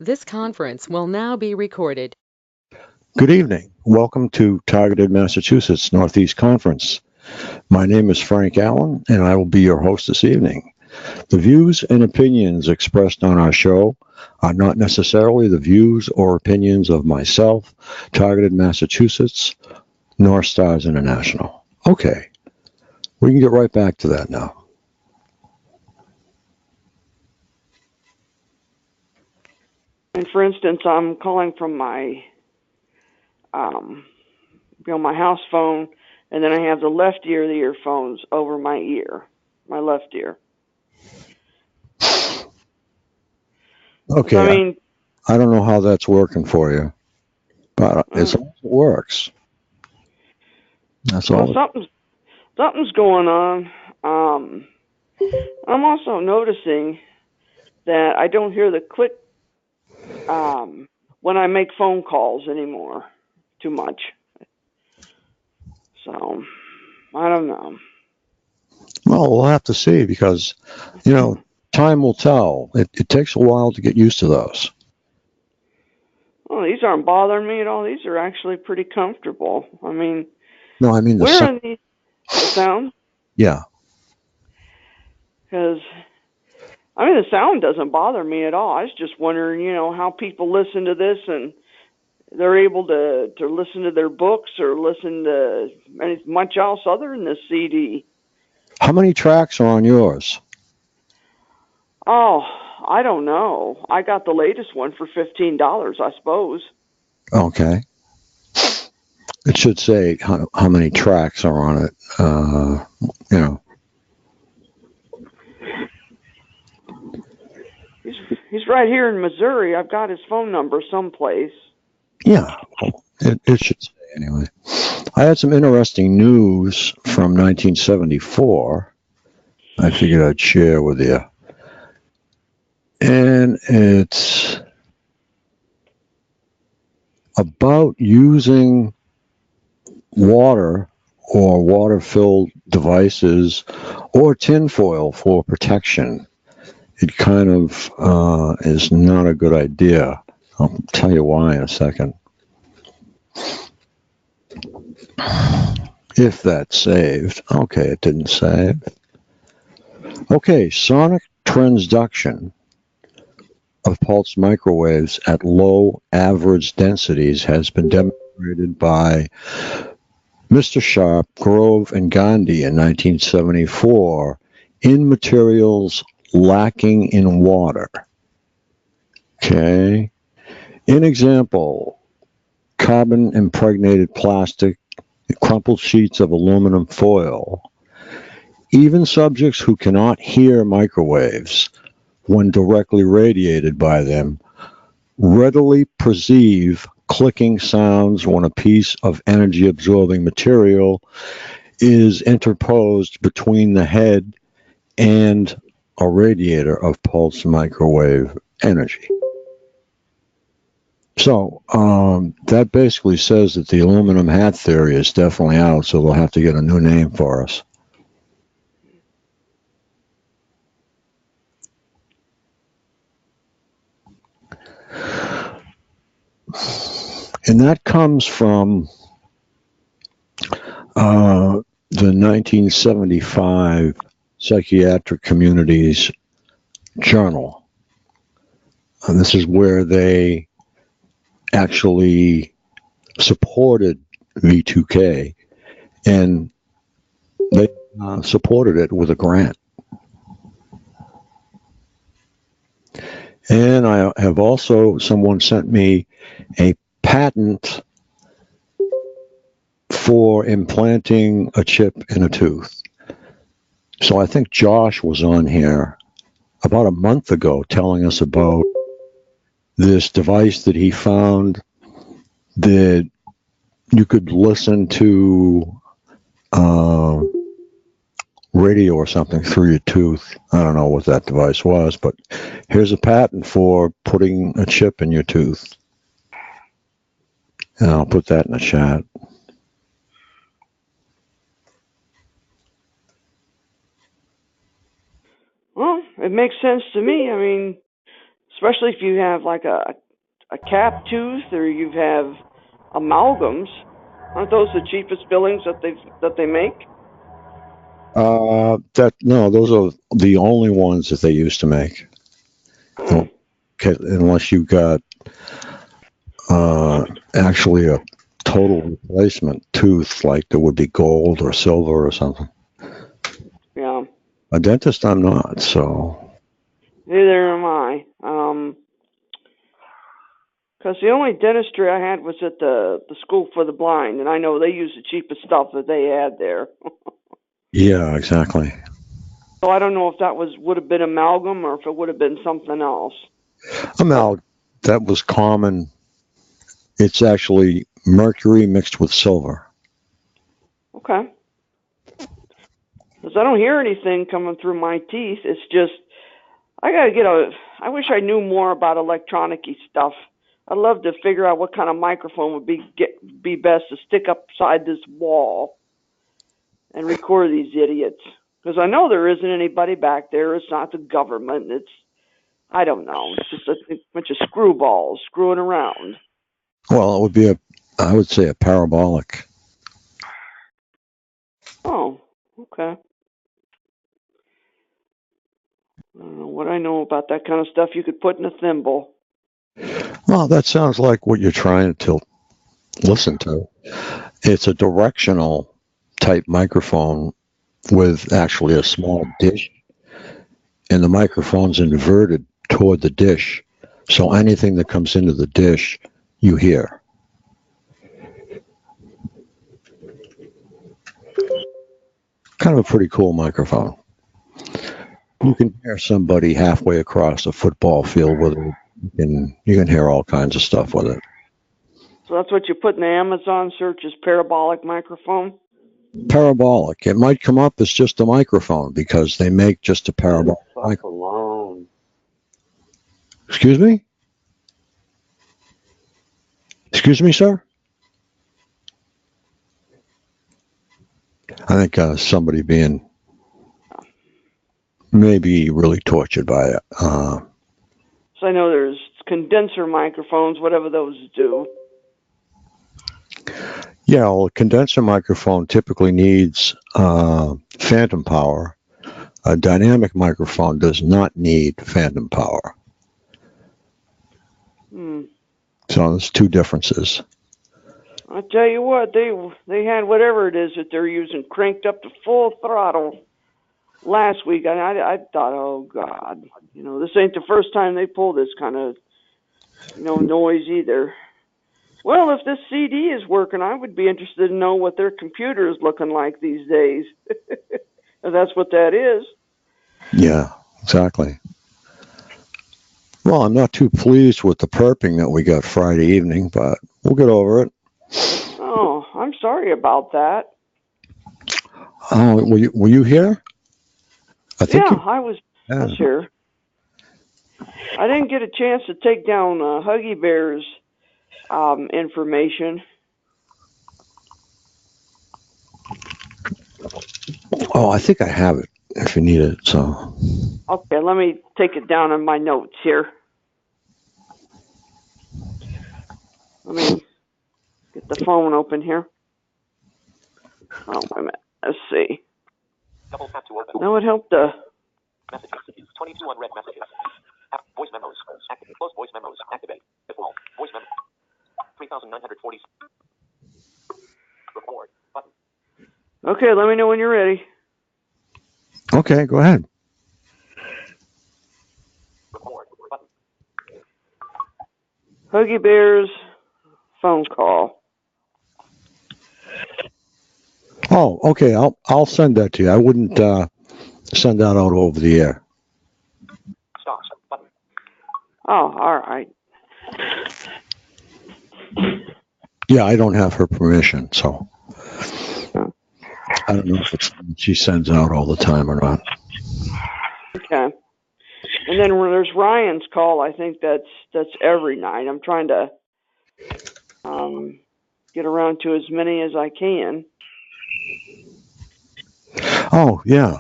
This conference will now be recorded. Good evening. Welcome to Targeted Massachusetts Northeast Conference. My name is Frank Allen, and I will be your host this evening. The views and opinions expressed on our show are not necessarily the views or opinions of myself, Targeted Massachusetts, nor Stars International. Okay, we can get right back to that now. And for instance, I'm calling from my my house phone, and then I have the left ear of the earphones over my ear, my left ear. Okay, I mean, I don't know how that's working for you, but it works. That's well, all. something's going on. I'm also noticing that I don't hear the click when I make phone calls anymore too much. So I don't know. Well, we'll have to see because, time will tell. It takes a while to get used to those. Well, these aren't bothering me at all. These are actually pretty comfortable. I mean, No, I mean the where sound. are the sound? Yeah. Because the sound doesn't bother me at all. I was just wondering, how people listen to this and they're able to listen to their books or listen to much else other than the CD. How many tracks are on yours? Oh, I don't know. I got the latest one for $15, I suppose. Okay. It should say how many tracks are on it. You know. He's right here in Missouri. I've got his phone number someplace. Yeah. Well, it should say anyway. I had some interesting news from 1974. I figured I'd share with you. And it's about using water or water-filled devices or tinfoil for protection. It kind of is not a good idea. I'll tell you why in a second. If that's saved. Okay, it didn't save. Okay, sonic transduction of pulse microwaves at low average densities has been demonstrated by Mr. Sharp, Grove, and Gandhi in 1974 in materials lacking in water. Okay. In example, carbon impregnated plastic, crumpled sheets of aluminum foil. Even subjects who cannot hear microwaves when directly radiated by them readily perceive clicking sounds when a piece of energy absorbing material is interposed between the head and a radiator of pulse microwave energy. So that basically says that the aluminum hat theory is definitely out, so they'll have to get a new name for us. And that comes from the 1975 Psychiatric Communities Journal. And this is where they actually supported V2K, and they supported it with a grant. And I have also, someone sent me a patent for implanting a chip in a tooth. So I think Josh was on here about a month ago telling us about this device that he found that you could listen to radio or something through your tooth. I don't know what that device was, but here's a patent for putting a chip in your tooth. And I'll put that in the chat. Well, it makes sense to me. especially if you have like a cap tooth or you have amalgams. Aren't those the cheapest fillings that they make? No, those are the only ones that they used to make. Hmm. Okay, unless you got actually a total replacement tooth, like there would be gold or silver or something. Yeah. A dentist, I'm not, so. Neither am I. Because the only dentistry I had was at the School for the Blind, and I know they use the cheapest stuff that they had there. Yeah, exactly. So I don't know if that would have been amalgam or if it would have been something else. Amalgam, that was common. It's actually mercury mixed with silver. Okay. Because I don't hear anything coming through my teeth. It's just I wish I knew more about electronic-y stuff. I'd love to figure out what kind of microphone would be best to stick upside this wall and record these idiots. Because I know there isn't anybody back there. It's not the government. I don't know. It's just a bunch of screwballs screwing around. Well, it would be I would say a parabolic. Oh, okay. I don't know what I know about that kind of stuff you could put in a thimble. Well, that sounds like what you're trying to listen to. It's a directional type microphone with actually a small dish, and the microphone's inverted toward the dish. So anything that comes into the dish, you hear. Kind of a pretty cool microphone. You can hear somebody halfway across a football field with it. You can hear all kinds of stuff with it. So that's what you put in the Amazon search is parabolic microphone? Parabolic. It might come up as just a microphone because they make just a parabolic microphone. Alone. Excuse me? Excuse me, sir? I think somebody being maybe really tortured by it. So I know there's condenser microphones, whatever those do. Yeah, well, a condenser microphone typically needs phantom power. A dynamic microphone does not need phantom power. So there's two differences. I tell you what, they had whatever it is that they're using cranked up to full throttle last week. I thought, oh God, this ain't the first time they pull this kind of noise either. Well, if this CD is working, I would be interested to know what their computer is looking like these days. If that's what that is. Yeah, exactly. Well, I'm not too pleased with the perping that we got Friday evening, but we'll get over it. Oh, I'm sorry about that. Oh, were you here? I was here. I didn't get a chance to take down Huggy Bear's information. Oh, I think I have it if you need it. So. Okay, let me take it down in my notes here. Let me get the phone open here. Oh, wait a minute. Let's see. That would help to. Messages. 22 unread messages. Voice memos. Activate. Close voice memos. Activate. Default. Voice memo. 3,940. Record. Button. Okay, let me know when you're ready. Okay, go ahead. Record. Button. Huggy Bear's phone call. Oh, okay. I'll send that to you. I wouldn't send that out over the air. Stop. Button. Oh, all right. Yeah, I don't have her permission, so I don't know if it's something she sends out all the time or not. Okay. And then there's Ryan's call. I think that's every night. I'm trying to get around to as many as I can. Oh, yeah.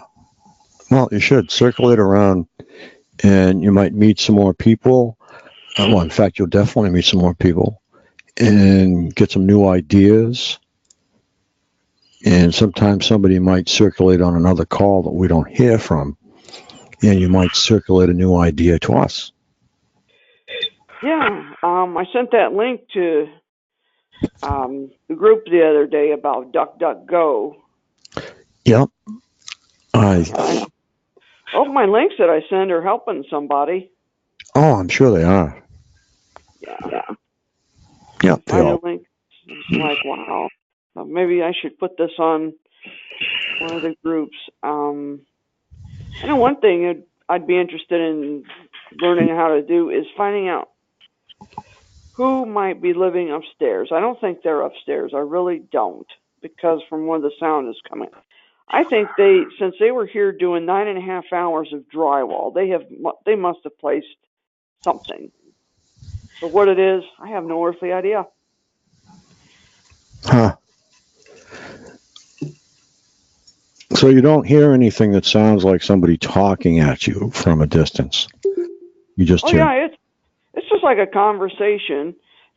Well, you should circulate around and you might meet some more people. Well, in fact, you'll definitely meet some more people and get some new ideas. And sometimes somebody might circulate on another call that we don't hear from, and you might circulate a new idea to us. Yeah, I sent that link to the group the other day about DuckDuckGo. Yep. I hope my links that I send are helping somebody. Oh, I'm sure they are. Yeah. Yeah, they Find are. a link. It's like, wow. Maybe I should put this on one of the groups. I know one thing I'd be interested in learning how to do is finding out who might be living upstairs. I don't think they're upstairs. I really don't, because from where the sound is coming. I think since they were here doing 9.5 hours of drywall, they must have placed something. But what it is, I have no earthly idea. Huh. So you don't hear anything that sounds like somebody talking at you from a distance. You just hear. Yeah, it's just like a conversation,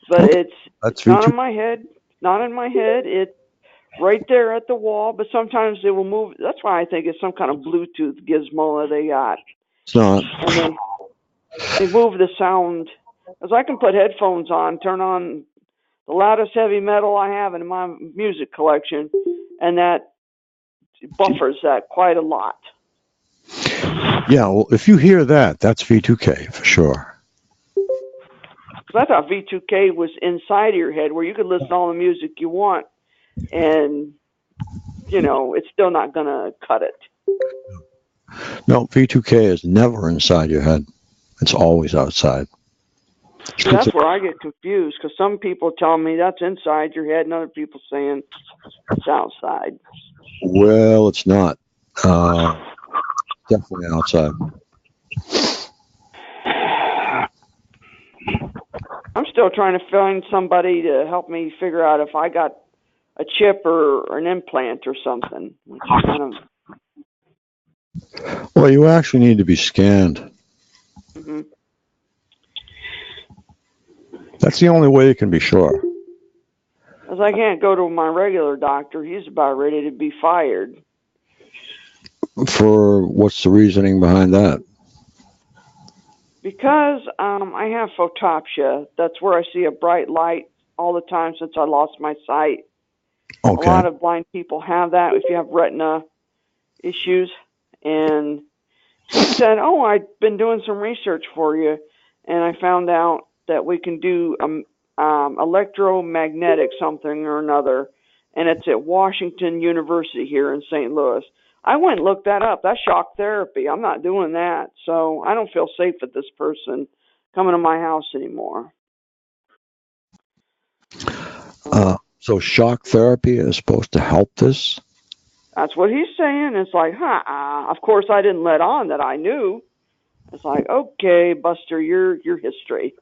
but That's not V2. in my head. Not in my head. It's right there at the wall. But sometimes they will move. That's why I think it's some kind of Bluetooth gizmo that they got. It's not. And they move the sound. Because I can put headphones on, turn on the loudest heavy metal I have in my music collection, and that buffers that quite a lot. Yeah, well, if you hear that, that's V2K for sure. So I thought V2K was inside of your head, where you could listen to all the music you want, and it's still not going to cut it. No, V2K is never inside your head. It's always outside. See, that's where I get confused, because some people tell me that's inside your head, and other people saying it's outside. Well, it's not. Definitely outside. I'm still trying to find somebody to help me figure out if I got a chip or an implant or something. Well, you actually need to be scanned. Mm-hmm. That's the only way you can be sure. Because I can't go to my regular doctor. He's about ready to be fired. For what's the reasoning behind that? Because I have photopsia. That's where I see a bright light all the time since I lost my sight. Okay. A lot of blind people have that if you have retina issues. And he said, I've been doing some research for you, and I found out that we can do electromagnetic something or another, and it's at Washington University here in St. Louis. I went and looked that up. That's shock therapy. I'm not doing that. So I don't feel safe with this person coming to my house anymore. So shock therapy is supposed to help this? That's what he's saying. It's like, of course I didn't let on that I knew. It's like, okay, Buster, your history.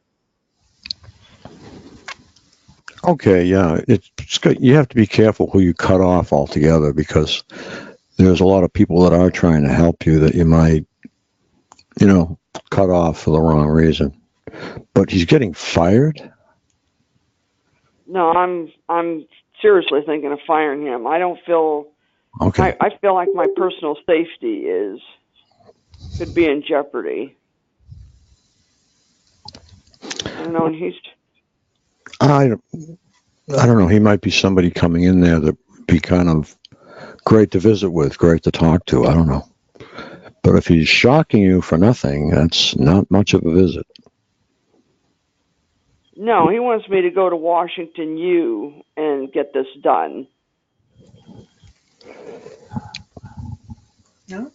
Okay, yeah. You have to be careful who you cut off altogether, because there's a lot of people that are trying to help you that you might, cut off for the wrong reason. But he's getting fired? No, I'm seriously thinking of firing him. I don't feel. Okay. I feel like my personal safety could be in jeopardy. I don't know, and he's. I don't know. He might be somebody coming in there that would be kind of great to visit with, great to talk to. I don't know. But if he's shocking you for nothing, that's not much of a visit. No, he wants me to go to Washington U and get this done. No?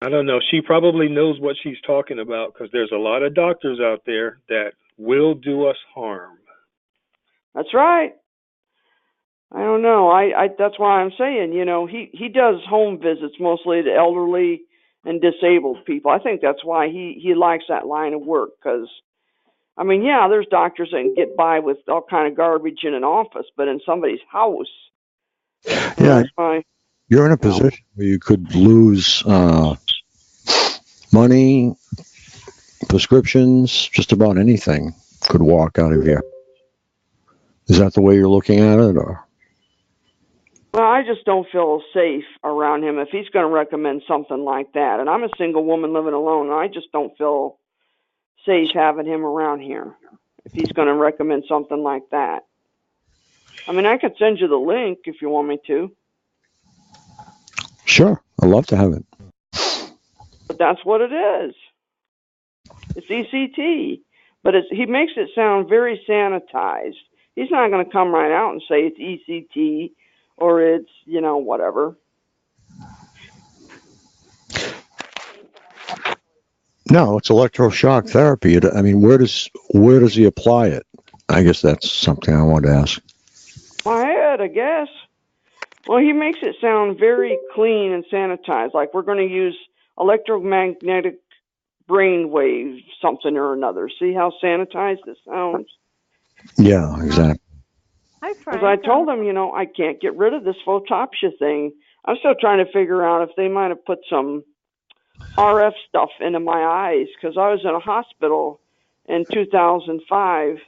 I don't know. She probably knows what she's talking about, because there's a lot of doctors out there that will do us harm. That's right. I don't know. I that's why I'm saying, he does home visits mostly to elderly and disabled people. I think that's why he likes that line of work, because, there's doctors that can get by with all kind of garbage in an office, but in somebody's house. Yeah, you're in a position where you could lose money, prescriptions, just about anything could walk out of here. Is that the way you're looking at it, or? Well, I just don't feel safe around him if he's going to recommend something like that. And I'm a single woman living alone, and I just don't feel safe having him around here if he's going to recommend something like that. I mean, I could send you the link if you want me to, Sure, I'd love to have it. but that's what it is. It's ECT, but he makes it sound very sanitized. He's not going to come right out and say it's ECT or it's, whatever. No, it's electroshock therapy. I mean, where does he apply it? I guess that's something I wanted to ask. My head, I guess. Well, he makes it sound very clean and sanitized, like we're going to use electromagnetic brainwave something or another. See how sanitized it sounds? Yeah, exactly. Hi, Frank. Because I told him, I can't get rid of this photopsia thing. I'm still trying to figure out if they might have put some RF stuff into my eyes, because I was in a hospital in 2005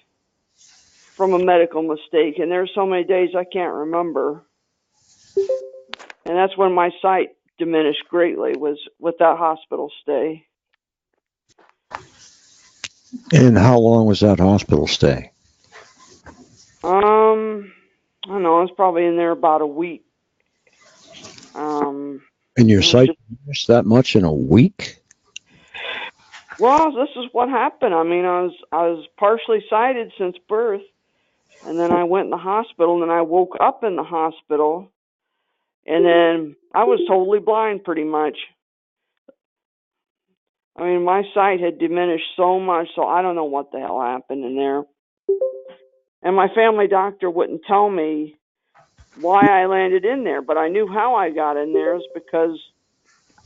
from a medical mistake, and there's so many days I can't remember. And that's when my sight diminished greatly, was with that hospital stay. And how long was that hospital stay? I don't know, I was probably in there about a week. And your sight diminished that much in a week? Well, this is what happened. I mean, I was partially sighted since birth, and then I went in the hospital, and then I woke up in the hospital, and then I was totally blind pretty much. I mean, my sight had diminished so much, so I don't know what the hell happened in there. And my family doctor wouldn't tell me why I landed in there, but I knew how I got in there. It was because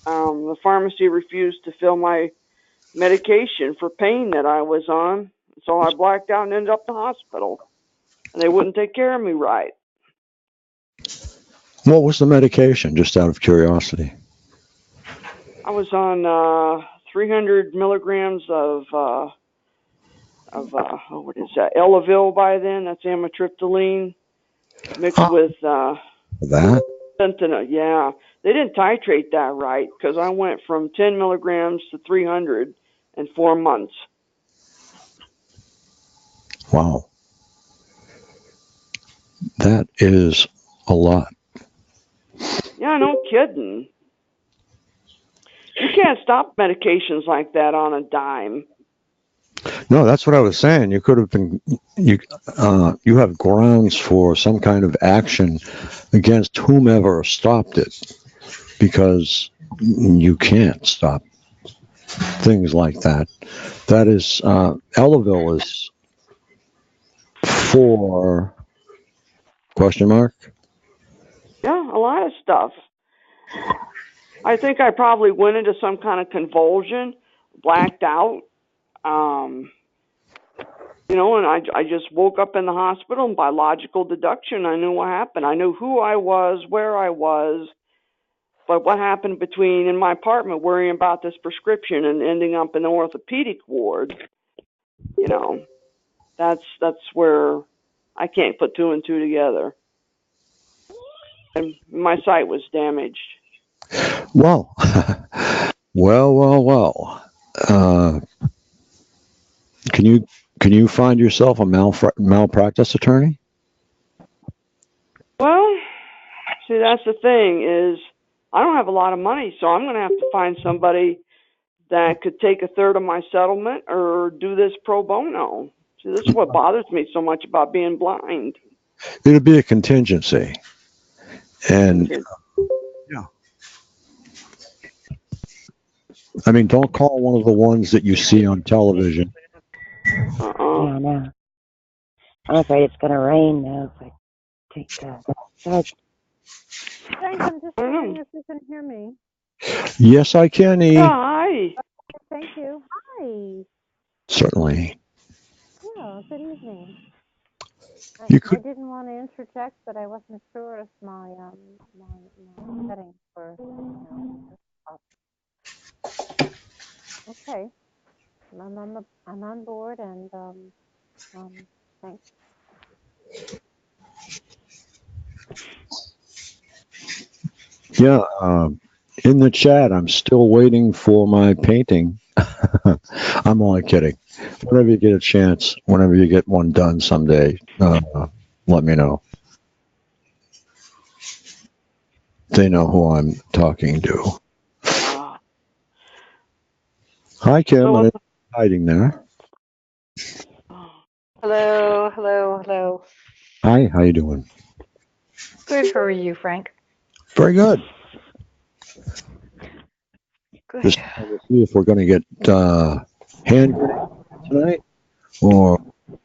the pharmacy refused to fill my medication for pain that I was on. So I blacked out and ended up in the hospital. And they wouldn't take care of me right. What was the medication, just out of curiosity? I was on 300 milligrams of what is that? Elavil by then. That's amitriptyline mixed with That? fentanyl. Yeah, they didn't titrate that right, because I went from 10 milligrams to 300 in 4 months. Wow. That is a lot. Yeah, no kidding. You can't stop medications like that on a dime. No, that's what I was saying. You could have been, you have grounds for some kind of action against whomever stopped it, because you can't stop things like that. That is, Elavil is for question mark? Yeah, a lot of stuff. I think I probably went into some kind of convulsion, blacked out. And I just woke up in the hospital, and by logical deduction, I knew what happened. I knew who I was, where I was, but what happened between in my apartment worrying about this prescription and ending up in the orthopedic ward, that's where I can't put two and two together. And my sight was damaged. Well, well. Can you find yourself a malpractice attorney? Well, see, that's the thing is I don't have a lot of money, so I'm going to have to find somebody that could take a third of my settlement or do this pro bono. See, this is what bothers me so much about being blind. It'd be a contingency. And yeah. I mean, don't call one of the ones that you see on television. Yeah, I know. I'm afraid it's going to rain now if I take that. Frank, I'm just wondering if you can hear me. Yes, I can, E. Hi. Thank you. Hi. Certainly. Yeah, good evening. You I could. didn't want to interject, but I wasn't sure if my settings were. Okay. I'm on board, and thanks. Yeah, in the chat, I'm still waiting for my painting. I'm only kidding. Whenever you get a chance, whenever you get one done someday, let me know. They know who I'm talking to. Hi, Kim. So I what's didn't hiding there. Hello, hello, hello. Hi, how you doing? Good. How are you, Frank? Very good. Good. Just trying to see if we're going to get hand grenades tonight, or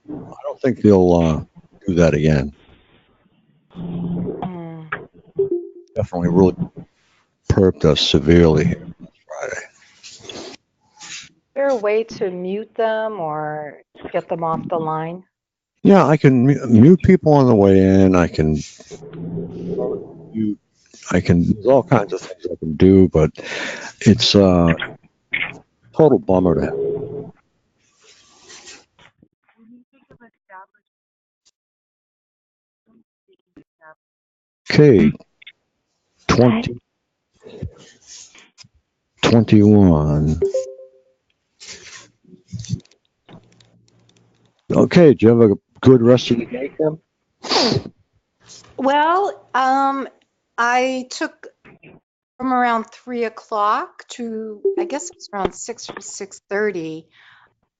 I don't think they'll do that again. Definitely really perped us severely here last Friday. Is there a way to mute them or get them off the line? Yeah, I can mute people on the way in. I can mute. There's all kinds of things I can do, but it's total bummer to have. Okay, 2021. Okay, do you have a good rest of the day, Kim? Well, I took from around 3 o'clock to, I guess it was around 6 or 6:30.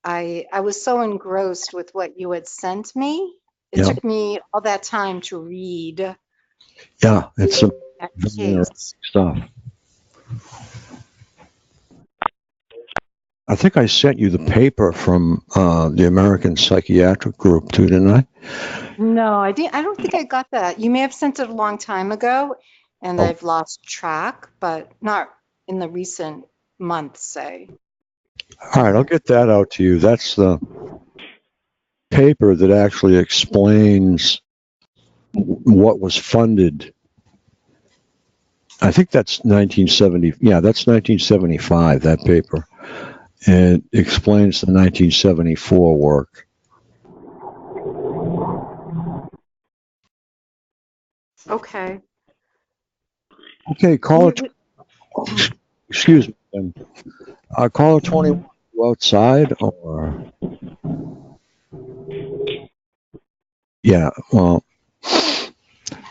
I was so engrossed with what you had sent me. It took me all that time to read Yeah, it's some that very interesting case. stuff. I think I sent you the paper from the American Psychiatric Group too, didn't I? No, I didn't. I don't think I got that. You may have sent it a long time ago, and Oh. I've lost track, but not in the recent months, say. All right, I'll get that out to you. That's the paper that actually explains what was funded. I think that's 1970. Yeah, that's 1975, that paper. It explains the 1974 work. Okay. Okay, caller. Excuse me. Caller 21. You outside or? Yeah. Well,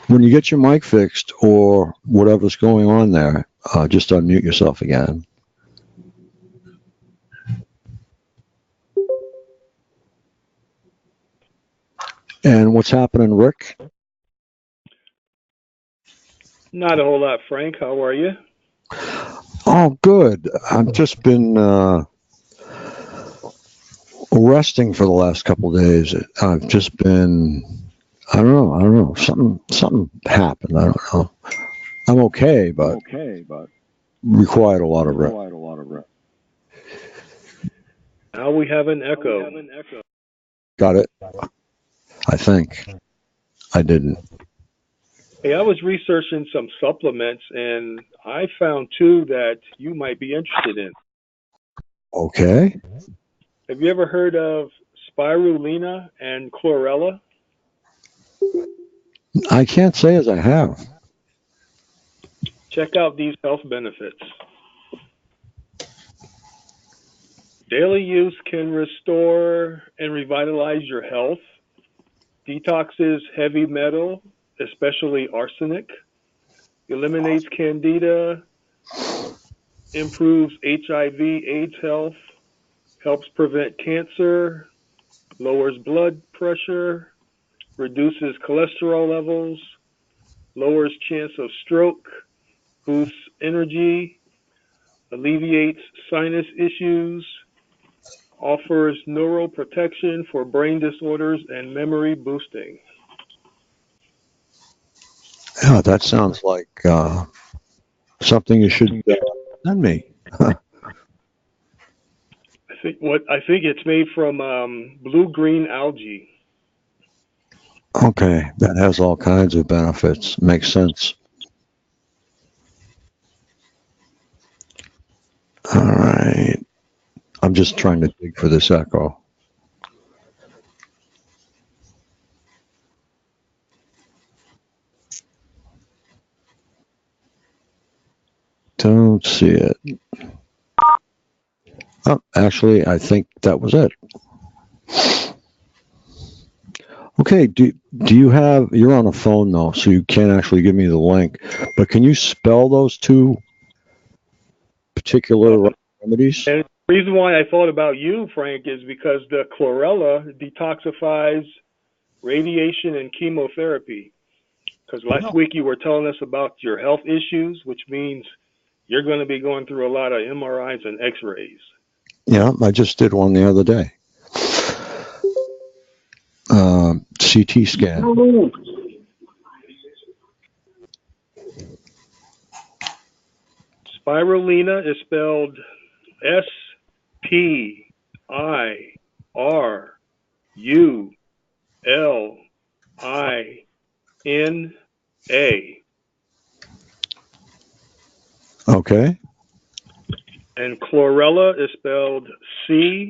when you get your mic fixed or whatever's going on there, just unmute yourself again. And what's happening, Rick? Not a whole lot, Frank. How are you? Oh, good. I've just been resting for the last couple of days. I've just been, I don't know. Something happened. I don't know. I'm okay, but required a lot of rest. Now we have an echo. Got it? I think. I didn't. Hey, I was researching some supplements, and I found two that you might be interested in. Okay. Have you ever heard of spirulina and chlorella? I can't say as I have. Check out these health benefits. Daily use can restore and revitalize your health, detoxes heavy metal, especially arsenic, eliminates candida, improves HIV/AIDS health, helps prevent cancer, lowers blood pressure, reduces cholesterol levels, lowers chance of stroke, boosts energy, alleviates sinus issues, offers neuroprotection for brain disorders and memory boosting. Yeah, that sounds like something you should send me. I think it's made from blue-green algae. Okay, that has all kinds of benefits. Makes sense. All right. I'm just trying to dig for this echo. Don't see it. Oh, actually, I think that was it. Okay, do you have, you're on a phone though, so you can't actually give me the link, but can you spell those two particular remedies? And the reason why I thought about you, Frank, is because the chlorella detoxifies radiation and chemotherapy. Because last week you were telling us about your health issues, which means you're going to be going through a lot of MRIs and X-rays. Yeah, I just did one the other day. CT scan. Spirulina is spelled Spirulina. Okay. And chlorella is spelled CHLORELLA.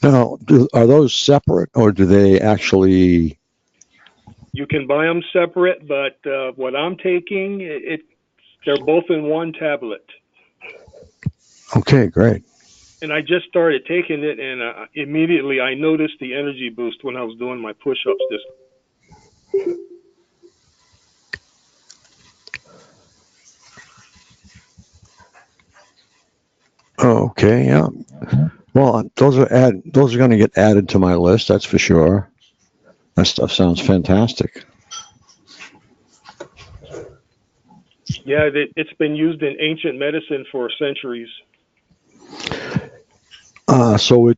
Now, are those separate, or do they actually? You can buy them separate, but what I'm taking, they're both in one tablet. Okay, great. And I just started taking it, and immediately I noticed the energy boost when I was doing my push-ups. Okay, yeah. Well, those are going to get added to my list. That's for sure. That stuff sounds fantastic. Yeah, it's been used in ancient medicine for centuries. So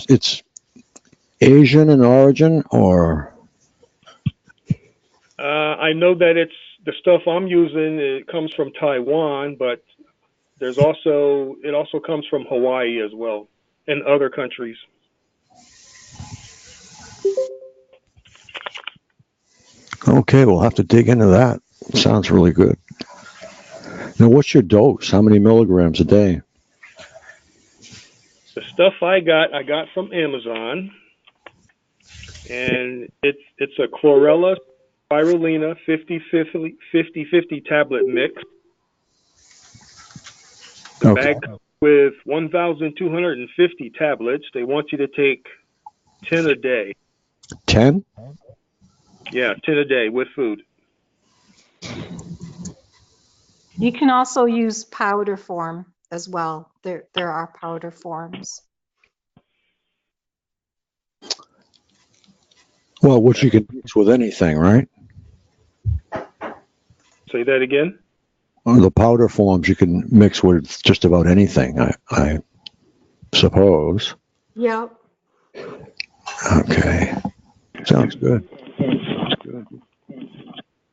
it's Asian in origin, or? I know that it's the stuff I'm using. It comes from Taiwan, but it also comes from Hawaii as well, and other countries. Okay, we'll have to dig into that. Sounds really good. Now, what's your dose? How many milligrams a day? The stuff I got from Amazon, and it's a chlorella spirulina 50/50 tablet mix. The bag comes with 1,250 tablets. They want you to take 10 a day. 10? Yeah, 10 a day with food. You can also use powder form as well. There are powder forms. Well, which you can mix with anything, right? Say that again? The powder forms you can mix with just about anything, I suppose. Yep. Okay. Sounds good.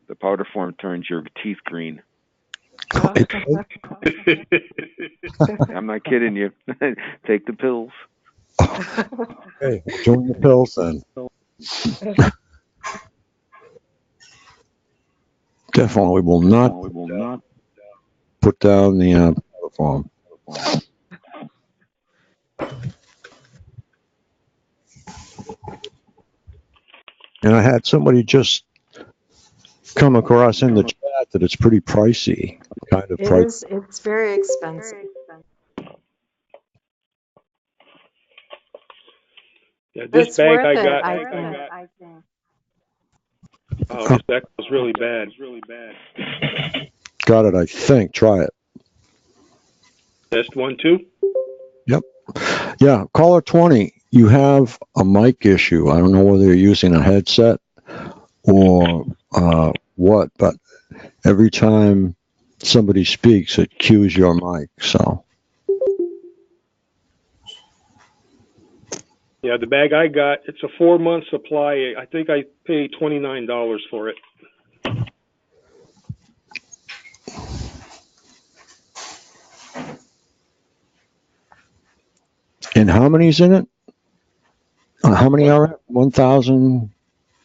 The powder form turns your teeth green. I'm not kidding you. Take the pills. Okay, join the pills then. Definitely will not put down the powder form. And I had somebody just come across in the chat that it's pretty pricey. Kind of pricey. It's very expensive. Yeah, this It's bag worth I it, got. I think. Oh, this bag was really bad. Got it, I think. Try it. Test 1, 2. Yep. Yeah, caller 20, you have a mic issue. I don't know whether you're using a headset or what, but every time somebody speaks, it cues your mic, so. Yeah, the bag I got, it's a 4-month supply. I think I paid $29 for it. And how many's in it? How many are it?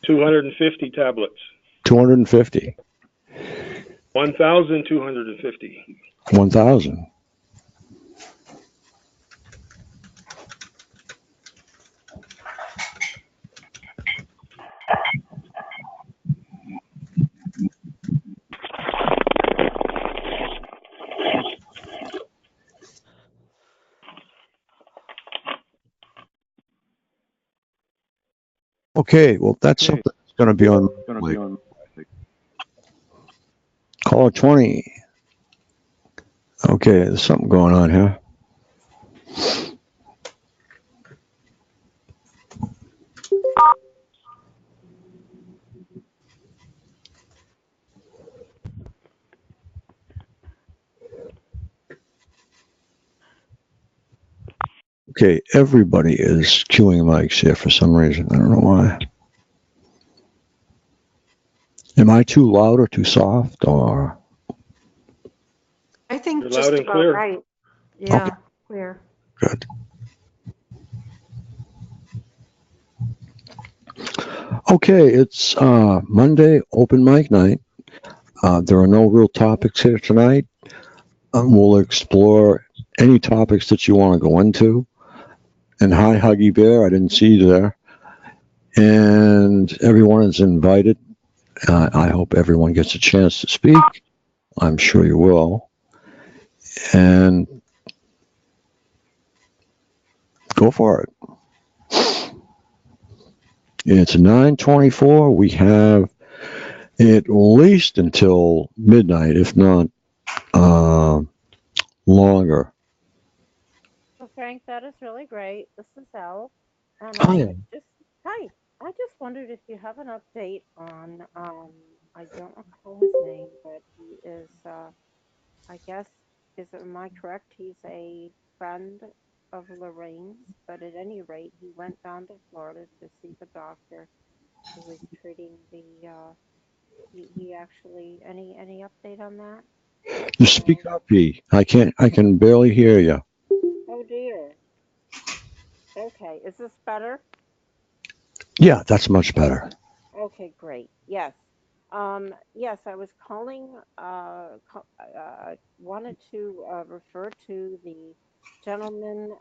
250 tablets. 1,250. 1,250. 1,000. Okay, well, that's something that's going to be on. Caller 20. Okay, there's something going on here. Okay, everybody is queuing mics here for some reason. I don't know why. Am I too loud or too soft or? I think You're just loud and about clear. right. Yeah, Okay. clear. Good. Okay, it's Monday, open mic night. There are no real topics here tonight. We'll explore any topics that you want to go into. And hi, Huggy Bear, I didn't see you there. And everyone is invited. I hope everyone gets a chance to speak. I'm sure you will. And go for it. It's 9:24. We have at least until midnight, if not longer. So Frank, that is really great. This is Elle, and Hi. hi. I just wondered if you have an update on I don't recall his name, but he is I guess am I correct? He's a friend of Lorraine's, but at any rate, he went down to Florida to see the doctor who was treating the he actually any update on that? You speak up, E. I can barely hear you. Oh dear. Okay, is this better? Yeah, that's much better. Okay, great. Yes. Yes, I was calling, wanted to refer to the gentleman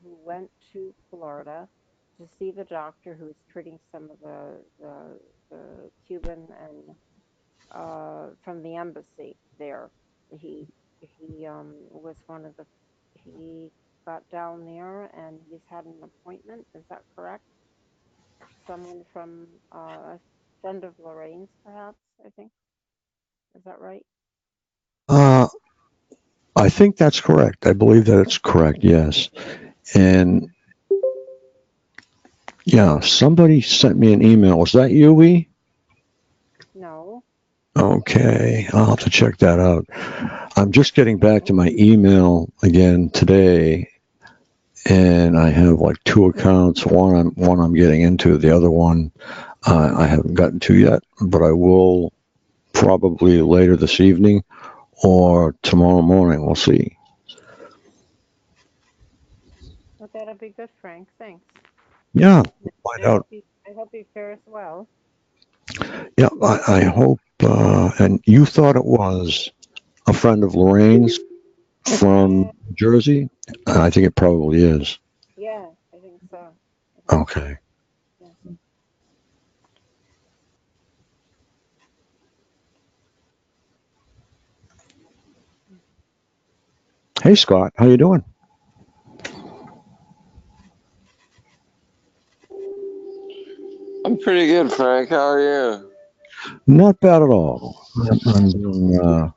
who went to Florida to see the doctor who was treating some of the Cuban and from the embassy there. He was one of the he got down there and he's had an appointment. Is that correct? Someone from a friend of Lorraine's, perhaps, I think. Is that right? I think that's correct. I believe that it's correct, yes. And yeah, somebody sent me an email. Was that you, E? No. Okay, I'll have to check that out. I'm just getting back to my email again today, and I have like two accounts. One I'm getting into. The other one I haven't gotten to yet, but I will probably later this evening or tomorrow morning. We'll see. Well, that'll be good, Frank. Thanks. Yeah, we'll find out. I hope he fares well. Yeah, I hope. And you thought it was a friend of Lorraine's from Jersey? I think it probably is. Yeah, I think so. Okay. Yeah. Hey, Scott, how you doing? I'm pretty good, Frank. How are you? Not bad at all. I'm doing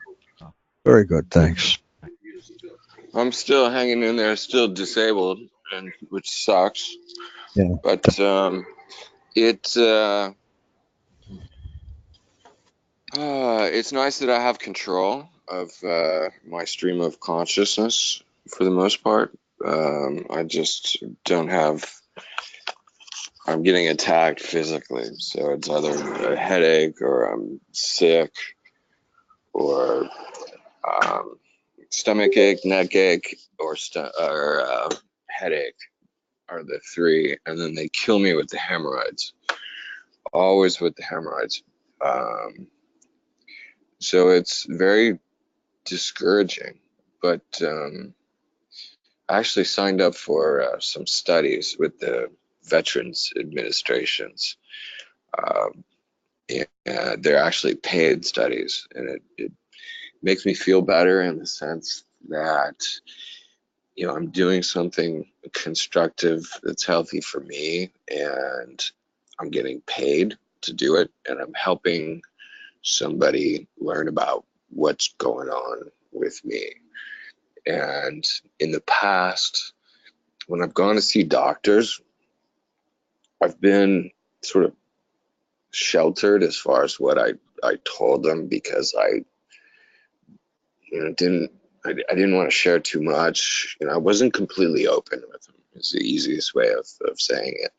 very good, thanks. I'm still hanging in there, still disabled, and which sucks. Yeah. But it's nice that I have control of my stream of consciousness for the most part. I just don't have. I'm getting attacked physically, so it's either a headache or I'm sick or stomach ache, neck ache, or headache. are the three, and then they kill me with the hemorrhoids. Always with the hemorrhoids. So it's very discouraging. But I actually signed up for some studies with the Veterans Administrations. And they're actually paid studies, and it makes me feel better in the sense that, I'm doing something constructive that's healthy for me, and I'm getting paid to do it, and I'm helping somebody learn about what's going on with me. And in the past, when I've gone to see doctors, I've been sort of sheltered as far as what I told them, because I didn't want to share too much. I wasn't completely open with them. It's the easiest way of saying it.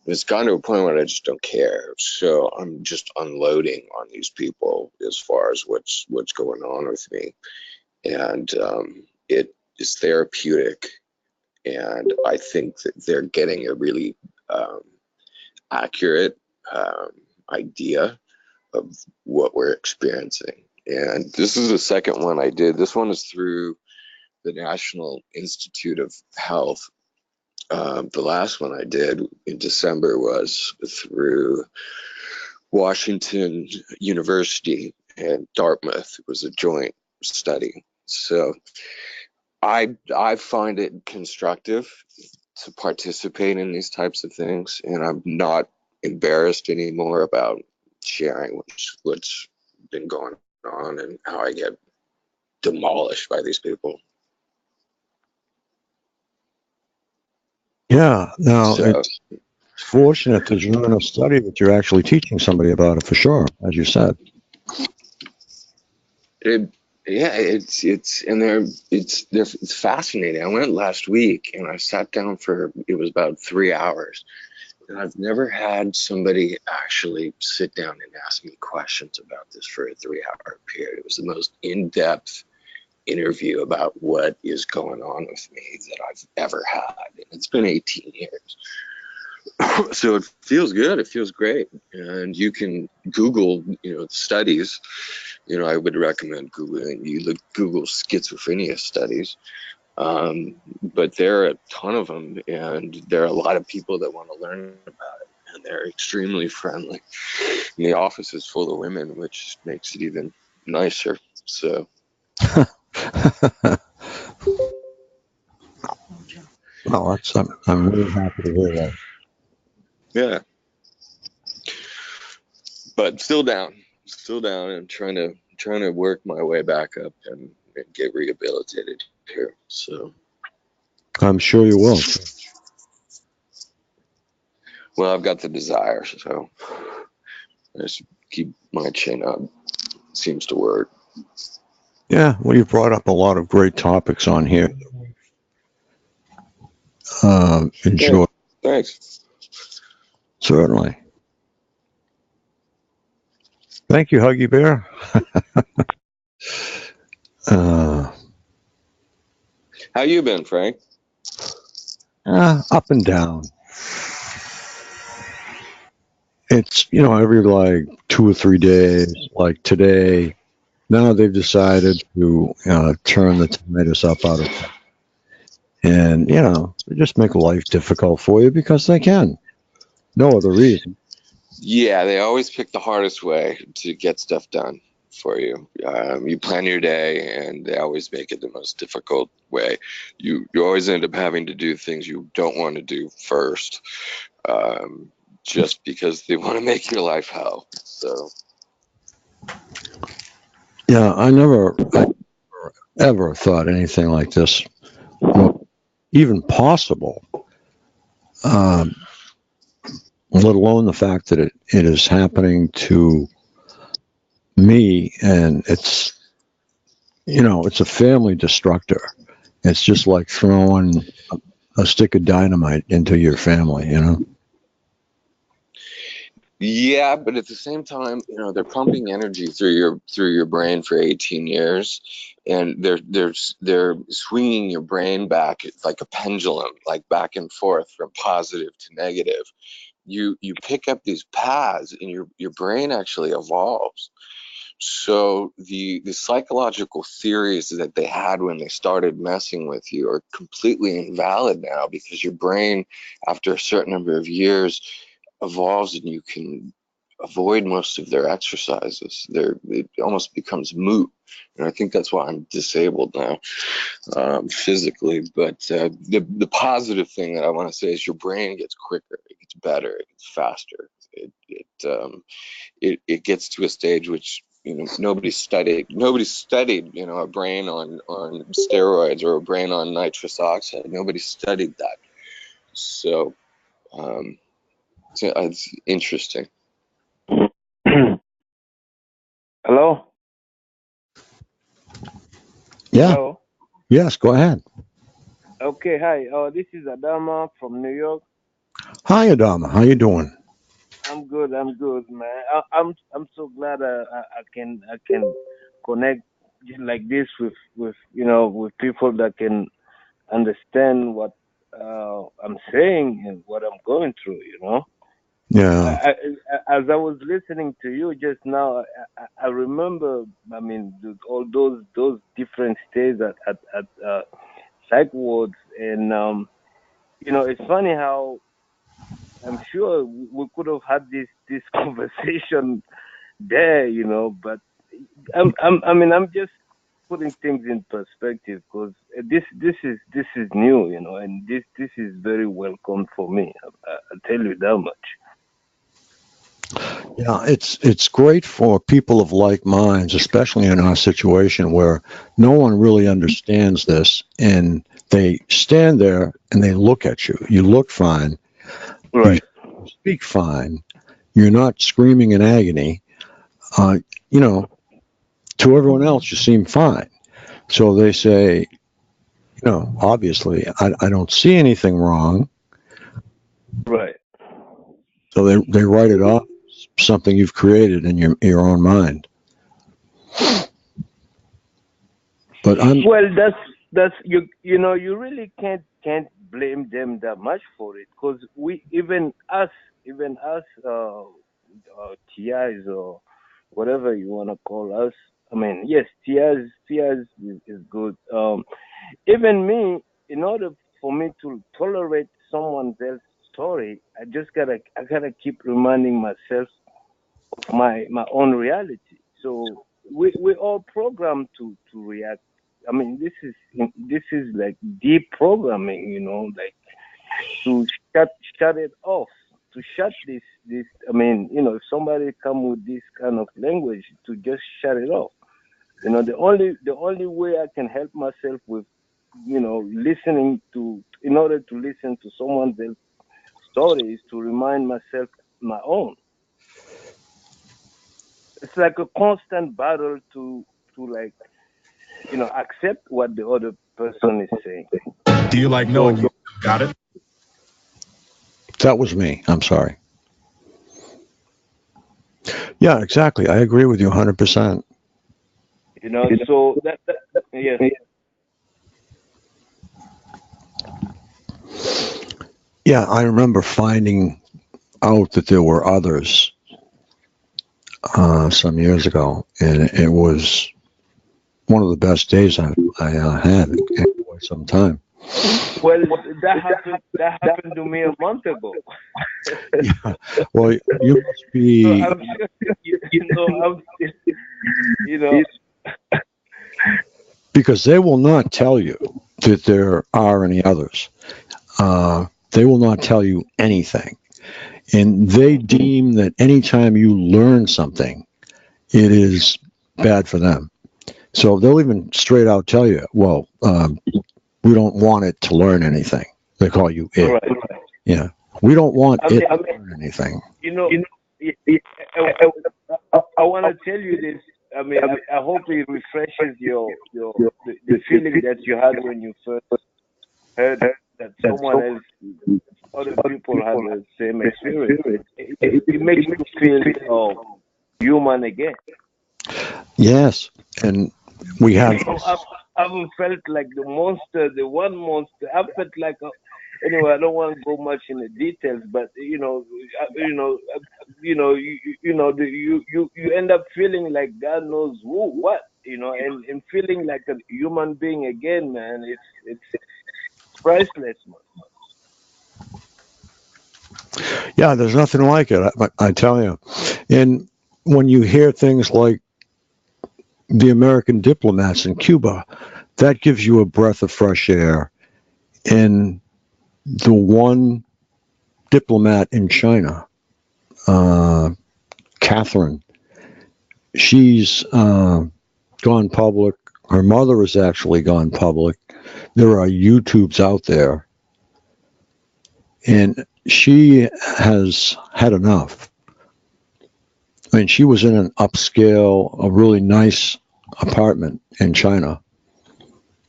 It's gotten to a point where I just don't care. So I'm just unloading on these people as far as what's going on with me. And it is therapeutic. And I think that they're getting a really accurate idea of what we're experiencing. And this is the second one I did. This one is through the National Institute of Health. The last one I did in December was through Washington University and Dartmouth. It was a joint study. So I find it constructive to participate in these types of things, and I'm not embarrassed anymore about sharing what's been going on and how I get demolished by these people. Yeah, now So it's fortunate that you're in a study that you're actually teaching somebody about it, for sure, as you said. It's fascinating. I went last week and I sat down it was about 3 hours. And I've never had somebody actually sit down and ask me questions about this for a 3-hour period. It was the most in-depth interview about what is going on with me that I've ever had. And it's been 18 years. So it feels good. It feels great. And you can Google, studies. I would recommend Googling. You Google schizophrenia studies. But there are a ton of them, and there are a lot of people that want to learn about it, and they're extremely friendly. And the office is full of women, which makes it even nicer. So. Well, I'm really happy to hear that. Yeah. But still down, and trying to work my way back up and get rehabilitated here. So. I'm sure you will. Well, I've got the desire, so I just keep my chin up. Seems to work. Yeah, well, you brought up a lot of great topics on here. Enjoy. Thanks. Certainly. Thank you, Huggy Bear. How you been, Frank? Up and down. It's, every 2 or 3 days, like today. Now they've decided to turn the tomatoes up out of it. And, they just make life difficult for you because they can. No other reason. Yeah, they always pick the hardest way to get stuff done for you. You plan your day, and they always make it the most difficult way. You always end up having to do things you don't want to do first, just because they want to make your life hell. So. Yeah, I never ever thought anything like this even possible, let alone the fact that it is happening to me, and it's a family destructor. It's just like throwing a stick of dynamite into your family, Yeah, but at the same time, they're pumping energy through your brain for 18 years, and they're swinging your brain back. It's like a pendulum, like back and forth from positive to negative. You pick up these paths, and your brain actually evolves. So the psychological theories that they had when they started messing with you are completely invalid now, because your brain, after a certain number of years, evolves, and you can avoid most of their exercises. It almost becomes moot, and I think that's why I'm disabled now, physically. But the positive thing that I want to say is your brain gets quicker, it gets better, it gets faster. It gets to a stage which nobody studied. Nobody studied a brain on steroids or a brain on nitrous oxide. Nobody studied that. So it's interesting. Hello? Yeah. Hello? Yes, go ahead. Okay, hi. This is Adama from New York. Hi, Adama. How you doing? I'm good, man. I'm so glad I can connect like this with with people that can understand what I'm saying and what I'm going through, Yeah. As I was listening to you just now, I remember, I mean, all those different stages at psych wards, and it's funny how I'm sure we could have had this conversation there, but I'm just putting things in perspective, because this is new, and this is very welcome for me. I tell you that much. Yeah, it's great for people of like minds, especially in our situation where no one really understands this, and they stand there and they look at you. You look fine. Right. You speak fine. You're not screaming in agony. To everyone else, you seem fine. So they say, obviously, I don't see anything wrong. Right. So they write it off as something you've created in your own mind. But that's you really can't blame them that much for it, because even us TIs, or whatever you want to call us. I mean, yes, TIs is good. Even me, in order for me to tolerate someone else's story, I gotta keep reminding myself of my own reality. So we all programmed to react. I mean, this is like deep programming, like to shut it off, to shut this. I mean, if somebody come with this kind of language, to just shut it off. The only way I can help myself with, listening to, in order to listen to someone else's story, is to remind myself my own. It's like a constant battle to like, accept what the other person is saying. Do you like knowing you got it? That was me. I'm sorry. Yeah, exactly. I agree with you 100%. So that yeah. Yeah, I remember finding out that there were others some years ago, and it was one of the best days I had in quite some time. Well, that happened to me a month ago. Yeah. Well, you must be. So I'm sure, Because they will not tell you that there are any others. They will not tell you anything. And they deem that anytime you learn something, it is bad for them. So they'll even straight out tell you, well, we don't want it to learn anything. They call you it. Right. Yeah. We don't want it to learn anything. I want to tell you this. I mean, I hope it refreshes the feeling that you had when you first heard that someone else, other people had the same experience. it makes you feel human again. Yes, and we have. I haven't felt like the monster, the one monster. I felt like anyway. I don't want to go much in the details, but you end up feeling like God knows what, and feeling like a human being again, man. It's priceless, man. Yeah, there's nothing like it. I tell you, and when you hear things like the American diplomats in Cuba, that gives you a breath of fresh air. And the one diplomat in China, Catherine, she's gone public. Her mother has actually gone public. There are YouTubes out there. And she has had enough. I mean, she was in an upscale, a really nice apartment in China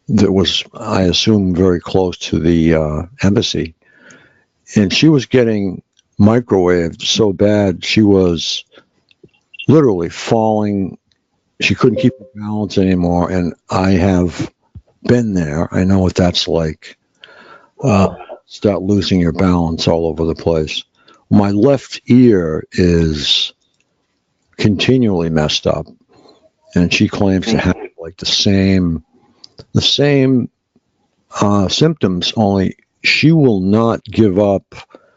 that was, I assume, very close to the embassy. And she was getting microwaved so bad, she was literally falling. She couldn't keep her balance anymore. And I have been there. I know what that's like. Start losing your balance all over the place. My left ear is continually messed up, and she claims to have like the same symptoms, only she will not give up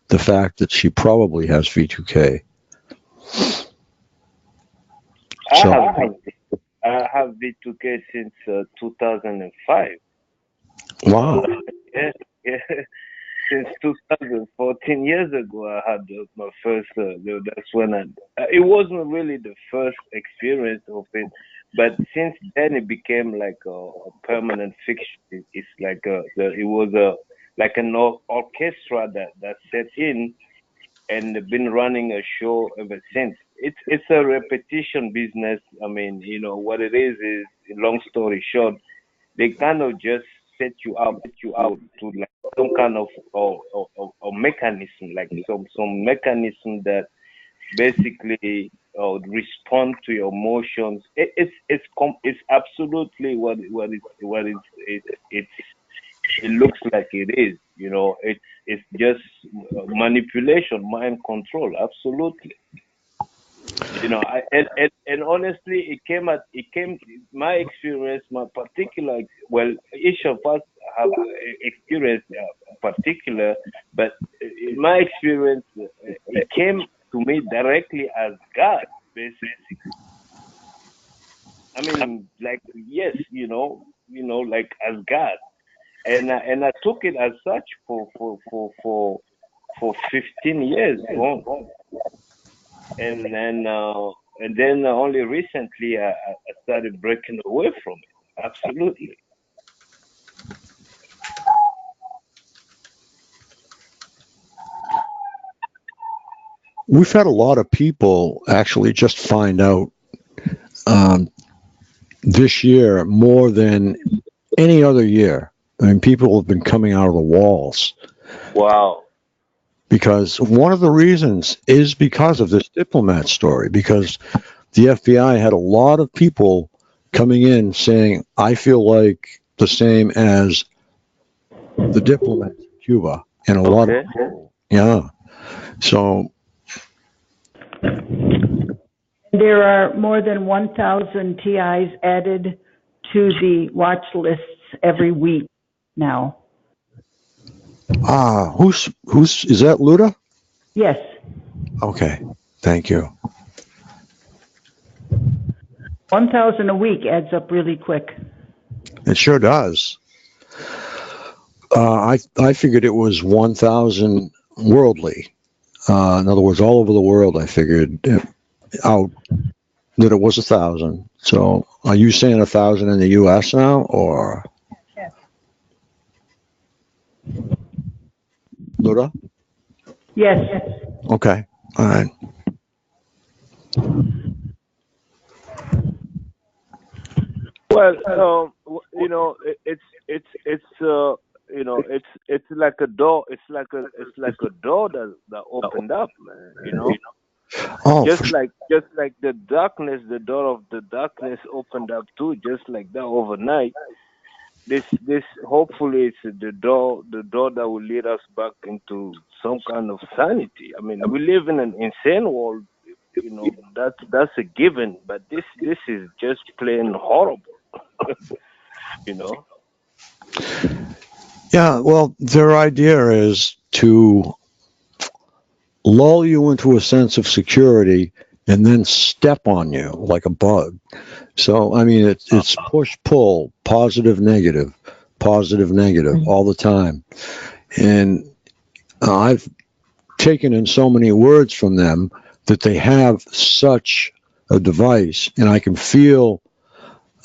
the fact that she probably has V2K. I have V2K since 2005. Wow. Yeah. Since 2014 years ago, I had my first. That's when it wasn't really the first experience of it, but since then it became like a permanent fixture. It's like it was like an orchestra that set in, and been running a show ever since. It's a repetition business. I mean, what it is, long story short, they kind of just set you out to like some kind of mechanism, like some mechanism that basically respond to your emotions. It's absolutely what it looks like it is. It's just manipulation, mind control. Absolutely. And honestly, it came my experience, my particular, well, each of us have experienced particular, but in my experience, it came to me directly as God, basically. I mean, like, yes, like as God, and I took it as such for 15 years. And then only recently I started breaking away from it. Absolutely. We've had a lot of people actually just find out this year more than any other year. I mean, people have been coming out of the walls. Wow. Because one of the reasons is because of this diplomat story, because the FBI had a lot of people coming in saying, I feel like the same as the diplomat in Cuba. And a lot of people, yeah. So there are more than 1,000 TIs added to the watch lists every week now. Who's is that Luda? Yes. Okay, thank you. 1,000 a week adds up really quick. It sure does. I figured it was 1,000 worldly. In other words, all over the world, I figured out that it was 1,000. So, are you saying 1,000 in the U.S. now, or? Yes. Luda? Yes. Okay. All right. Well, it's like a door. It's like a door that opened up, man. Oh, Just like the darkness, the door of the darkness opened up too, just like that overnight. This hopefully it's the door that will lead us back into some kind of sanity. I mean, we live in an insane world, that's a given, but this is just plain horrible. yeah. Well, their idea is to lull you into a sense of security and then step on you like a bug. So, I mean, it's push pull, positive negative all the time. And I've taken in so many words from them that they have such a device, and I can feel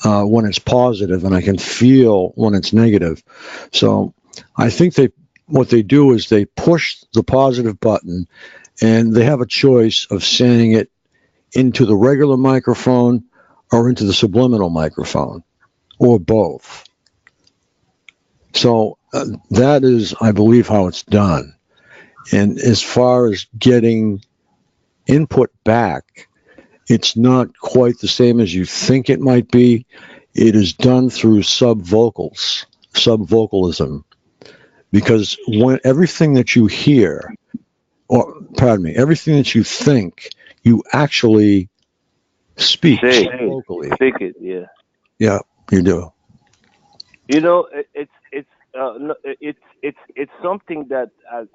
when it's positive and I can feel when it's negative. So I think what they do is they push the positive button, and they have a choice of saying it into the regular microphone or into the subliminal microphone, or both. So that is, I believe, how it's done. And as far as getting input back, it's not quite the same as you think it might be. It is done through subvocalism, because when everything that you hear, or pardon me, everything that you think, you actually speak vocally. Speak it, yeah. Yeah, you do. It's something that I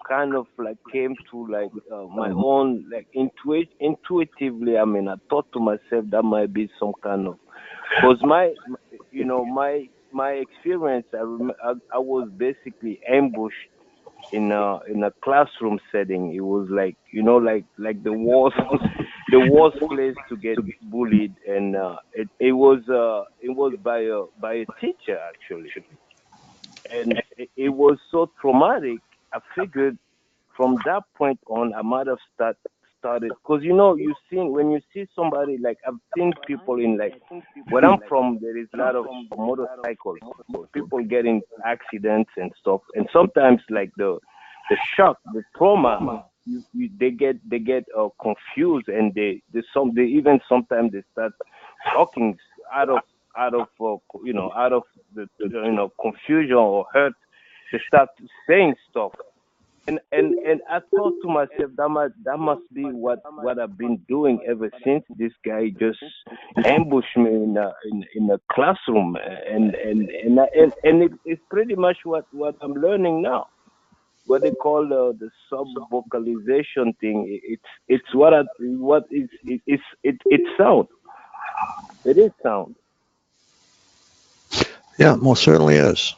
kind of like came to like my own like intuitively. I mean, I thought to myself that might be some kind of, because my experience. I was basically ambushed in a classroom setting. It was like like the worst the worst place to get bullied, and it was by a teacher actually, and it was so traumatic. I figured from that point on I might have started, because when you see somebody, like I've seen people in, like where I'm from, there is a lot of motorcycles, people getting accidents and stuff, and sometimes like the shock, the trauma, they get confused, and they even sometimes they start talking out of the confusion or hurt. They start saying stuff, and I thought to myself that must be what I've been doing ever since this guy just ambushed me in a classroom, and it's pretty much what I'm learning now. What they call the sub vocalization thing. It's sound. It is sound. Yeah, most certainly is.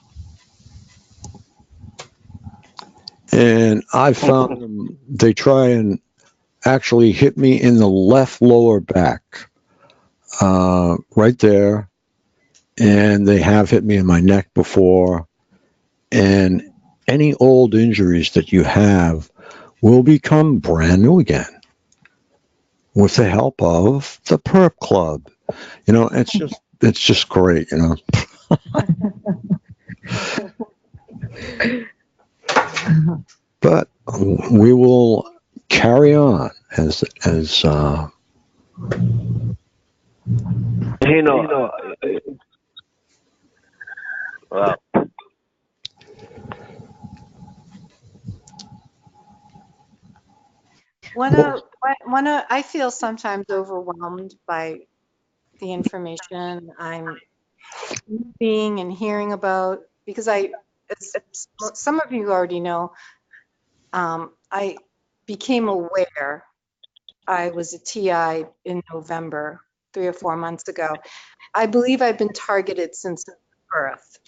And I found them, they try and actually hit me in the left lower back, right there. And they have hit me in my neck before. And any old injuries that you have will become brand new again with the help of the Perp Club. It's just great, But we will carry on as wow. I feel sometimes overwhelmed by the information I'm seeing and hearing about, because some of you already know, I became aware I was a TI in November, 3 or 4 months ago. I believe I've been targeted since birth.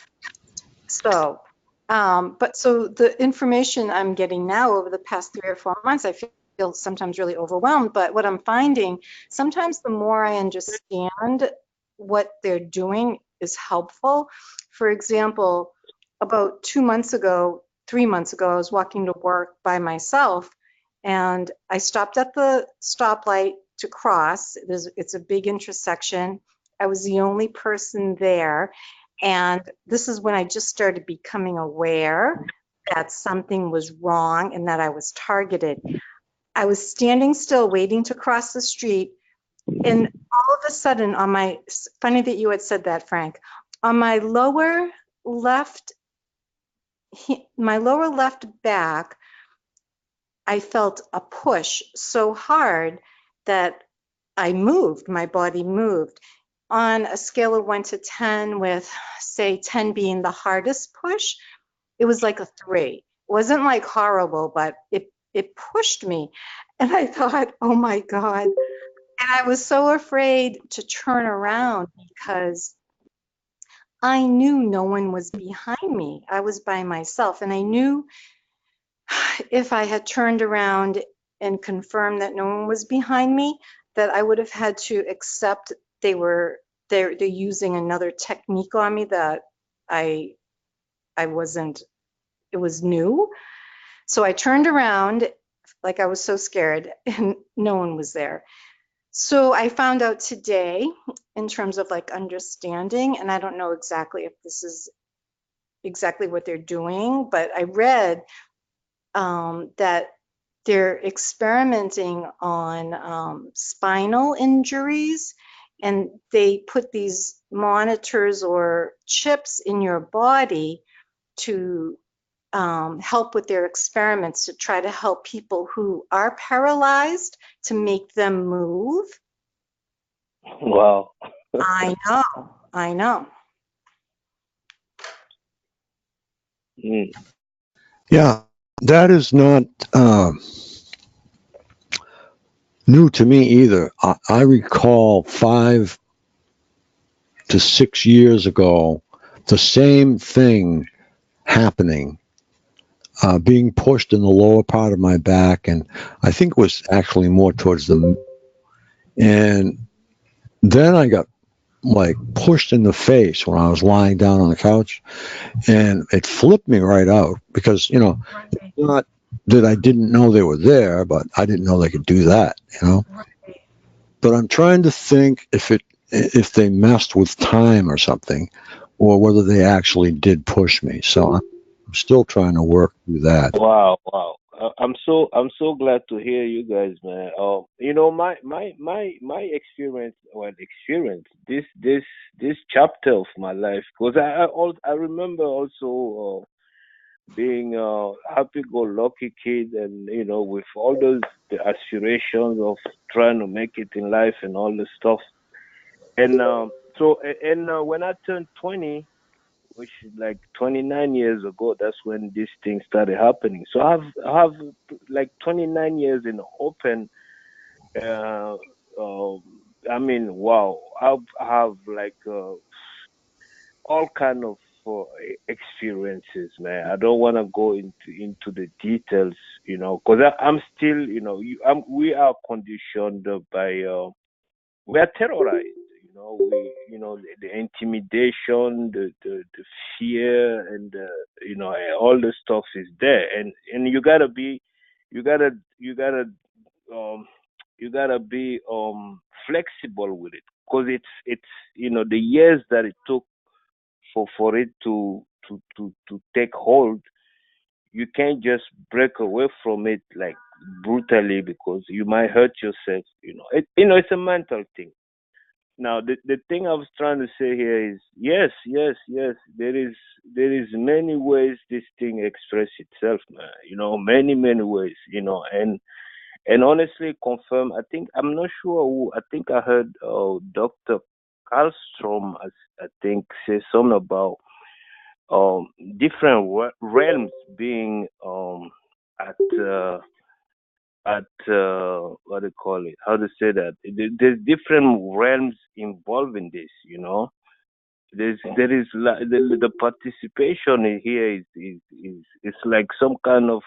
So, so the information I'm getting now over the past 3 or 4 months, I feel sometimes really overwhelmed. But what I'm finding, sometimes the more I understand what they're doing is helpful. For example, about 2 months ago, 3 months ago, I was walking to work by myself, and I stopped at the stoplight to cross. It's a big intersection. I was the only person there, And this is when I just started becoming aware that something was wrong and that I was targeted. I was standing still waiting to cross the street, and all of a sudden funny that you had said that, Frank, on my lower left back, I felt a push so hard that I moved, my body moved. On a scale of 1 to 10, with say 10 being the hardest push, it was like a 3. It wasn't like horrible, but it pushed me. And I thought, oh my God. And I was so afraid to turn around because I knew no one was behind me. I was by myself. And I knew if I had turned around and confirmed that no one was behind me, that I would have had to accept they're using another technique on me that I wasn't, it was new. So I turned around like I was so scared and no one was there. So I found out today in terms of like understanding, and I don't know exactly if this is exactly what they're doing, but I read that they're experimenting on spinal injuries, and they put these monitors or chips in your body to help with their experiments to try to help people who are paralyzed to make them move. Wow. I know. Mm. Yeah, that is not new to me either. I recall 5 to 6 years ago, the same thing happening, being pushed in the lower part of my back, and I think it was actually more towards and then I got like pushed in the face when I was lying down on the couch, and it flipped me right out because, it's not that I didn't know they were there, but I didn't know they could do that, But I'm trying to think if they messed with time or something, or whether they actually did push me. So I'm still trying to work through that. Wow. I'm so glad to hear you guys, man. My experience, this chapter of my life, because I remember also being a happy-go-lucky kid, and with all those the aspirations of trying to make it in life and all this stuff. And when I turned 20, which is like 29 years ago, that's when this thing started happening. So I have like 29 years in open. I mean, wow, I have like all kind of experiences, man. I don't want to go into the details, because I'm still, we are conditioned by, we are terrorized. The intimidation, the fear, and all the stuff is there, and you gotta be flexible with it, because it's the years that it took for it to take hold. You can't just break away from it like brutally, because you might hurt yourself. It's a mental thing. Now, the thing I was trying to say here is, yes, there is many ways this thing express itself, man. Many ways, and honestly, confirm. I'm not sure who. I think I heard Dr. Karlstrom, I think, say something about different realms being at what do you call it? How to say that? There's different realms involved in this. There is the participation in here is it's like some kind of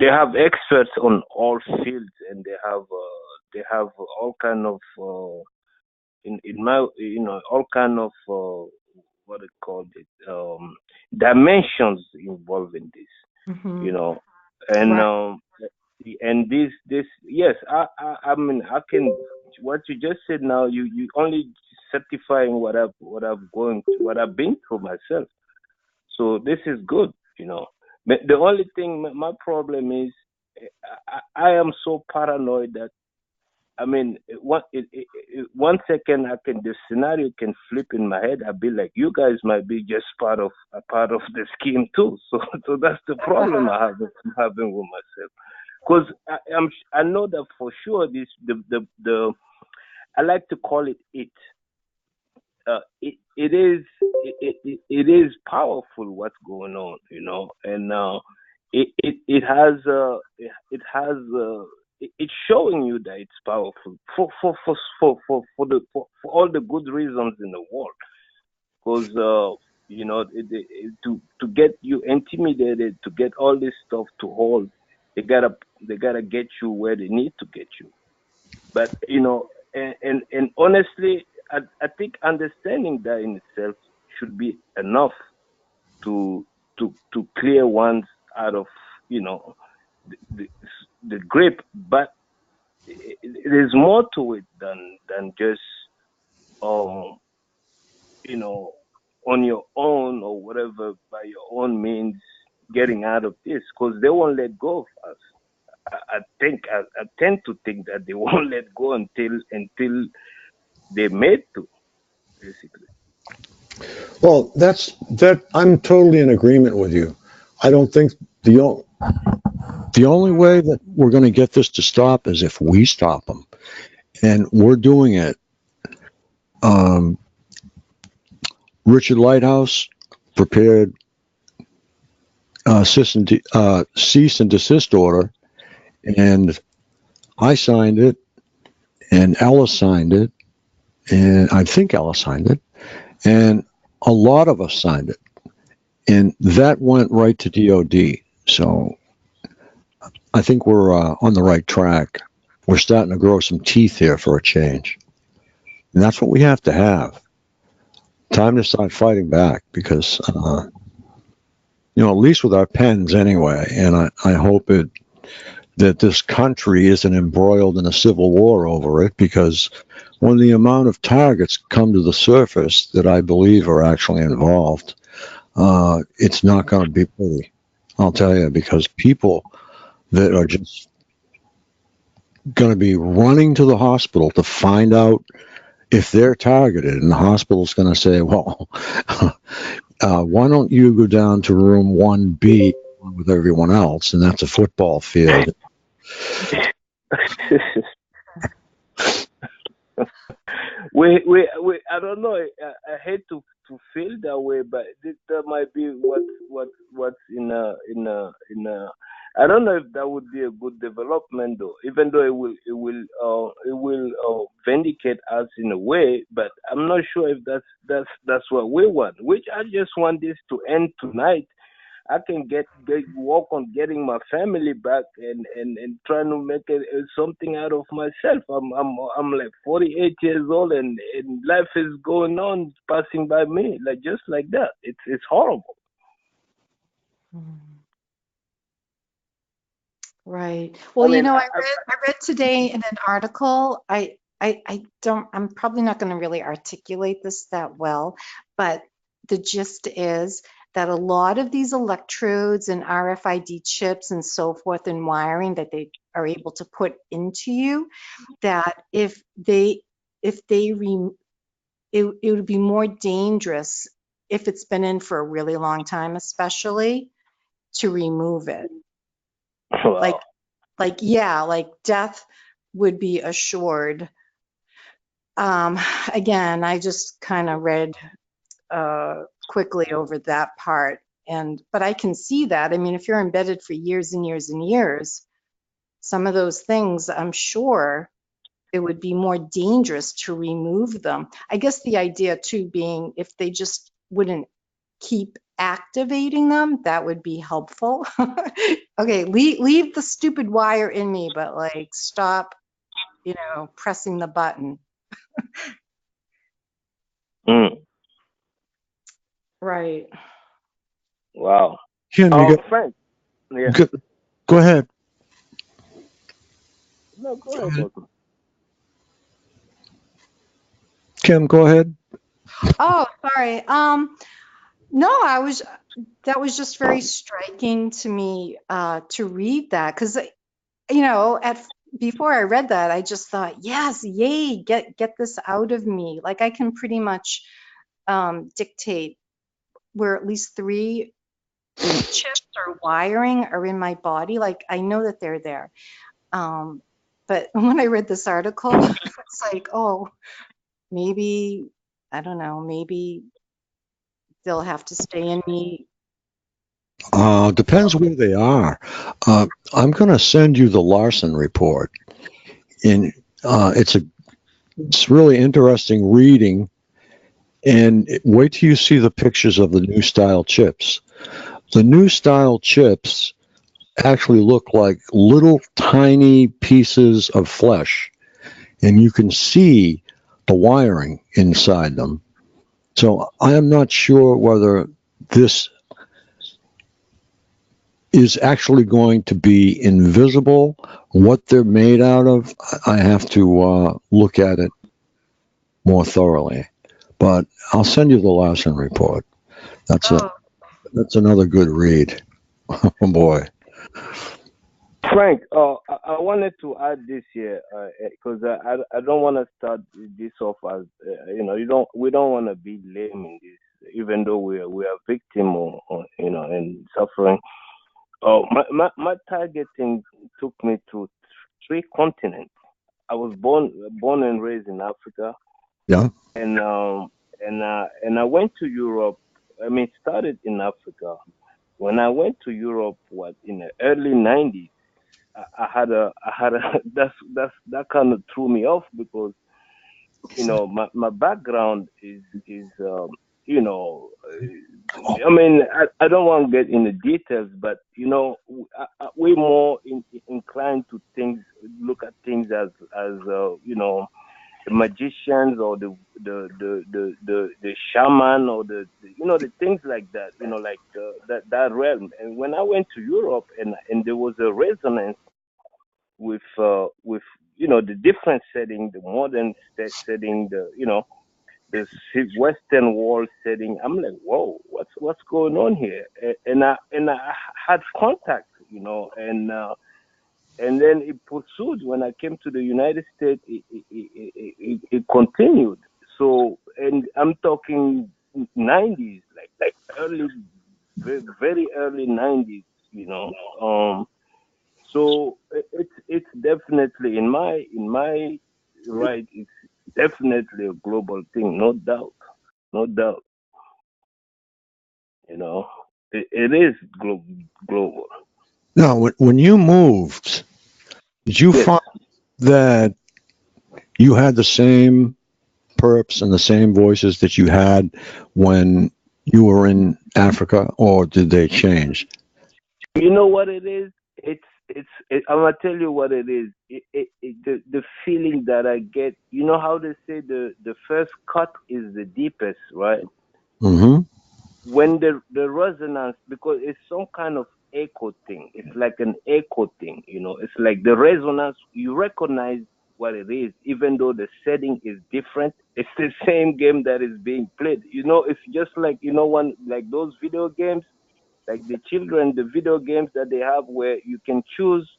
they have experts on all fields, and they have all kind of in my all kind of what do you call it, dimensions involved in this. And Right. and this yes, I mean, I can what you just said now, you only certifying what I've been through myself. So this is good, you know. But the only thing, my problem is, I am so paranoid that, I mean, one second the scenario can flip in my head. I'll be like, you guys might be just part of the scheme too. So that's the problem I'm having with myself. Because I know that for sure the I like to call it it is powerful what's going on, you know, and it's showing you that it's powerful for all the good reasons in the world. Because you know, to get you intimidated, to get all this stuff to hold, they gotta get you where they need to get you. But you know, and honestly, I think understanding that in itself should be enough to clear ones out of, you know, the grip. But there's more to it than just you know, on your own or whatever, by your own means, getting out of this, because they won't let go of us. I tend to think that they won't let go until they're made to, basically. Well, I'm totally in agreement with you. I don't think the only way that we're going to get this to stop is if we stop them, and we're doing it. Richard Lighthouse prepared cease and desist order, and I signed it, and Ella signed it, and I think Ella signed it, and a lot of us signed it, and that went right to DOD. So I think we're on the right track. We're starting to grow some teeth here for a change, and that's what we have to have. Time to start fighting back, because you know, at least with our pens anyway, and I hope that this country isn't embroiled in a civil war over it, because when the amount of targets come to the surface that I believe are actually involved, it's not going to be pretty. I'll tell you, because people that are just going to be running to the hospital to find out if they're targeted, and the hospital's going to say, well, why don't you go down to room 1B with everyone else, and that's a football field. I don't know. I hate to feel that way, but that might be what's in I don't know if that would be a good development, though. Even though it will vindicate us in a way, but I'm not sure if that's what we want. Which I just want this to end tonight. I can work on getting my family back and trying to make something out of myself. I'm like 48 years old, and life is going on, passing by me just like that. It's horrible. Right. Well, you know, I read today in an article. I'm probably not going to really articulate this that well, but the gist is that a lot of these electrodes and RFID chips and so forth and wiring that they are able to put into you, that it would be more dangerous if it's been in for a really long time, especially, to remove it. Wow. Like death would be assured. Again, I just kind of read quickly over that part, but I can see that. I mean, if you're embedded for years and years and years, some of those things, I'm sure it would be more dangerous to remove them. I guess the idea too being, if they just wouldn't keep activating them, that would be helpful. Okay, leave the stupid wire in me, but like stop, pressing the button. Right. Wow. Ken, Frank. Yeah. Go ahead. No, go ahead. Kim, go ahead. Oh, sorry. No, that was just very striking to me to read that because before I read that, I just thought, yes, yay, get this out of me. Like I can pretty much dictate where at least 3 chips or wiring are in my body. Like I know that they're there. But when I read this article, it's like, oh, maybe, I don't know, maybe they'll have to stay in me. Depends where they are. I'm going to send you the Larson report. It's really interesting reading. And wait till you see the pictures of the new style chips. The new style chips actually look like little tiny pieces of flesh, and you can see the wiring inside them. So I am not sure whether this is actually going to be invisible. What they're made out of, I have to look at it more thoroughly. But I'll send you the Larson report. That's another good read. Oh boy. Frank, I wanted to add this here because I don't want to start this off as we don't want to be lame in this, even though we are victim or and suffering. My targeting took me to 3 continents. I was born and raised in Africa. Yeah. And I went to Europe. I mean, it started in Africa. When I went to Europe, in the early '90s, I had a that kind of threw me off because my background is I mean, I don't want to get into details, but we're more inclined to look at things as the magicians or the shaman or the things like that, like that realm. And when I went to Europe and there was a resonance with the different setting, the modern setting, the Western world setting. I'm like, whoa, what's going on here? And I had contact, and then it pursued. When I came to the United States, it continued. So, and I'm talking '90s, like early, very, very early '90s, So it's definitely in my right. It's definitely a global thing, no doubt, no doubt. It is global. Now, when you moved, did you find that you had the same perps and the same voices that you had when you were in Africa, or did they change? You know what it is? I'm gonna tell you what it is. The feeling that I get. You know how they say the first cut is the deepest, right? Mm-hmm. When the resonance, because it's some kind of echo thing. It's like an echo thing. It's like the resonance. You recognize what it is, even though the setting is different. It's the same game that is being played. It's just like one like those video games. Like the video games that they have where you can choose,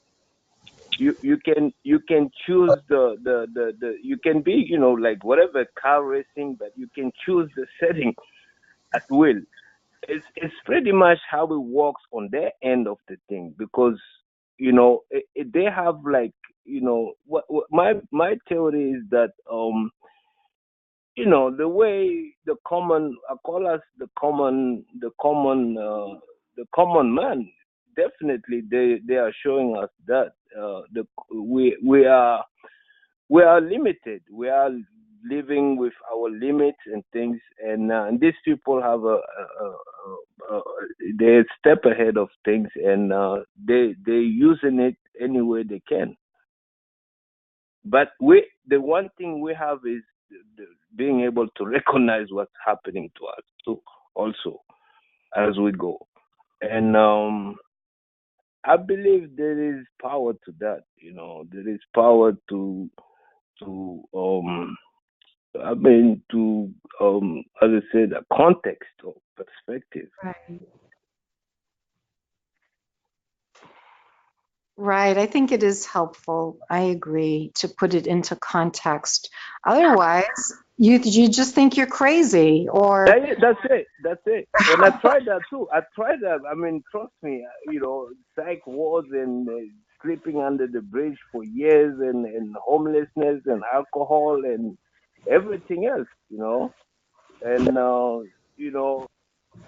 you can choose the you can be, like whatever car racing, but you can choose the setting at will. It's pretty much how it works on their end of the thing, because they have like what my theory is that the way the common, I call us the common man, definitely they are showing us that we are limited. We are living with our limits and things, and these people have they step ahead of things, and they using it any way they can. But the one thing we have is being able to recognize what's happening to us too, also, as we go. And I believe there is power to that. There is power to I mean, to as I said, a context or perspective. Right. Right. I think it is helpful. I agree to put it into context. Otherwise, you just think you're crazy or Yeah, that's it. That's it. And I tried that too. I tried that. I mean, trust me. Psych wards and sleeping under the bridge for years, and homelessness and alcohol and everything else. And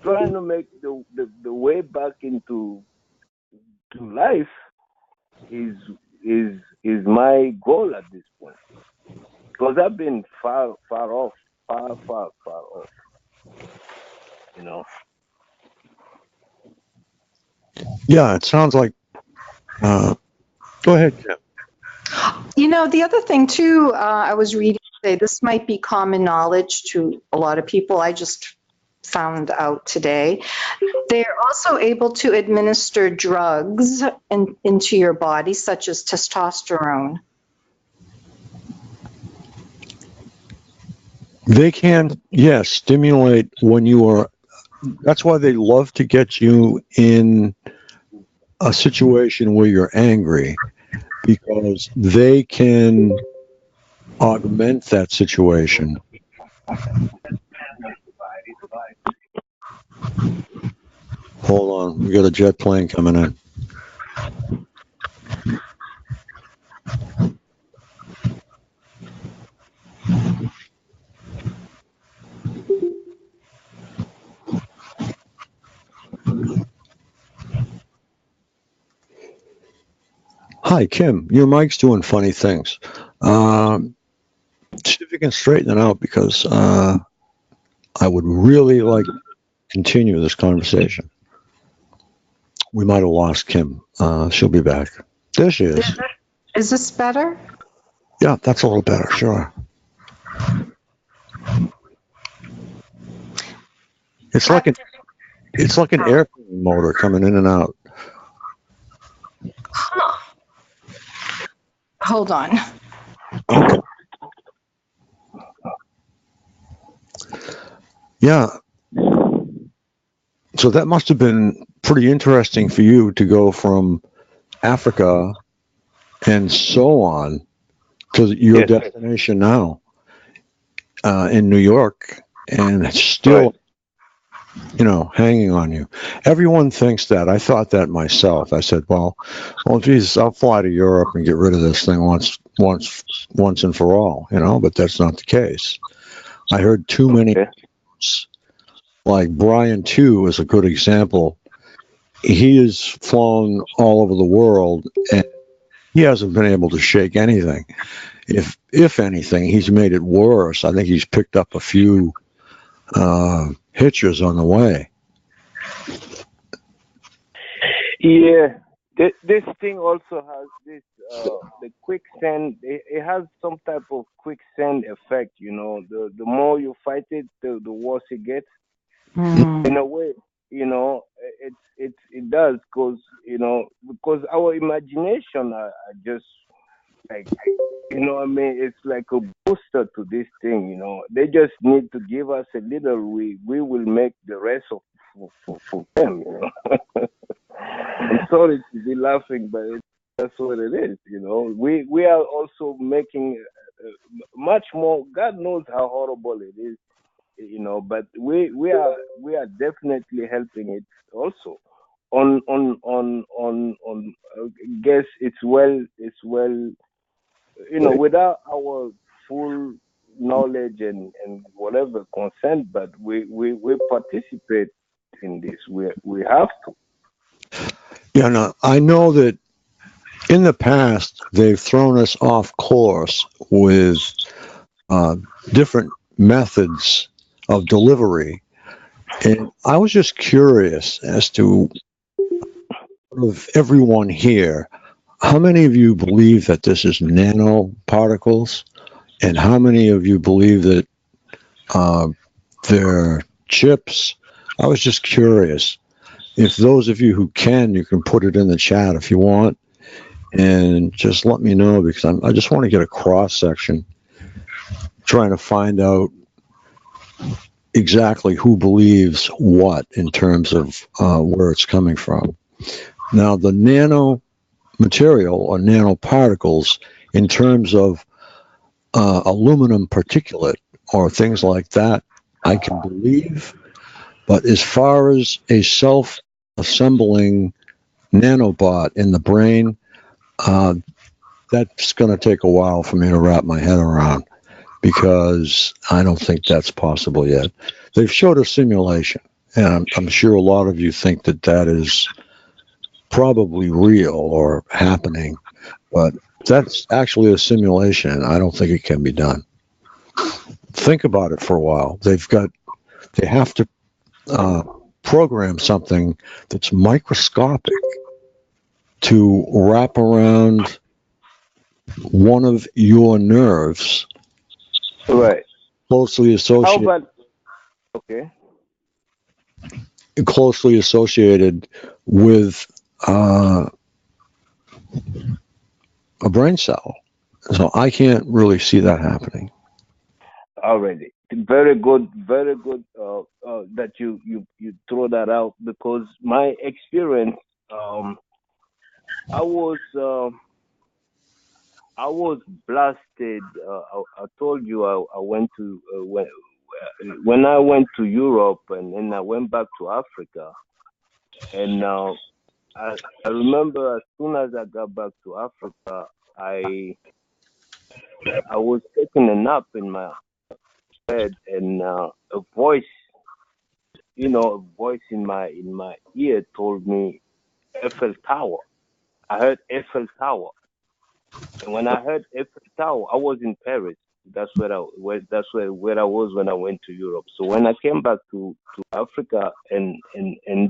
trying to make the way back into life is my goal at this point, because I've been far off. Yeah, it sounds like. Go ahead, Kim. The other thing too, I was reading today, this might be common knowledge to a lot of people. I just found out today. They're also able to administer drugs into your body, such as testosterone. They can, yes, stimulate when you are. That's why they love to get you in a situation where you're angry, because they can augment that situation. Hold on, we got a jet plane coming in. Hi, Kim. Your mic's doing funny things. See if you can straighten it out, because I would really like to continue this conversation. We might have lost Kim. She'll be back. There she is. Is this better? Yeah, that's a little better. Sure. It's like an airplane motor coming in and out. Hold on. Okay. Yeah. So that must have been pretty interesting for you to go from Africa and so on to your destination now in New York, and it's still, hanging on you. Everyone thinks that. I thought that myself. I said, well, geez, I'll fly to Europe and get rid of this thing once and for all, but that's not the case. I heard too many. Like Brian, too, is a good example. He has flown all over the world, and he hasn't been able to shake anything. If anything, he's made it worse. I think he's picked up a few hitches on the way. Yeah, this thing also has this the quicksand. It has some type of quicksand effect. The more you fight it, the worse it gets. In a way, it does, because our imagination are just like, it's like a booster to this thing. They just need to give us a little. We will make the rest for them. I'm sorry to be laughing, but that's what it is. We are also making much more. God knows how horrible it is. But we are definitely helping it also. On I guess it's well, without our full knowledge and whatever consent, but we participate in this. We have to. Yeah, no, I know that in the past they've thrown us off course with different methods of delivery, and I was just curious as to, of everyone here, how many of you believe that this is nanoparticles, and how many of you believe that they're chips? I was just curious. If those of you who can, you can put it in the chat if you want, and just let me know, because I just want to get a cross section. trying to find out exactly who believes what in terms of where it's coming from. Now, the nano material or nanoparticles in terms of aluminum particulate or things like that, I can believe. But as far as a self-assembling nanobot in the brain, that's going to take a while for me to wrap my head around, because I don't think that's possible yet. They've showed a simulation, and I'm sure a lot of you think that that is probably real or happening, but that's actually a simulation, and I don't think it can be done. Think about it for a while. They have to program something that's microscopic to wrap around one of your nerves, Right. closely How associated about, okay. with a brain cell. So I can't really see that happening. Already. Very good that you throw that out, because my experience, I was blasted. I told you I went to when I went to Europe, and then I went back to Africa, and I remember as soon as I got back to Africa, I was taking a nap in my bed, and a voice in my ear told me Eiffel Tower. I heard Eiffel Tower, and when I heard Eiffel Tower, I was in Paris. That's where I was when I went to Europe. So when I came back to Africa, and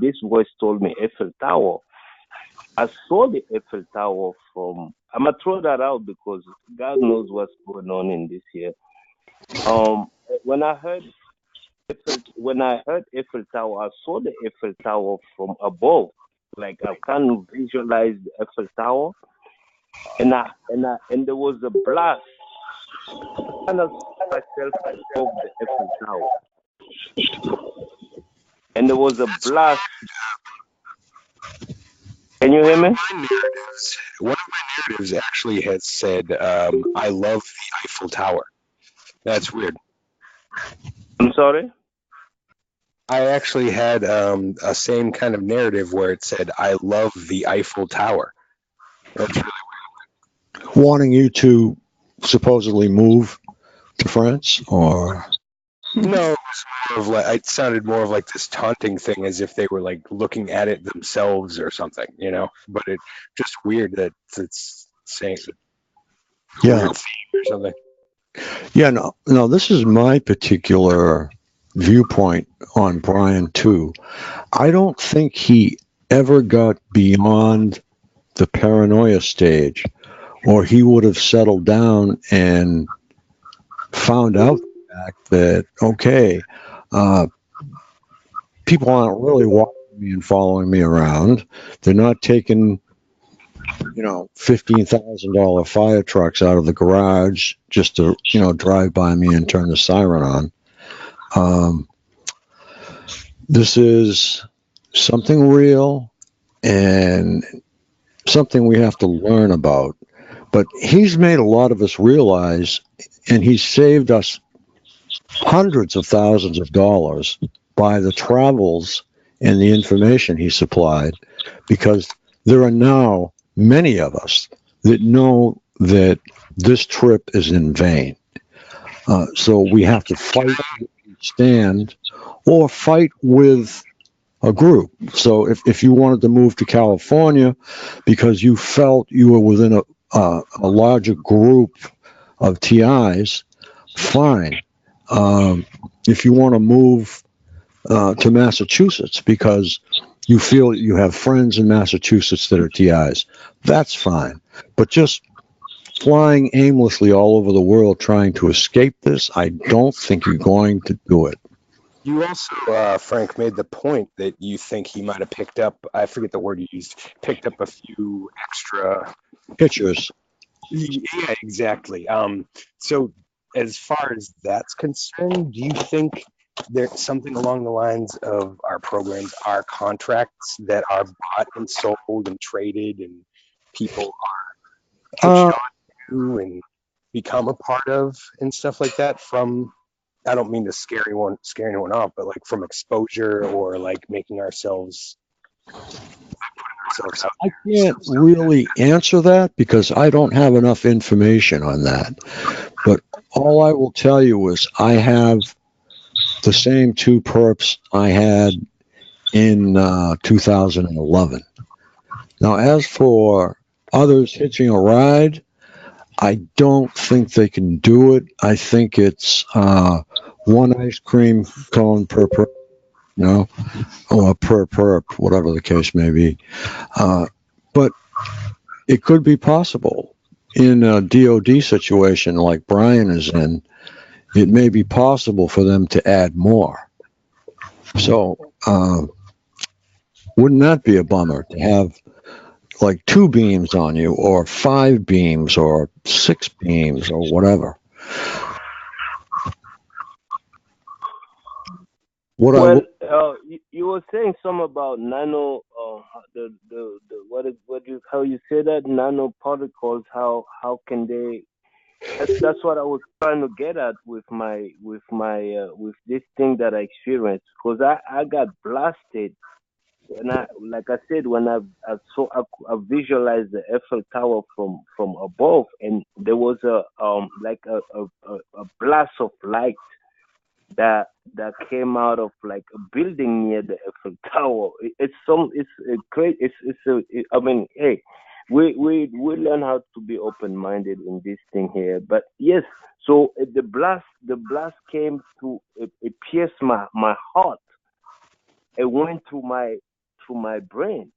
this voice told me Eiffel Tower, I saw the Eiffel Tower from. I'm gonna throw that out because God knows what's going on in this year. When I heard Eiffel Tower, I saw the Eiffel Tower from above. Like I can visualize the Eiffel Tower, and there was a blast. I kind of saw myself above the Eiffel Tower, and there was a blast. Can you hear me? One of my narratives actually has said, I love the Eiffel Tower. That's weird. I'm sorry? I actually had a same kind of narrative where it said, I love the Eiffel Tower. That's really weird. Wanting you to supposedly move to France, or? No, it sounded more of like this taunting thing, as if they were like looking at it themselves or something, but it just weird that it's saying Yeah. weird theme or something. Yeah, no, this is my particular viewpoint on Brian too. I don't think he ever got beyond the paranoia stage, or he would have settled down and found out the fact that, okay, people aren't really watching me and following me around. They're not taking, $15,000 fire trucks out of the garage just to, drive by me and turn the siren on. This is something real and something we have to learn about. But he's made a lot of us realize, and he's saved us hundreds of thousands of dollars by the travels and the information he supplied, because there are now many of us that know that this trip is in vain. So we have to fight, stand, or fight with a group. So if you wanted to move to California because you felt you were within a larger group of TIs, fine. If you want to move to Massachusetts because you feel you have friends in Massachusetts that are TIs, that's fine. But just flying aimlessly all over the world trying to escape this, I don't think you're going to do it. You also, Frank, made the point that you think he might have picked up, I forget the word you used, picked up a few extra pictures. Yeah, exactly. So as far as that's concerned, do you think there's something along the lines of our programs are contracts that are bought and sold and traded and people are pitched on to and become a part of and stuff like that from, I don't mean to scare anyone off, but like from exposure or like making ourselves out. I can't really answer that because I don't have enough information on that. But all I will tell you is I have the same two perps I had in 2011. Now, as for others hitching a ride, I don't think they can do it. I think it's one ice cream cone per perp, or per perp, whatever the case may be. But it could be possible in a DOD situation like Brian is in. It may be possible for them to add more. So, wouldn't that be a bummer to have like 2 beams on you, or 5 beams, or 6 beams, or whatever? You were saying something about nano, how you say that, nanoparticles. How can they? That's what I was trying to get at with with this thing that I experienced, because I got blasted. And like I said, when I visualized the Eiffel Tower from above, and there was a blast of light that came out of like a building near the Eiffel Tower. I mean, hey, we learn how to be open-minded in this thing here. But yes, so the blast came to it pierced my heart. It went through my brain,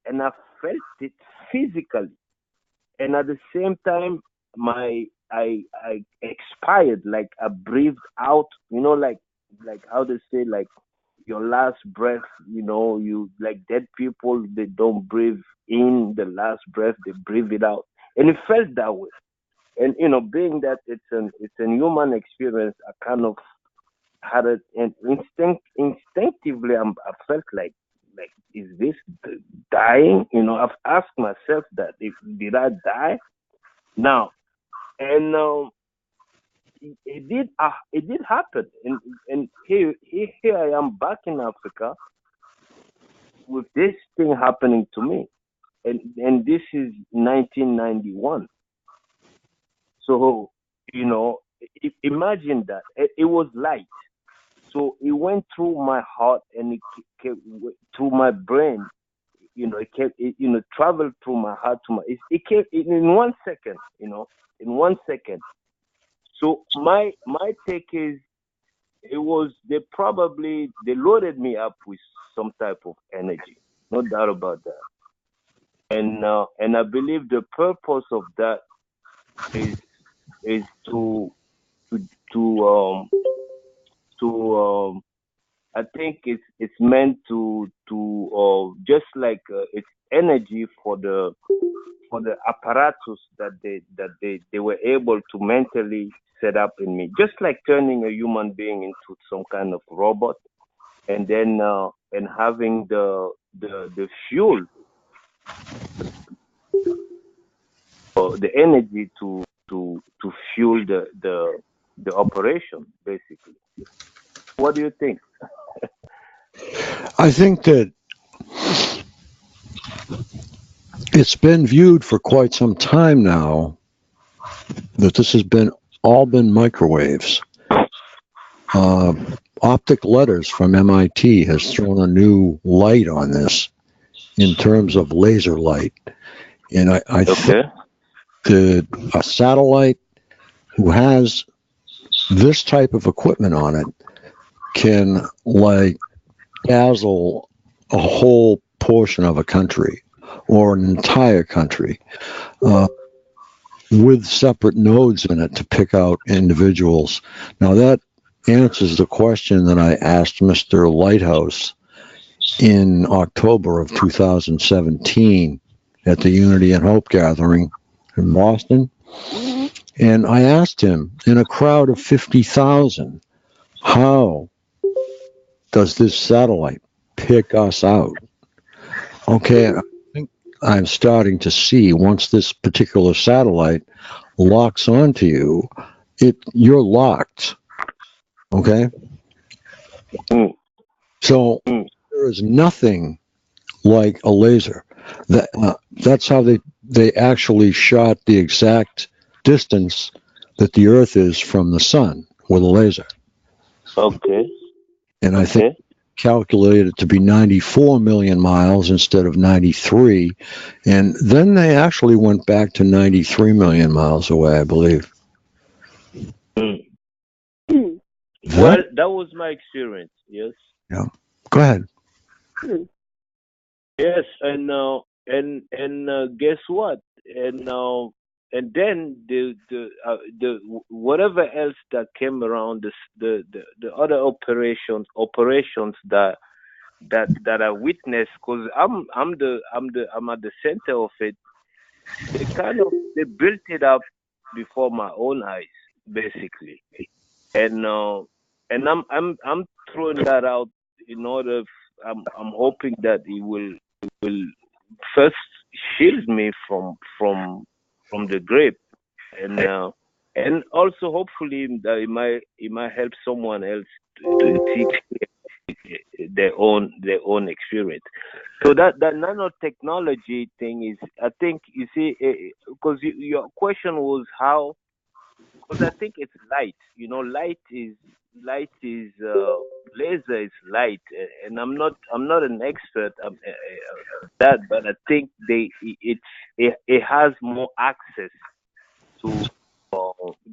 and I felt it physically, and at the same time I expired, like I breathed out, like how they say, like your last breath, you like dead people, they don't breathe in the last breath, they breathe it out, and it felt that way. And being that it's a human experience, I kind of had it, and instinctively I felt like, is this dying? I've asked myself that, did I die now? And it did happen, and here I am back in Africa with this thing happening to me, and this is 1991. So imagine that it was light. So it went through my heart and it came through my brain. It traveled through my heart to it came in 1 second. In 1 second. So my take is, they loaded me up with some type of energy, no doubt about that. And I believe the purpose of that is to I think it's meant to just like it's energy for the apparatus that they were able to mentally set up in me, just like turning a human being into some kind of robot, and then and having the fuel, or the energy to fuel the operation, basically. What do you think? I think that it's been viewed for quite some time now that this has all been microwaves. Optic letters from MIT has thrown a new light on this in terms of laser light. And I think that a satellite who has this type of equipment on it can like dazzle a whole portion of a country or an entire country with separate nodes in it to pick out individuals. Now that answers the question that I asked Mr. Lighthouse in October of 2017 at the Unity and Hope Gathering in Boston. And I asked him, in a crowd of 50,000, how does this satellite pick us out? Okay, I think I'm starting to see once this particular satellite locks onto you, you're locked. Okay? So there is nothing like a laser. That's how they actually shot the exact distance that the Earth is from the sun with a laser. Okay. And I think calculated it to be 94 million miles instead of 93. And then they actually went back to 93 million miles away, I believe. Well, that was my experience. Yes. Yeah. Go ahead. Yes, and guess what? And then the whatever else that came around, the other operations that I witnessed, because I'm at the center of it. They built it up before my own eyes, basically, and I'm throwing that out in order. I'm hoping that it will first shield me from the grape, and also hopefully that it might help someone else to see their own experience. So that nanotechnology thing is, I think, you see, because your question was how, because I think it's light. Light is laser is light, and I'm not an expert that, but I think it has more access to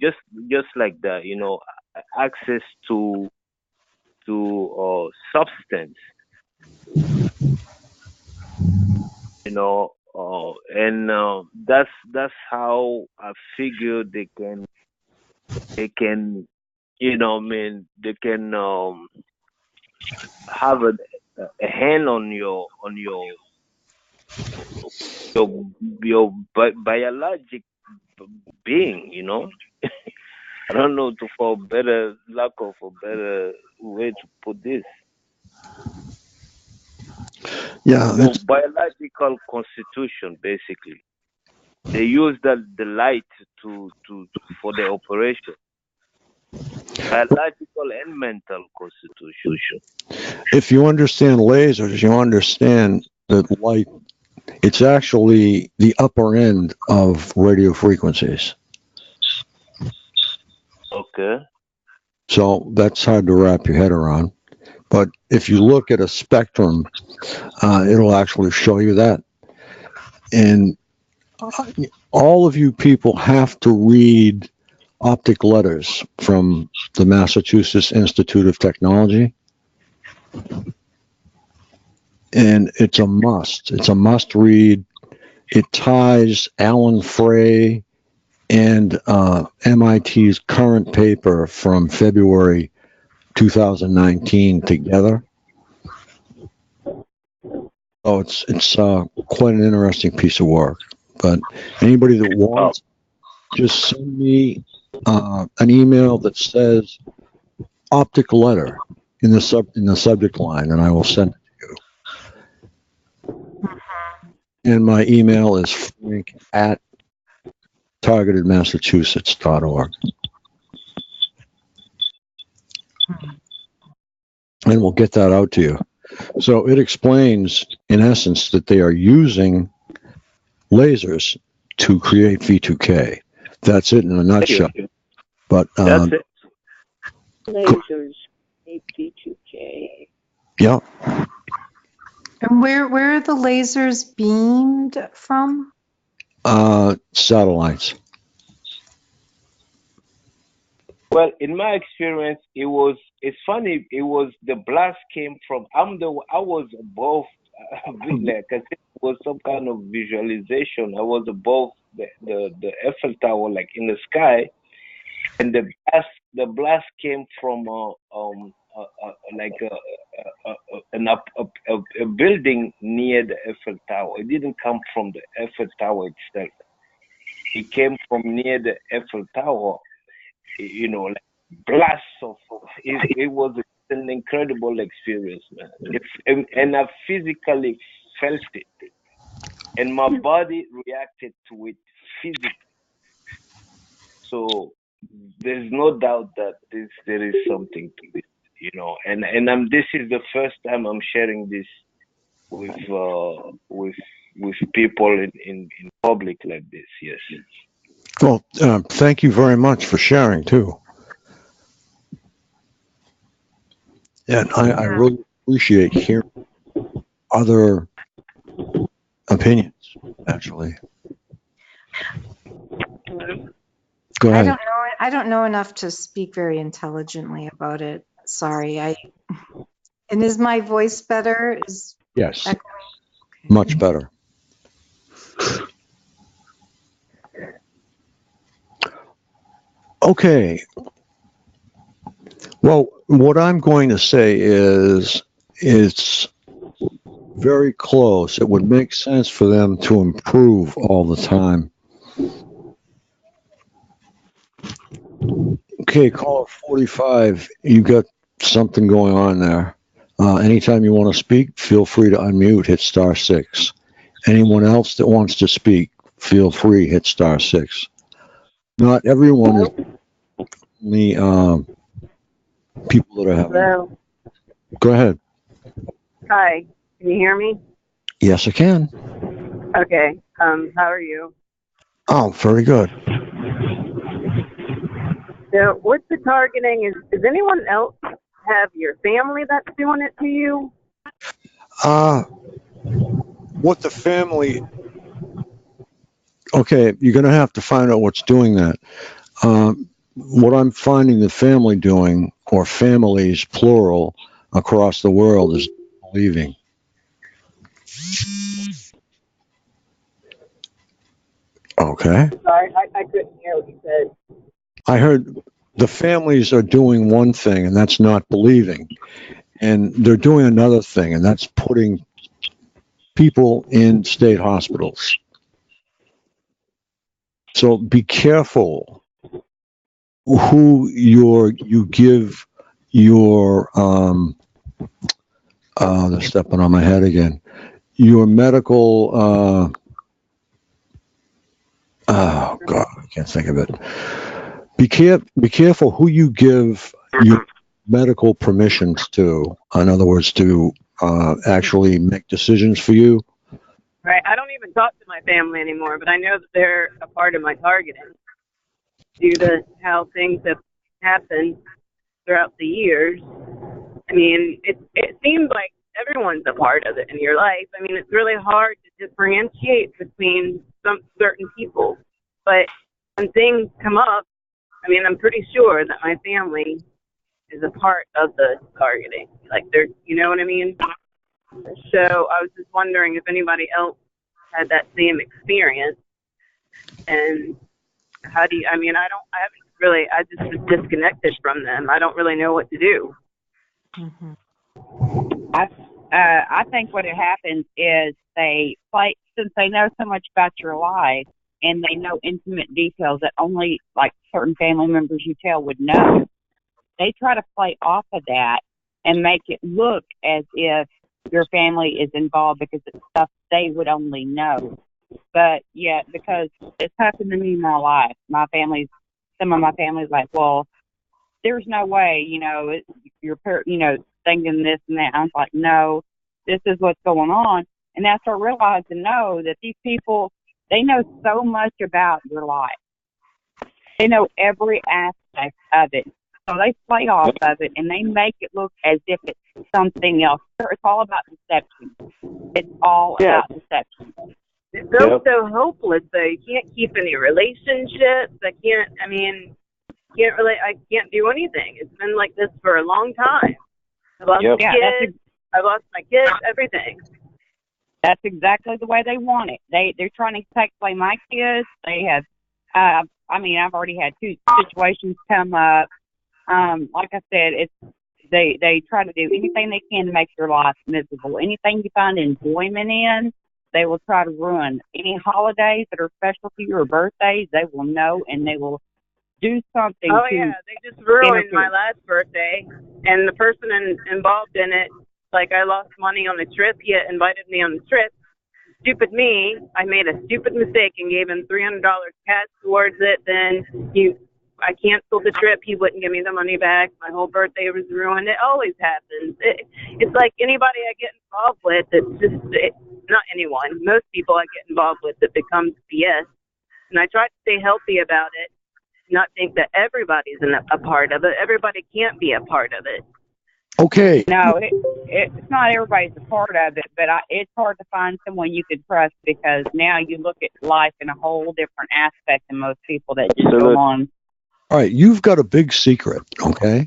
just like that, access to substance, and that's how I figure they can, I mean, they can have a hand on your biologic being. I don't know, for better lack of a better way to put this. Yeah, Your biological constitution, basically. They use the light for the operation. Biological and mental constitution. If you understand lasers, you understand that light, it's actually the upper end of radio frequencies. Okay. So that's hard to wrap your head around. But if you look at a spectrum, it'll actually show you that. And all of you people have to read optic letters from the Massachusetts Institute of Technology. And it's a must. It's a must read. It ties Alan Frey and MIT's current paper from February 2019 together. Oh, it's quite an interesting piece of work. But anybody that wants, just send me an email that says optic letter in the subject line, and I will send it to you. And my email is frank@targetedmassachusetts.org. And we'll get that out to you. So it explains, in essence, that they are using lasers to create V2K. That's it in a nutshell. But that's it. Lasers, V2K. Yeah. And where are the lasers beamed from? Satellites. Well, in my experience, it's funny, the blast came from, I was above, like I said, it was some kind of visualization. I was above the Eiffel Tower, like in the sky, and the blast came from like a building near the Eiffel Tower. It didn't come from the Eiffel Tower itself. he came from near the Eiffel Tower, you know, like blasts of it was an incredible experience, man. And I physically felt it, and my body reacted to it physically. So there's no doubt that there is something to this, you know. And this is the first time I'm sharing this with people in public like this. Yes. Well, thank you very much for sharing too. And I really appreciate hearing other opinions, actually. Go ahead. I don't know enough to speak very intelligently about it. Sorry. And is my voice better? Yes. Much better. Okay. Well, what I'm going to say is it's very close. It would make sense for them to improve all the time. Okay, caller 45, you got something going on there. Anytime you want to speak, feel free to unmute, hit *6. Anyone else that wants to speak, feel free, hit *6. Not everyone is only people that are having. Hello. Go ahead. Hi. Can you hear me? Yes, I can. Okay. How are you? Oh, very good. So, what's the targeting? Is anyone else have your family that's doing it to you? What the family? Okay, you're going to have to find out what's doing that. What I'm finding the family doing, or families, plural, across the world is believing. Okay. Sorry, I couldn't hear what you said. I heard the families are doing one thing, and that's not believing. And they're doing another thing, and that's putting people in state hospitals. So be careful who you give your they're stepping on my head again. Your medical oh God, I can't think of it. Be careful who you give your medical permissions to. In other words, to actually make decisions for you. Right. I don't even talk to my family anymore, but I know that they're a part of my targeting due to how things have happened throughout the years. I mean, it seems like everyone's a part of it in your life. I mean, it's really hard to differentiate between some certain people. But when things come up, I mean, I'm pretty sure that my family is a part of the targeting. Like, they're, you know what I mean? So I was just wondering if anybody else had that same experience. And how do you, I mean, I just was disconnected from them. I don't really know what to do. Mm-hmm. I think what happens is they play, since they know so much about your life and they know intimate details that only like certain family members you tell would know, they try to play off of that and make it look as if your family is involved because it's stuff they would only know. But yeah, because it's happened to me in my life. Some of my family's like, well, there's no way, you're thinking this and that. I was like, no, this is what's going on. And that's what I realized to know that these people, they know so much about your life. They know every aspect of it. So they play off of it and they make it look as if it's something else. It's all about deception. It's all about deception. It's so hopeless, though. You can't keep any relationships. I can't do anything. It's been like this for a long time. I lost my kids. I lost my kids, everything. That's exactly the way they want it. They're trying to take away my kids. They have, I've already had 2 situations come up. Like I said, they try to do anything they can to make your life miserable. Anything you find enjoyment in, they will try to ruin any holidays that are special to you or birthdays. They will know, and they will do something Oh to yeah, they just ruined interfere. my last birthday, and the person involved in it, like I lost money on the trip. He had invited me on the trip. Stupid me, I made a stupid mistake and gave him $300 cash towards it. Then I canceled the trip. He wouldn't give me the money back. My whole birthday was ruined. It always happens. It's like anybody I get involved with. Not anyone. Most people I get involved with, it becomes BS. And I try to stay healthy about it. Not think that everybody's a part of it. Everybody can't be a part of it. Okay. No, it's not everybody's a part of it, but it's hard to find someone you could trust because now you look at life in a whole different aspect than most people that just go on. All right, you've got a big secret, okay?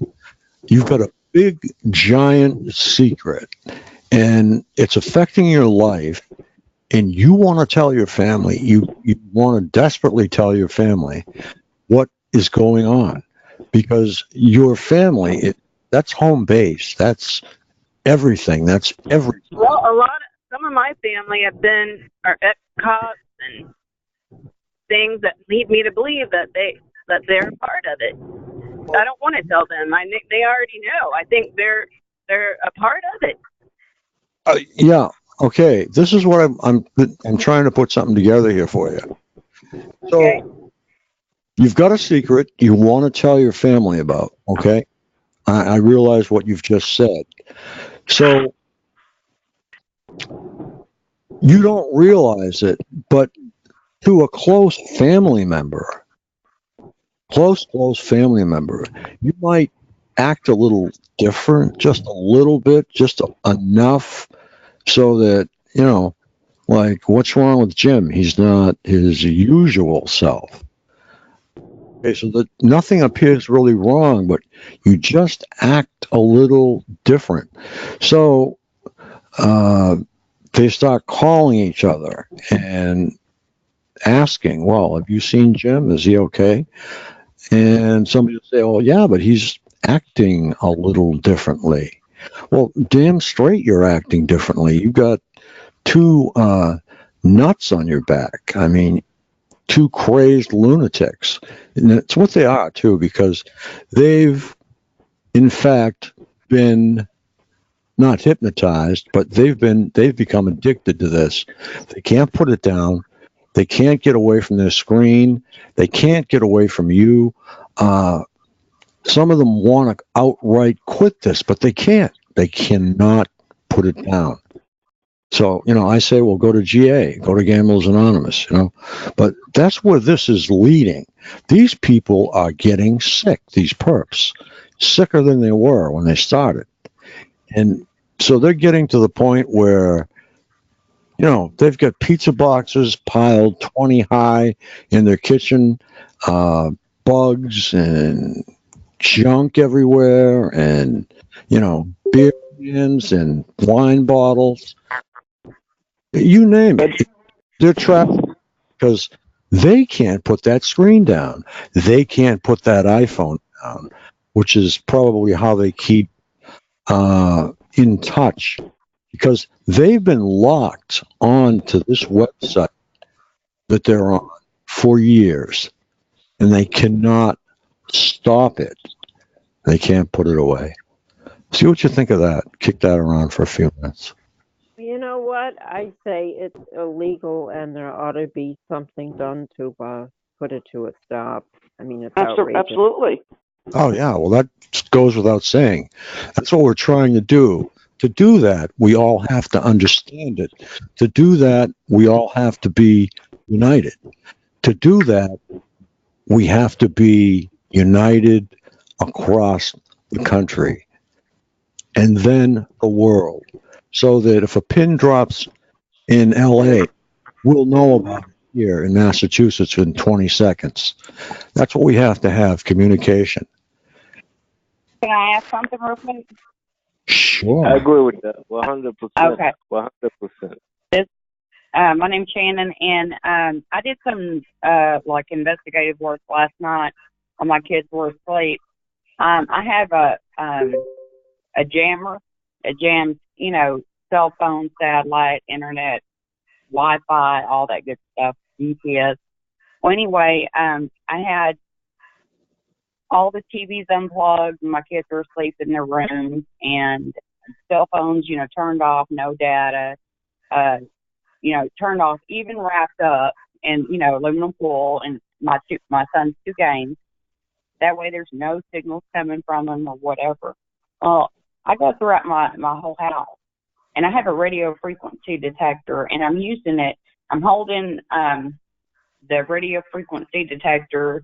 You've got a big, giant secret, and it's affecting your life, and you want to tell your family, you want to desperately tell your family what is going on, because your family, that's home base, that's everything, Well, some of my family are ex-cops and things that lead me to believe that they're a part of it. I don't want to tell them. They already know. I think they're a part of it. Yeah, okay, this is what I'm trying to put something together here for you. So, okay. You've got a secret you want to tell your family about, okay? I realize what you've just said. So, you don't realize it, but to a close family member, close family member, you might act a little different, just a little bit, just enough so that, like, what's wrong with Jim? He's not his usual self. Okay, so that nothing appears really wrong, but you just act a little different. So they start calling each other and asking, well, have you seen Jim? Is he okay? And somebody will say, oh, yeah, but he's acting a little differently. Well, damn straight you're acting differently. You've got two nuts on your back. I mean, two crazed lunatics. And it's what they are, too, because they've, in fact, been not hypnotized, but they've become addicted to this. They can't put it down. They can't get away from their screen. They can't get away from you. Some of them want to outright quit this, but they can't. They cannot put it down. So, I say, well, go to GA, go to Gamblers Anonymous, But that's where this is leading. These people are getting sick, these perps, sicker than they were when they started. And so they're getting to the point where, they've got pizza boxes piled 20 high in their kitchen, bugs and junk everywhere, and, beer cans and wine bottles. You name it. They're trapped because they can't put that screen down. They can't put that iPhone down, which is probably how they keep in touch, because they've been locked on to this website that they're on for years, and they cannot stop it. They can't put it away. See what you think of that. Kick that around for a few minutes. You know what? I say it's illegal, and there ought to be something done to put it to a stop. I mean, it's outrageous. Absolutely. Oh, yeah. Well, that goes without saying. That's what we're trying to do. To do that, we all have to understand it. To do that, we all have to be united. To do that, we have to be united across the country and then the world, so that if a pin drops in LA, we'll know about it here in Massachusetts in 20 seconds. That's what we have to have, communication. Can I ask something real quick? Sure. I agree with that. 100%. Okay. 100%. My name's Shannon, and I did some investigative work last night while my kids were asleep. I have a jammer. It jams, cell phone, satellite, internet, Wi-Fi, all that good stuff, GPS. Well, anyway, I had all the TVs unplugged, and my kids were asleep in their rooms, and cell phones, turned off, no data, turned off, even wrapped up, and aluminum foil, and my son's 2 games. That way, there's no signals coming from them or whatever. Well, I go throughout my whole house, and I have a radio frequency detector, and I'm using it. I'm holding the radio frequency detector,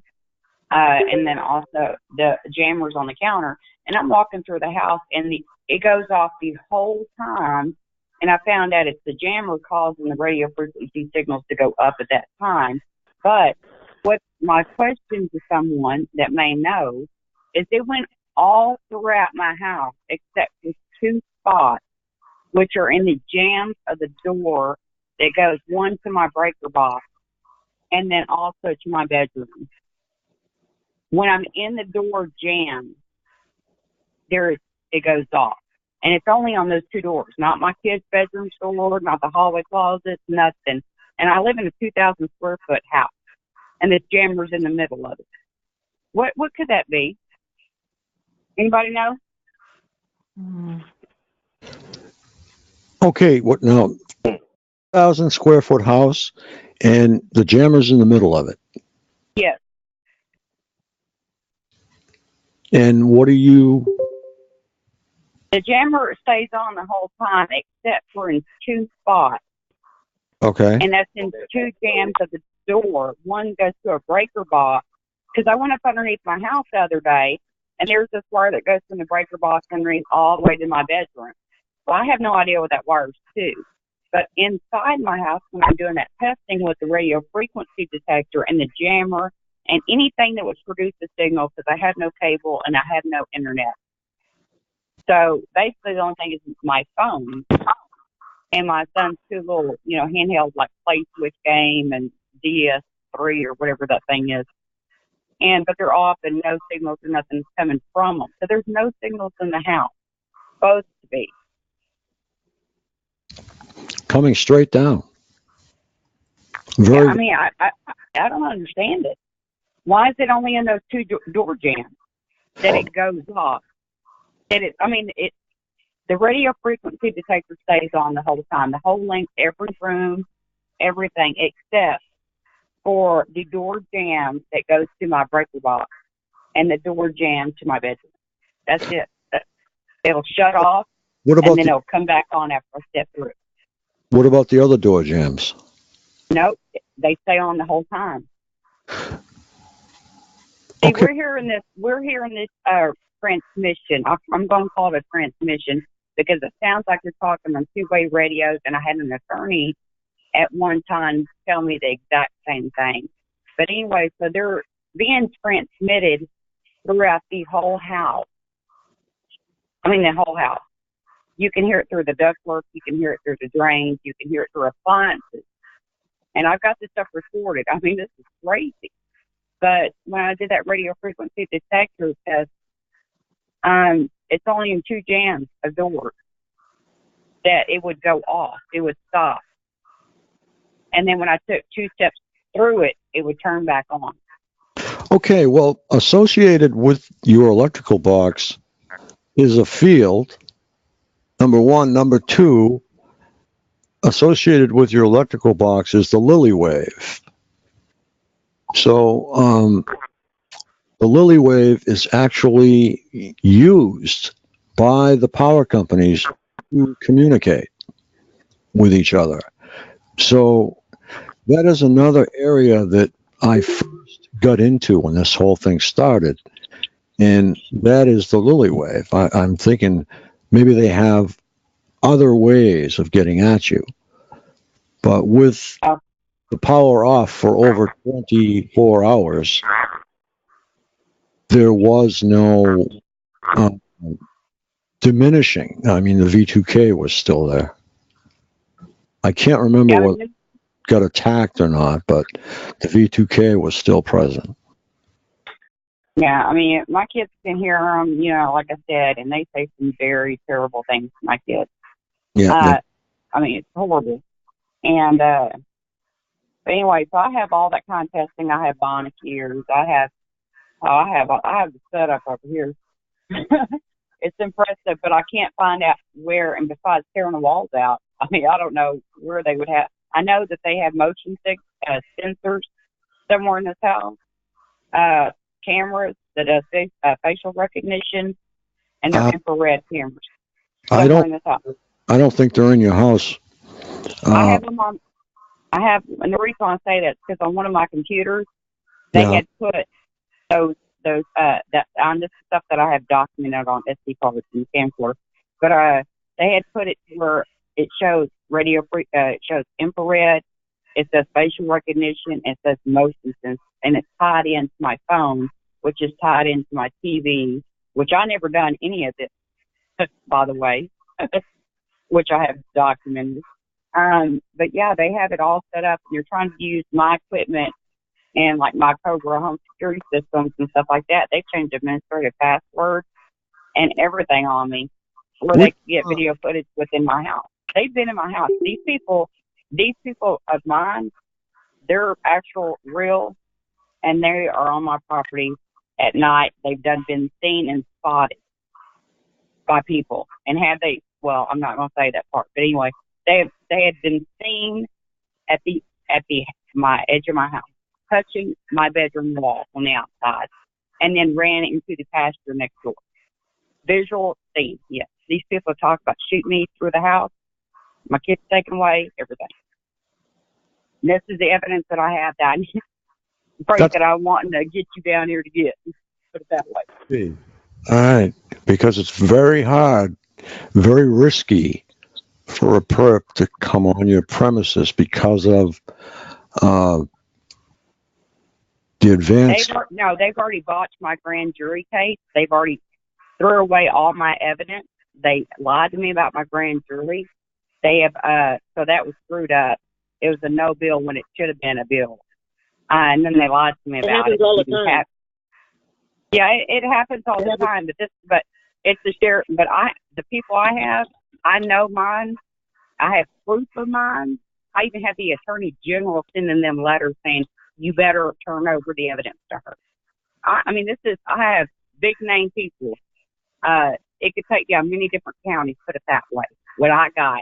and then also the jammers on the counter, and I'm walking through the house, and it goes off the whole time, and I found out it's the jammer causing the radio frequency signals to go up at that time. But what my question to someone that may know is it went all throughout my house except for 2 spots, which are in the jambs of the door that goes one to my breaker box and then also to my bedroom. When I'm in the door jamb, it goes off. And it's only on those 2 doors, not my kids' bedroom door, not the hallway closets, nothing. And I live in a 2,000 square foot house, and this jammer's in the middle of it. What could that be? Anybody know? Okay, what now? 1,000 square foot house, and the jammer's in the middle of it. Yes. And what are you? The jammer stays on the whole time except for in 2 spots. Okay. And that's in 2 jambs of the door. One goes to a breaker box. Because I went up underneath my house the other day, and there's this wire that goes from the breaker box underneath all the way to my bedroom. Well, I have no idea what that wire's to. But inside my house, when I'm doing that testing with the radio frequency detector and the jammer and anything that would produce a signal, because I have no cable and I have no internet. So basically the only thing is my phone and my son's 2 little, handheld like Play Switch game and DS3 or whatever that thing is. But they're off and no signals or nothing's coming from them. So there's no signals in the house. Supposed to be. Coming straight down. Yeah, I mean, I don't understand it. Why is it only in those 2 door jams that it goes off? The radio frequency detector stays on the whole time, the whole length, every room, everything, except for the door jam that goes to my breaker box and the door jam to my bedroom. That's it. It'll shut off, and then it'll come back on after I step through it. What about the other door jams? Nope, they stay on the whole time. See, Okay. we're hearing this transmission. I'm going to call it a transmission because it sounds like you're talking on 2-way radios, and I had an attorney at one time tell me the exact same thing. But anyway, so they're being transmitted throughout the whole house. The whole house. You can hear it through the ductwork, you can hear it through the drains, you can hear it through appliances. And I've got this stuff recorded. This is crazy. But when I did that radio frequency detector test, it's only in 2 jams of doors that it would go off. It would stop. And then when I took 2 steps through it, it would turn back on. Okay, well, associated with your electrical box is a field, number 1. Number 2, associated with your electrical box is the Lily Wave. So the Lily Wave is actually used by the power companies to communicate with each other. So that is another area that I first got into when this whole thing started, and that is the Lily Wave. I'm thinking maybe they have other ways of getting at you, but with the power off for over 24 hours, there was no diminishing. The V2K was still there. I can't remember what got attacked or not, but the V2K was still present. Yeah, my kids can hear them, like I said, and they say some very terrible things to my kids. Yeah. It's horrible. And but anyway, so I have all that kind of testing. I have bionic ears. I have the setup over here. It's impressive, but I can't find out where. And besides tearing the walls out, I mean, I don't know where they would have. I know that they have motion sensors somewhere in this house, cameras that does facial recognition, and they're infrared cameras I somewhere in don't. this house. I don't think they're in your house. I have them on. And the reason I say that is because on one of my computers, they Yeah. had put those that on this stuff that I have documented on SD cards and camcorder, but they had put it where it shows it shows infrared, it says facial recognition, it says motion sense, and it's tied into my phone, which is tied into my TV, which I never done any of this, by the way, which I have documented. But yeah, they have it all set up. You're trying to use my equipment and like my Cobra home security systems and stuff like that. They've changed administrative passwords and everything on me where they can get video footage within my house. They've been in my house. These people of mine, they're actual real, and they are on my property at night. They've been seen and spotted by people. And well, I'm not going to say that part, but anyway, they had been seen at my edge of my house, touching my bedroom wall on the outside, and then ran into the pasture next door. Visual scene, yes. These people talk about shooting me through the house, my kids taken away, everything. And this is the evidence that I have that I want to get you down here to get. Put it that way. All right, because it's very hard, very risky for a perp to come on your premises because of the advanced. They've already botched my grand jury case. They've already threw away all my evidence. They lied to me about my grand jury. They have, so that was screwed up. It was a no bill when it should have been a bill. And then they lied to me about it. It happens all the time. Yeah, it happens all the time. But it's the sheriff. But the people I have, I know mine. I have proof of mine. I even have the attorney general sending them letters saying, you better turn over the evidence to her. I mean, I have big name people. It could take down many different counties, put it that way, what I got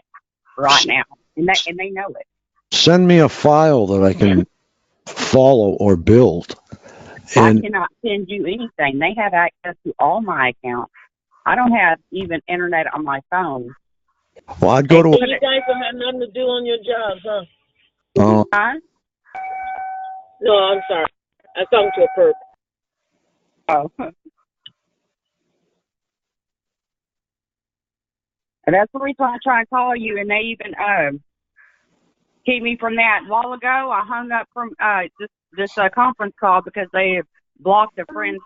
right now. And they know it. Send me a file that I can follow or build. I cannot send you anything. They have access to all my accounts. I don't have even internet on my phone. Well, I'd go to. So you guys don't have nothing to do on your jobs, huh? Huh? No, I'm sorry. I was talking to a perp. Oh. And that's the reason I try and call you, and they even keep me from that. A while ago, I hung up from this conference call because they have blocked a friend's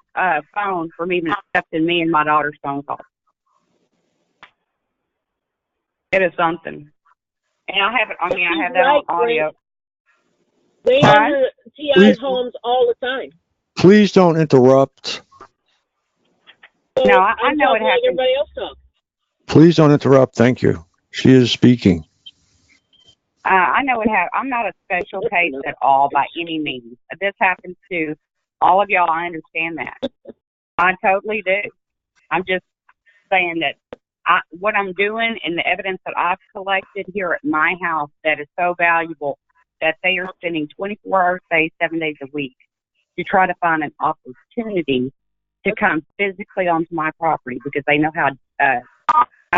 phone from even accepting me and my daughter's phone call. It is something. And I have it. I mean, I have that on audio. They enter TI's homes all the time. Please don't interrupt. So no, I know it happens. Like everybody else talks. Please don't interrupt. Thank you. She is speaking. I know it happens. I'm not a special case at all by any means. This happens to all of y'all. I understand that. I totally do. I'm just saying that what I'm doing and the evidence that I've collected here at my house that is so valuable that they are spending 24 hours a day, 7 days a week to try to find an opportunity to come physically onto my property because they know how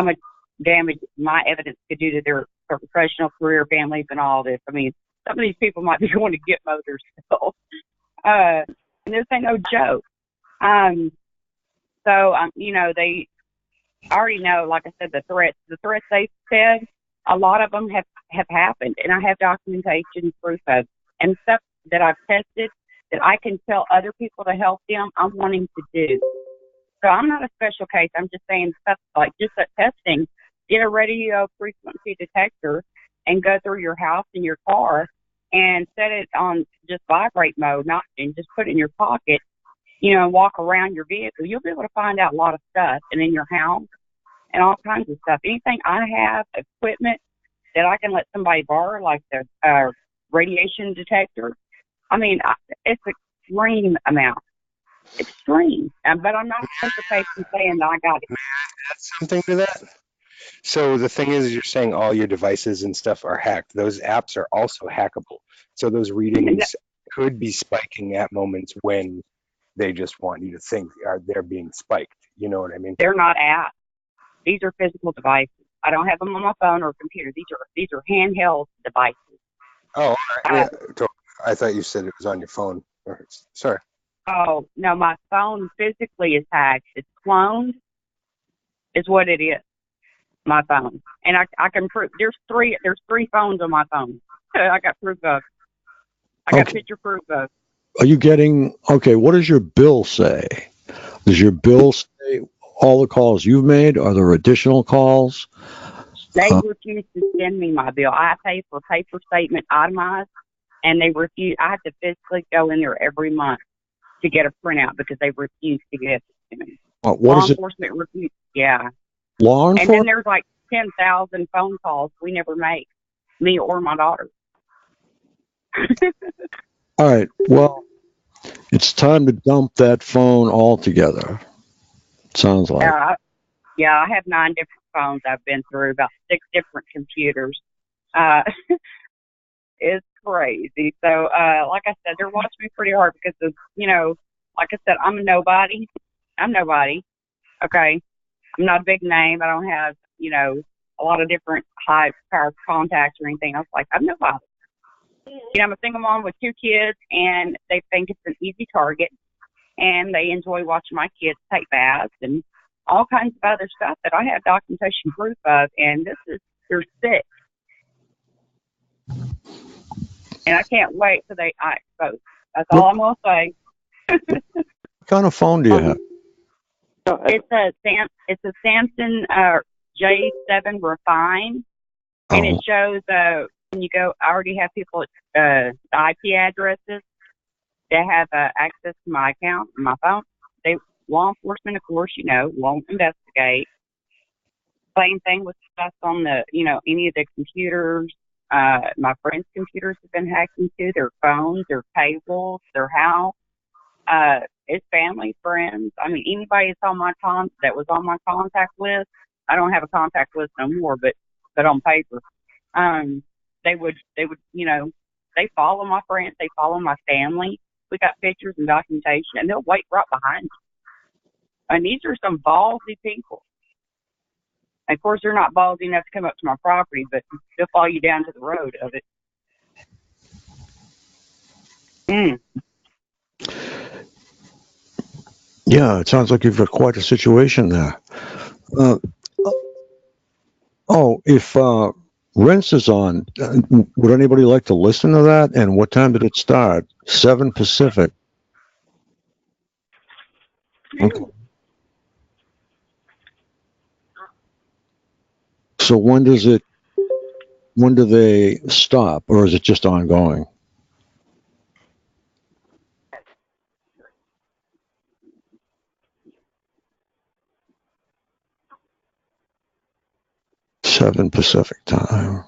much damage my evidence could do to their professional career, families, and all this. I mean, some of these people might be going to get motors still. And this ain't no joke. You know, they already know, like I said, the threats they said, a lot of them have happened, and I have documentation, proof of, and stuff that I've tested that I can tell other people to help them, I'm wanting to do. So I'm not a special case. I'm just saying stuff like just that testing. Get a radio frequency detector and go through your house and your car and set it on just vibrate mode, and just put it in your pocket, you know, and walk around your vehicle. You'll be able to find out a lot of stuff, and in your house and all kinds of stuff. Anything I have, equipment that I can let somebody borrow, like the radiation detector. I mean, it's extreme amount. Extreme. But I'm not anticipating saying that I got it. Add something to that. So the thing is, you're saying all your devices and stuff are hacked. Those apps are also hackable. So those readings could be spiking at moments when they just want you to think they're being spiked. You know what I mean? They're not apps. These are physical devices. I don't have them on my phone or computer. These are handheld devices. Oh, all right. Yeah. I thought you said it was on your phone. Sorry. Oh, no, my phone physically is hacked. It's cloned is what it is, my phone. And I can prove, there's three phones on my phone. I got proof of. I got picture proof of. Are you getting, okay, what does your bill say? Does your bill say all the calls you've made? Are there additional calls? They refuse to send me my bill. I pay for paper statement itemized, and they refuse. I have to physically go in there every month to get a printout because they refuse to give it to me. Law enforcement refuse. Yeah. Law enforcement? And then there's like 10,000 phone calls we never make, me or my daughter. All right. Well, it's time to dump that phone altogether. Sounds like. Yeah, I have 9 different phones I've been through, about 6 different computers. It's crazy. So, like I said, they're watching me pretty hard because of, like I said, I'm nobody. Okay. I'm not a big name. I don't have, a lot of different high power contacts or anything else. Like, I'm nobody. I'm a single mom with 2 kids, and they think it's an easy target, and they enjoy watching my kids take baths and all kinds of other stuff that I have documentation proof of, and they're sick. And I can't wait till I expose. That's all I'm going to say. What kind of phone do you have? It's a Samsung J7 Refine, and it shows when you go. I already have people the IP addresses that have access to my account on my phone. Law enforcement, of course, won't investigate. Same thing with stuff on the, any of the computers. My friends' computers have been hacked into, their phones, their cables, their house. It's family, friends. I mean, anybody that's on that was on my contact list. I don't have a contact list no more, but on paper, they would, they follow my friends, they follow my family. We got pictures and documentation, and they'll wait right behind you. And these are some ballsy people. And of course, they're not ballsy enough to come up to my property, but they'll follow you down to the road of it. Yeah, it sounds like you've got quite a situation there. If Rinse is on, would anybody like to listen to that? And what time did it start? 7 Pacific. Okay. So when do they stop, or is it just ongoing? Seven Pacific time.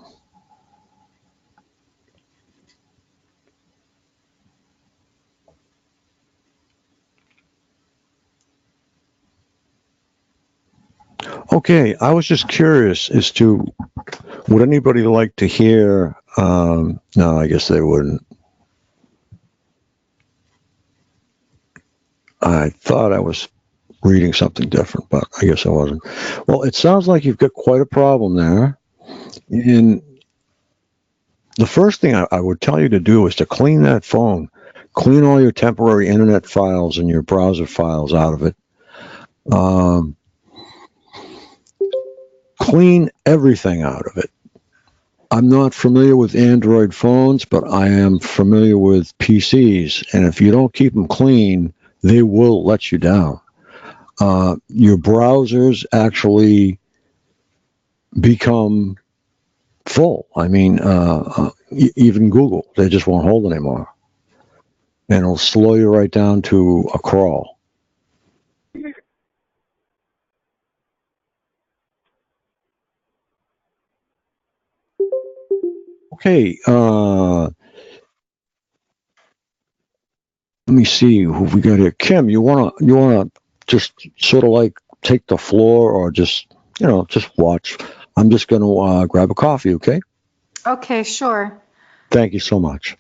Okay, I was just curious as to, would anybody like to hear, no, I guess they wouldn't. I thought I was reading something different, but I guess I wasn't. Well, it sounds like you've got quite a problem there. And the first thing I would tell you to do is to clean that phone. Clean all your temporary internet files and your browser files out of it. Clean everything out of it. I'm not familiar with Android phones, but I am familiar with PCs. And if you don't keep them clean, they will let you down. Your browsers actually become full. I mean, even Google, they just won't hold anymore. And it'll slow you right down to a crawl. Hey, let me see who we got here. Kim, you wanna just sort of like take the floor, or just just watch? I'm just gonna grab a coffee, okay? Okay, sure. Thank you so much.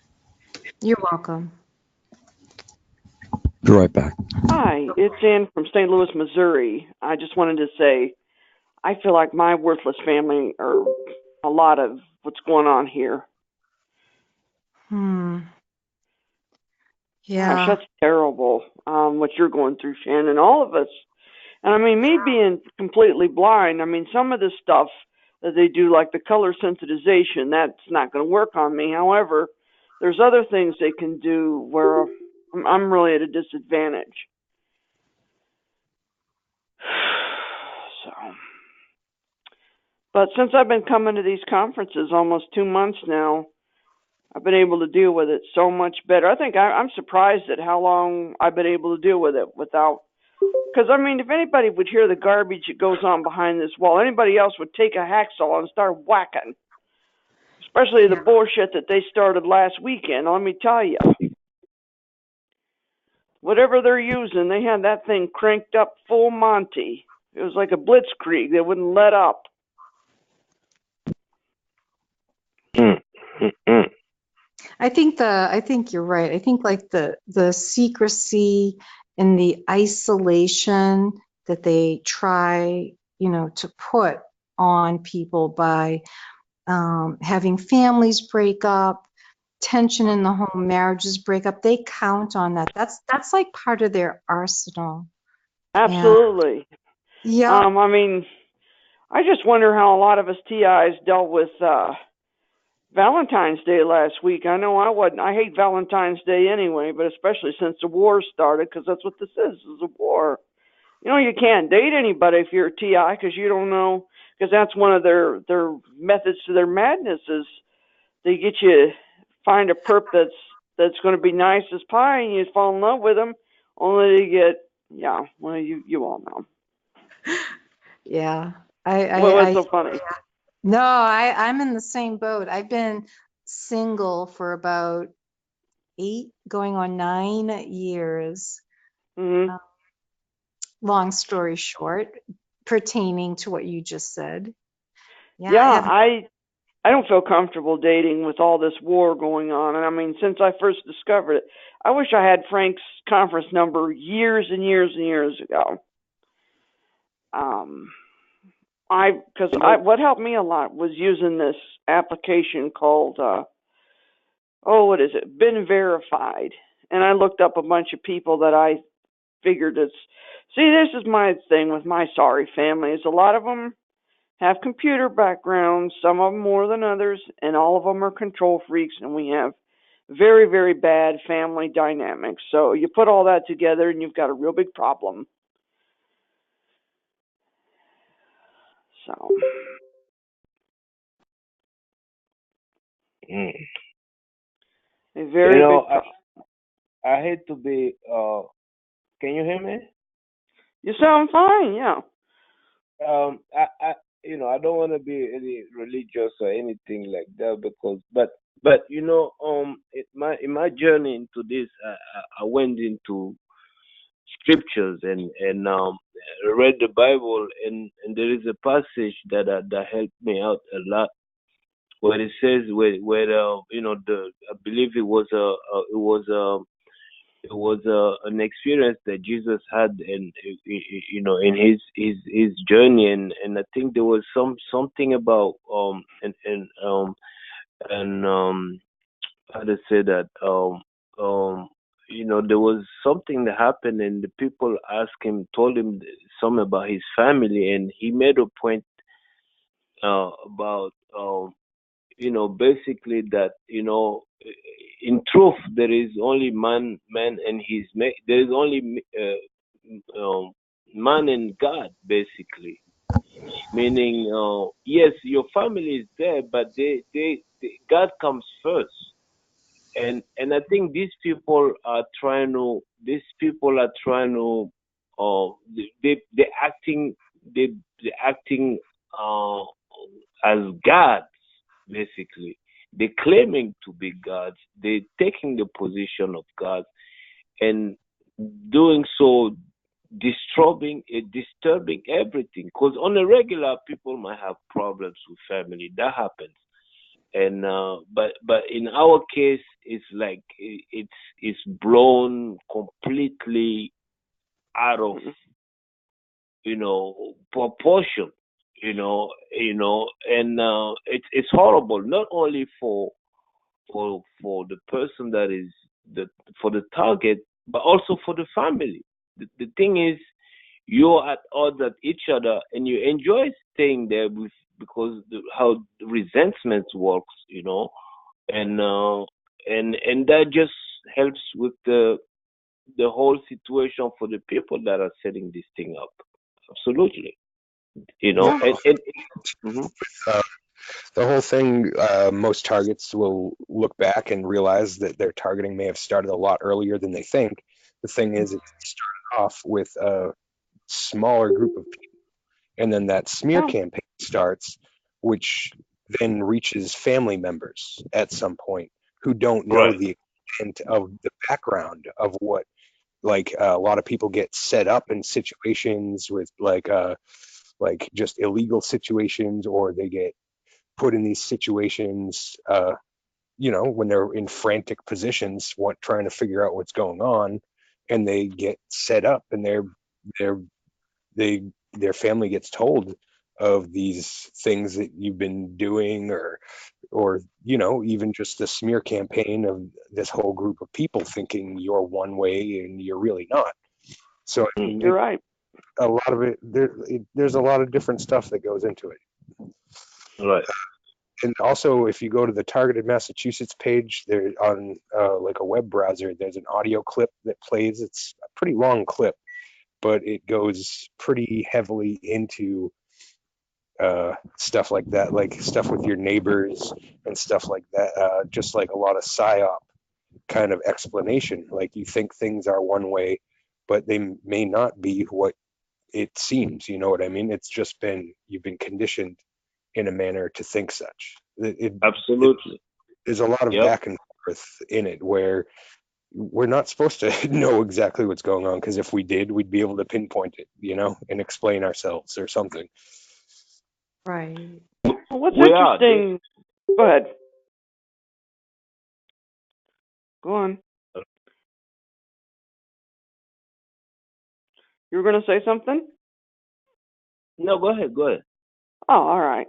You're welcome. Be right back. Hi, it's Ann from St. Louis, Missouri. I just wanted to say I feel like my worthless family are a lot of what's going on here. Gosh, Yeah. that's terrible, what you're going through, Shannon, all of us. And I mean, me being completely blind, I mean, some of the stuff that they do, like the color sensitization, that's not going to work on me. However, there's other things they can do where I'm really at a disadvantage. So, but since I've been coming to these conferences almost 2 months now, I've been able to deal with it so much better. I think I'm surprised at how long I've been able to deal with it without. Because, I mean, if anybody would hear the garbage that goes on behind this wall, anybody else would take a hacksaw and start whacking. Especially the bullshit that they started last weekend. Let me tell you. Whatever they're using, they had that thing cranked up full Monty. It was like a blitzkrieg. They wouldn't let up. I think you're right. I think like the secrecy and the isolation that they try, to put on people by having families break up, tension in the home, marriages break up. They count on that. That's like part of their arsenal. Absolutely. Yeah. I mean, I just wonder how a lot of us TIs dealt with Valentine's Day last week. I know I wasn't. I hate Valentine's Day anyway, but especially since the war started, because that's what this is a war. You can't date anybody if you're a TI because you don't know, because that's one of their methods to their madness is they get you find a perp that's going to be nice as pie, and you fall in love with them, only to get, well, you all know. Yeah. What was so funny? No, I'm in the same boat. I've been single for about 8, going on 9 years. Long story short, pertaining to what you just said. Yeah, I don't feel comfortable dating with all this war going on. And I mean, since I first discovered it, I wish I had Frank's conference number years and years and years ago. What helped me a lot was using this application called, what is it? Been Verified. And I looked up a bunch of people that I figured this is my thing with my sorry family, is a lot of them have computer backgrounds, some of them more than others, and all of them are control freaks, and we have very, very bad family dynamics. So you put all that together and you've got a real big problem. So. A very big I hate to be, can you hear me? You sound fine, yeah. I don't want to be any religious or anything like that but in my journey into this, I went into scriptures and read the Bible, and there is a passage that helped me out a lot, where it says I believe it was an experience that Jesus had in his journey, and I think there was something about how to say that there was something that happened, and the people told him something about his family, and he made a point about basically that in truth there is only man and there is only man and God, basically, meaning yes, your family is there, but they God comes first. And I think they're acting as gods, basically, They're claiming to be gods. They're taking the position of God, and doing so disturbing everything. Because on a regular, people might have problems with family. That happens. And but in our case, it's like it's blown completely out of proportion. And it's horrible, not only for the person that is for the target, but also for the family. The thing is, you're at odds at each other, and you enjoy staying there because how resentment works, and that just helps with the whole situation for the people that are setting this thing up. Absolutely, Yeah. and mhm. The whole thing, most targets will look back and realize that their targeting may have started a lot earlier than they think. The thing is, it started off with a smaller group of people, and then that smear campaign starts, which then reaches family members at some point who don't know Right. the extent of the background of what, like a lot of people get set up in situations with like just illegal situations, or they get put in these situations, when they're in frantic positions, trying to figure out what's going on, and they get set up, and their family gets told of these things that you've been doing, or even just the smear campaign of this whole group of people thinking you're one way and you're really not. So I mean, You're right. a lot of it, there's a lot of different stuff that goes into it. Right. And also, if you go to the Targeted Massachusetts page, there on like a web browser, there's an audio clip that plays. It's a pretty long clip, but it goes pretty heavily into stuff like that, like stuff with your neighbors and stuff like that. Just like a lot of psyop kind of explanation. Like, you think things are one way, but they may not be what it seems. You know what I mean? It's just you've been conditioned in a manner to think such. Absolutely. There's a lot of back and forth in it where we're not supposed to know exactly what's going on, because if we did, we'd be able to pinpoint it, and explain ourselves or something. Right. Well, what's interesting? Go ahead. Go on. You were going to say something? No, go ahead. Go ahead. Oh, all right.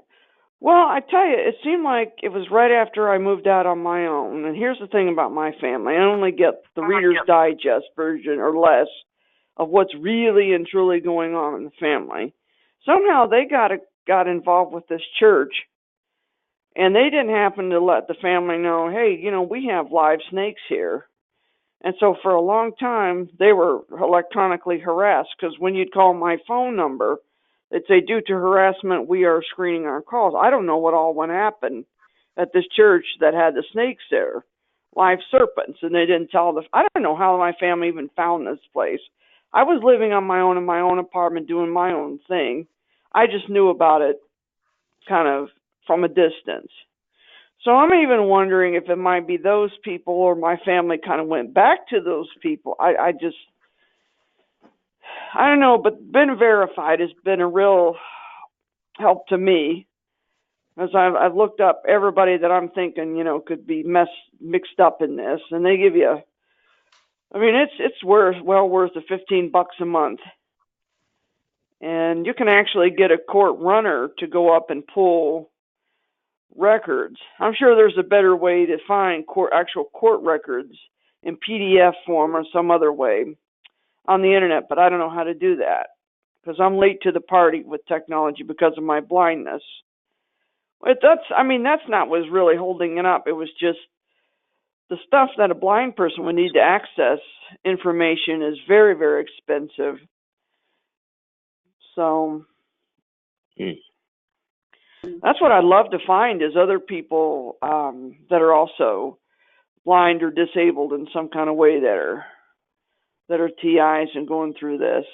Well, I tell you, it seemed like it was right after I moved out on my own. And here's the thing about my family. I only get the Reader's Digest version or less of what's really and truly going on in the family. Somehow they got involved with this church, and they didn't happen to let the family know, hey, we have live snakes here. And so for a long time, they were electronically harassed, because when you'd call my phone number, they'd say, due to harassment, we are screening our calls. I don't know what all went happen at this church that had the snakes there, live serpents, and they didn't tell I don't know how my family even found this place. I was living on my own in my own apartment doing my own thing. I just knew about it kind of from a distance. So I'm even wondering if it might be those people, or my family kind of went back to those people. I don't know, but been verified has been a real help to me, as I've looked up everybody that I'm thinking could be mixed up in this, and they give you. I mean, it's well worth the $15 a month, and you can actually get a court runner to go up and pull records. I'm sure there's a better way to find actual court records in PDF form or some other way on the internet, but I don't know how to do that because I'm late to the party with technology because of my blindness. That's not what's really holding it up. It was just the stuff that a blind person would need to access information is very, very expensive. So that's what I'd love to find, is other people that are also blind or disabled in some kind of way that are TIs and going through this.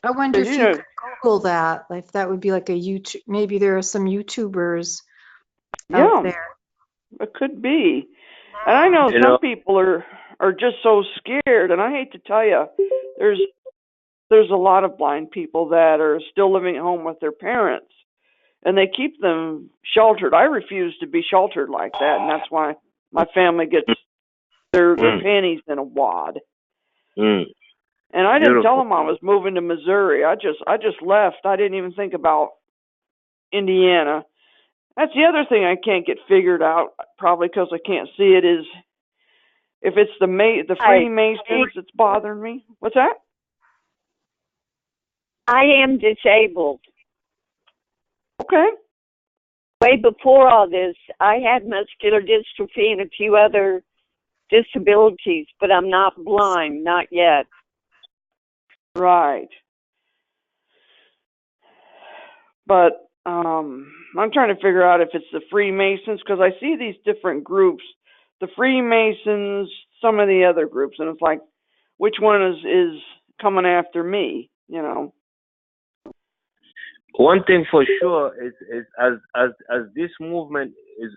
I wonder 'Cause, if you could Google that, if that would be like a YouTube. Maybe there are some YouTubers out yeah, there. it could be. And I know You some know, people are just so scared. And I hate to tell you, there's a lot of blind people that are still living at home with their parents, and they keep them sheltered. I refuse to be sheltered like that, and that's why my family gets their panties in a wad. mm, And I didn't tell beautiful. them I was moving to Missouri. I just left. I didn't even think about Indiana. That's the other thing I can't get figured out, probably because I can't see it, is if it's the Freemasons that's bothering me. What's that? I am disabled. Okay. Way before all this, I had muscular dystrophy and a few other disabilities, but I'm not blind, not yet. Right. But I'm trying to figure out if it's the Freemasons, because I see these different groups, the Freemasons, some of the other groups, and it's like, which one is coming after me? You know. One thing for sure is as this movement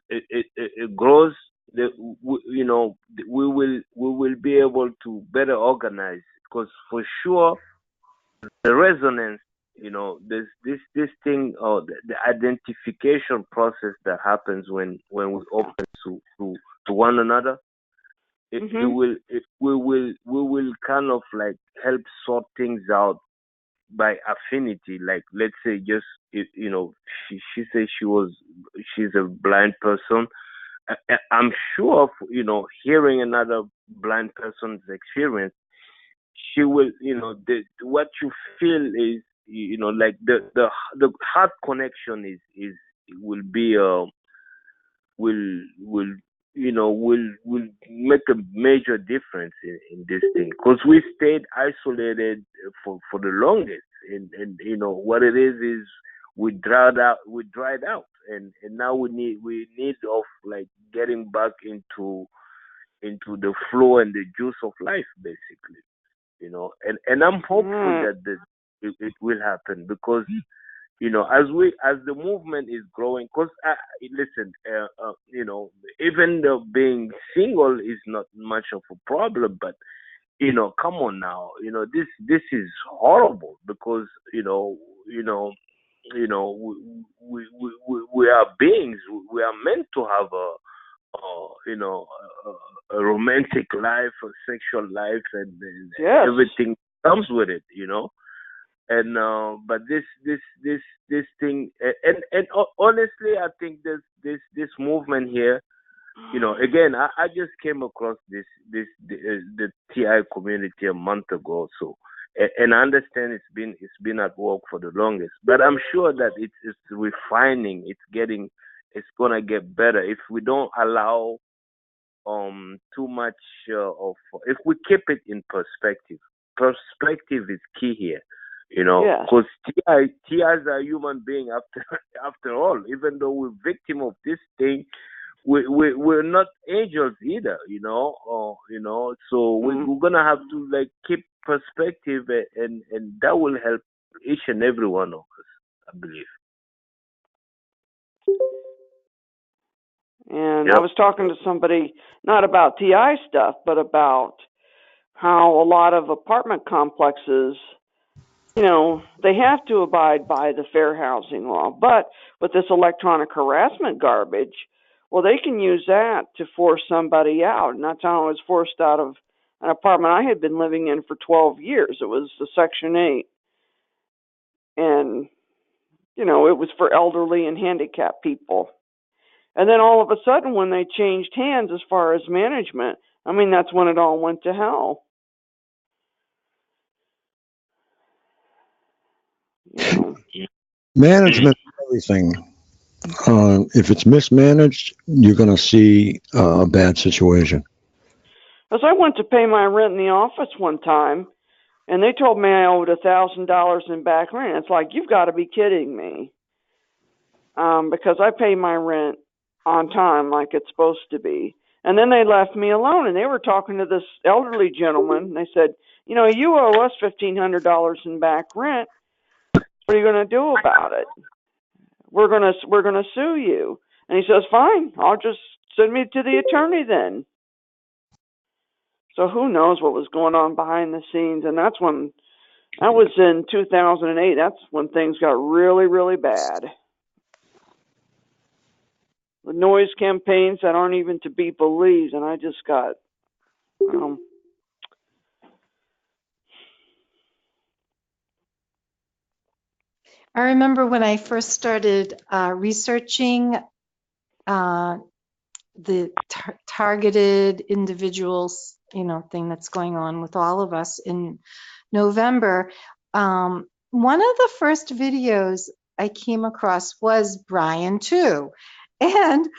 it grows, we will be able to better organize, because for sure the resonance, there's this thing, the identification process that happens when we open to one another. We will kind of like help sort things out by affinity. Like, let's say, just she says she's a blind person. I'm sure, hearing another blind person's experience, she will, what you feel is, like the heart connection is will be will make a major difference in this thing, because we stayed isolated for the longest, and what it is we dried out, and now we need of like getting back into the flow and the juice of life, basically, and I'm hopeful that it will happen, because as the movement is growing, because listen, even though being single is not much of a problem, but come on now, this is horrible, because we are beings. We are meant to have a romantic life, a sexual life, and Yes. everything comes with it, and but this thing, and honestly, I think this movement here, again, I just came across the TI community a month ago, so, and I understand it's been at work for the longest, but I'm sure that it's refining, it's gonna get better if we don't allow too much if we keep it in perspective. Perspective is key here. Yes. Because TIs are human being after all. Even though we're victim of this thing, we're not angels either. So we're gonna have to like keep perspective, and that will help each and every one of us, I believe. And Yep. I was talking to somebody not about TI stuff, but about how a lot of apartment complexes, they have to abide by the fair housing law. But with this electronic harassment garbage, well, they can use that to force somebody out. And that's how I was forced out of an apartment I had been living in for 12 years. It was the Section 8. And, it was for elderly and handicapped people. And then all of a sudden, when they changed hands as far as management, that's when it all went to hell. Management is everything. If it's mismanaged, you're going to see a bad situation. As I went to pay my rent in the office one time, and they told me I owed $1,000 in back rent. It's like, you've got to be kidding me. Because I pay my rent on time like it's supposed to be. And then they left me alone, and they were talking to this elderly gentleman. And they said, you know, you owe us $1,500 in back rent. What are you going to do about it? We're gonna sue you. And he says, fine, I'll just send me to the attorney then. So who knows what was going on behind the scenes? And that was in 2008. That's when things got really, really bad. The noise campaigns that aren't even to be believed, and I just got, I remember when I first started researching the targeted individuals, thing that's going on with all of us in November. One of the first videos I came across was Brian too. And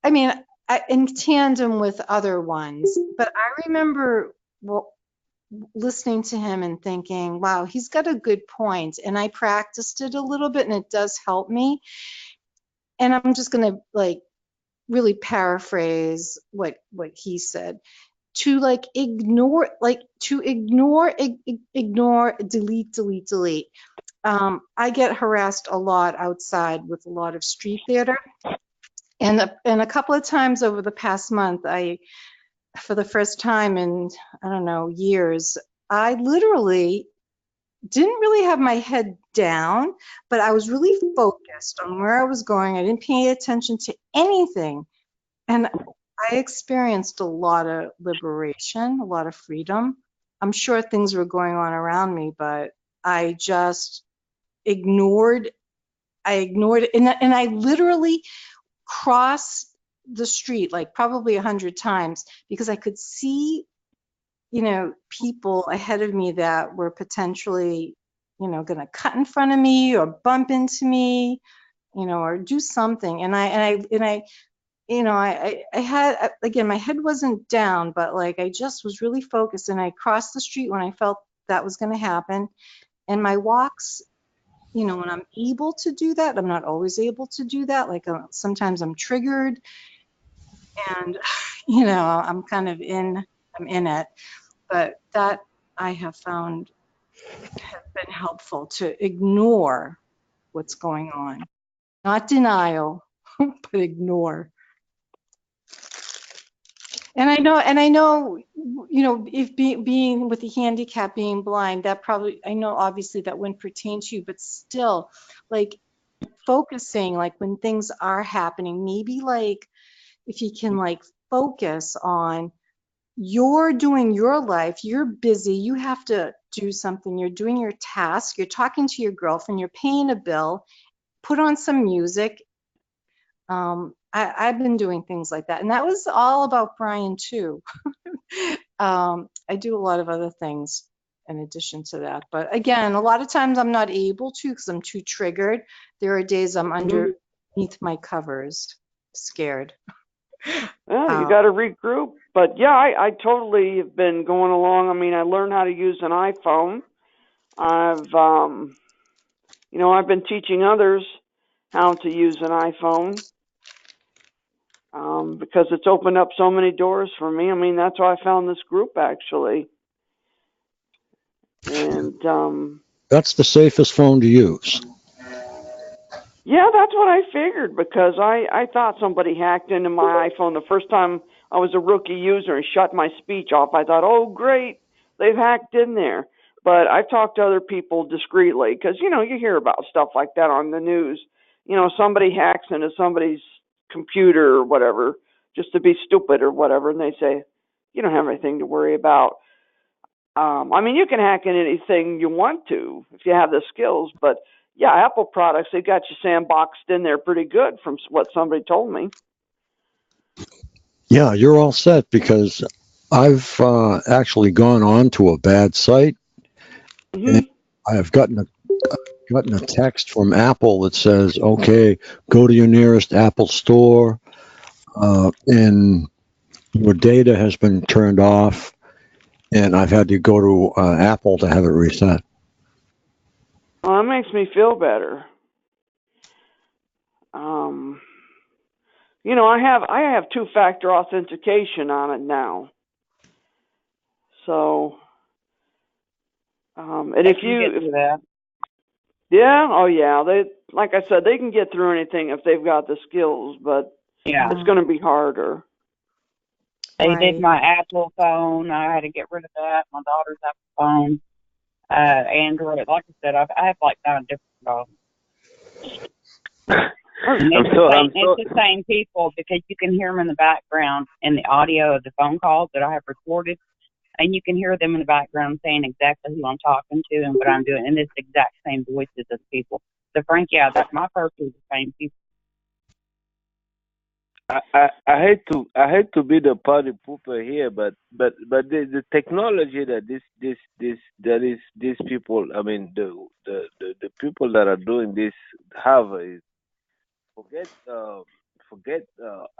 I mean, in tandem with other ones, but I remember listening to him and thinking, wow, he's got a good point. And I practiced it a little bit and it does help me. And I'm just going to really paraphrase what he said. To ignore, delete. I get harassed a lot outside with a lot of street theater. And a couple of times over the past month, for the first time in, I don't know, years, I literally didn't really have my head down, but I was really focused on where I was going. I didn't pay attention to anything. And I experienced a lot of liberation, a lot of freedom. I'm sure things were going on around me, but I just ignored it. And I literally crossed the street probably 100 times because I could see, people ahead of me that were potentially, going to cut in front of me or bump into me, or do something. And I had, again, my head wasn't down, but I just was really focused, and I crossed the street when I felt that was going to happen. And my walks, when I'm able to do that, I'm not always able to do that. Sometimes I'm triggered and, I'm kind of I'm in it, but that I have found has been helpful to ignore what's going on, not denial, but ignore. And I know, if being with the handicap, being blind, that probably, I know obviously that wouldn't pertain to you, but still, focusing, when things are happening, maybe if you can focus on, you're doing your life, you're busy, you have to do something, you're doing your task, you're talking to your girlfriend, you're paying a bill, put on some music. I've been doing things like that. And that was all about Brian too. I do a lot of other things in addition to that. But again, a lot of times I'm not able to because I'm too triggered. There are days I'm underneath my covers, scared. Well, you got to regroup. But yeah, I totally have been going along. I mean, I learned how to use an iPhone. I've been teaching others how to use an iPhone. Because it's opened up so many doors for me. I mean, that's why I found this group, actually. And that's the safest phone to use. Yeah, that's what I figured, because I thought somebody hacked into my iPhone the first time I was a rookie user and shut my speech off. I thought, oh, great, they've hacked in there. But I've talked to other people discreetly, because, you hear about stuff like that on the news. Somebody hacks into somebody's computer or whatever just to be stupid or whatever, and they say, you don't have anything to worry about. I mean, you can hack in anything you want to if you have the skills, but yeah, Apple products, they got you sandboxed in there pretty good from what somebody told me. Yeah, you're all set, because I've actually gone on to a bad site, and I have gotten a text from Apple that says, okay, go to your nearest Apple store, and your data has been turned off, and I've had to go to Apple to have it reset. Well, that makes me feel better. I have two-factor authentication on it now. So, And if can you, get through that. yeah, oh yeah, like I said, they can get through anything if they've got the skills, but Yeah. it's going to be harder. They Right. did my Apple phone. I had to get rid of that. My daughter's Apple phone. Android. Like I said, I have like 9 different phones. And it's the same people, because you can hear them in the background in the audio of the phone calls that I have recorded, and you can hear them in the background saying exactly who I'm talking to and what I'm doing, and it's the exact same voices of people. So, Frank, yeah, that's my person is the same people. I hate to be the party pooper here, but the technology that these people, I mean the people that are doing this have is forget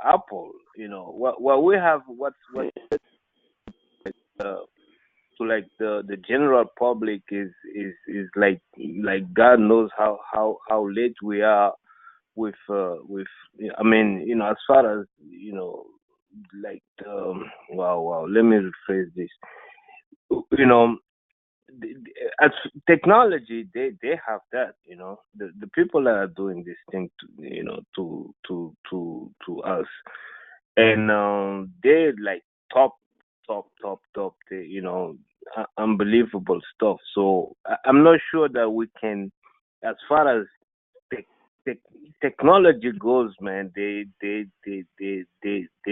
Apple. You know what we have, what's to like the general public is like God knows how late we are with I mean, you know, as far as, you know, like wow, let me rephrase this. You know, as technology, they have that. You know, the people that are doing this thing to us, and they like top, you know, unbelievable stuff. So I'm not sure that we can, as far as technology goes, man, they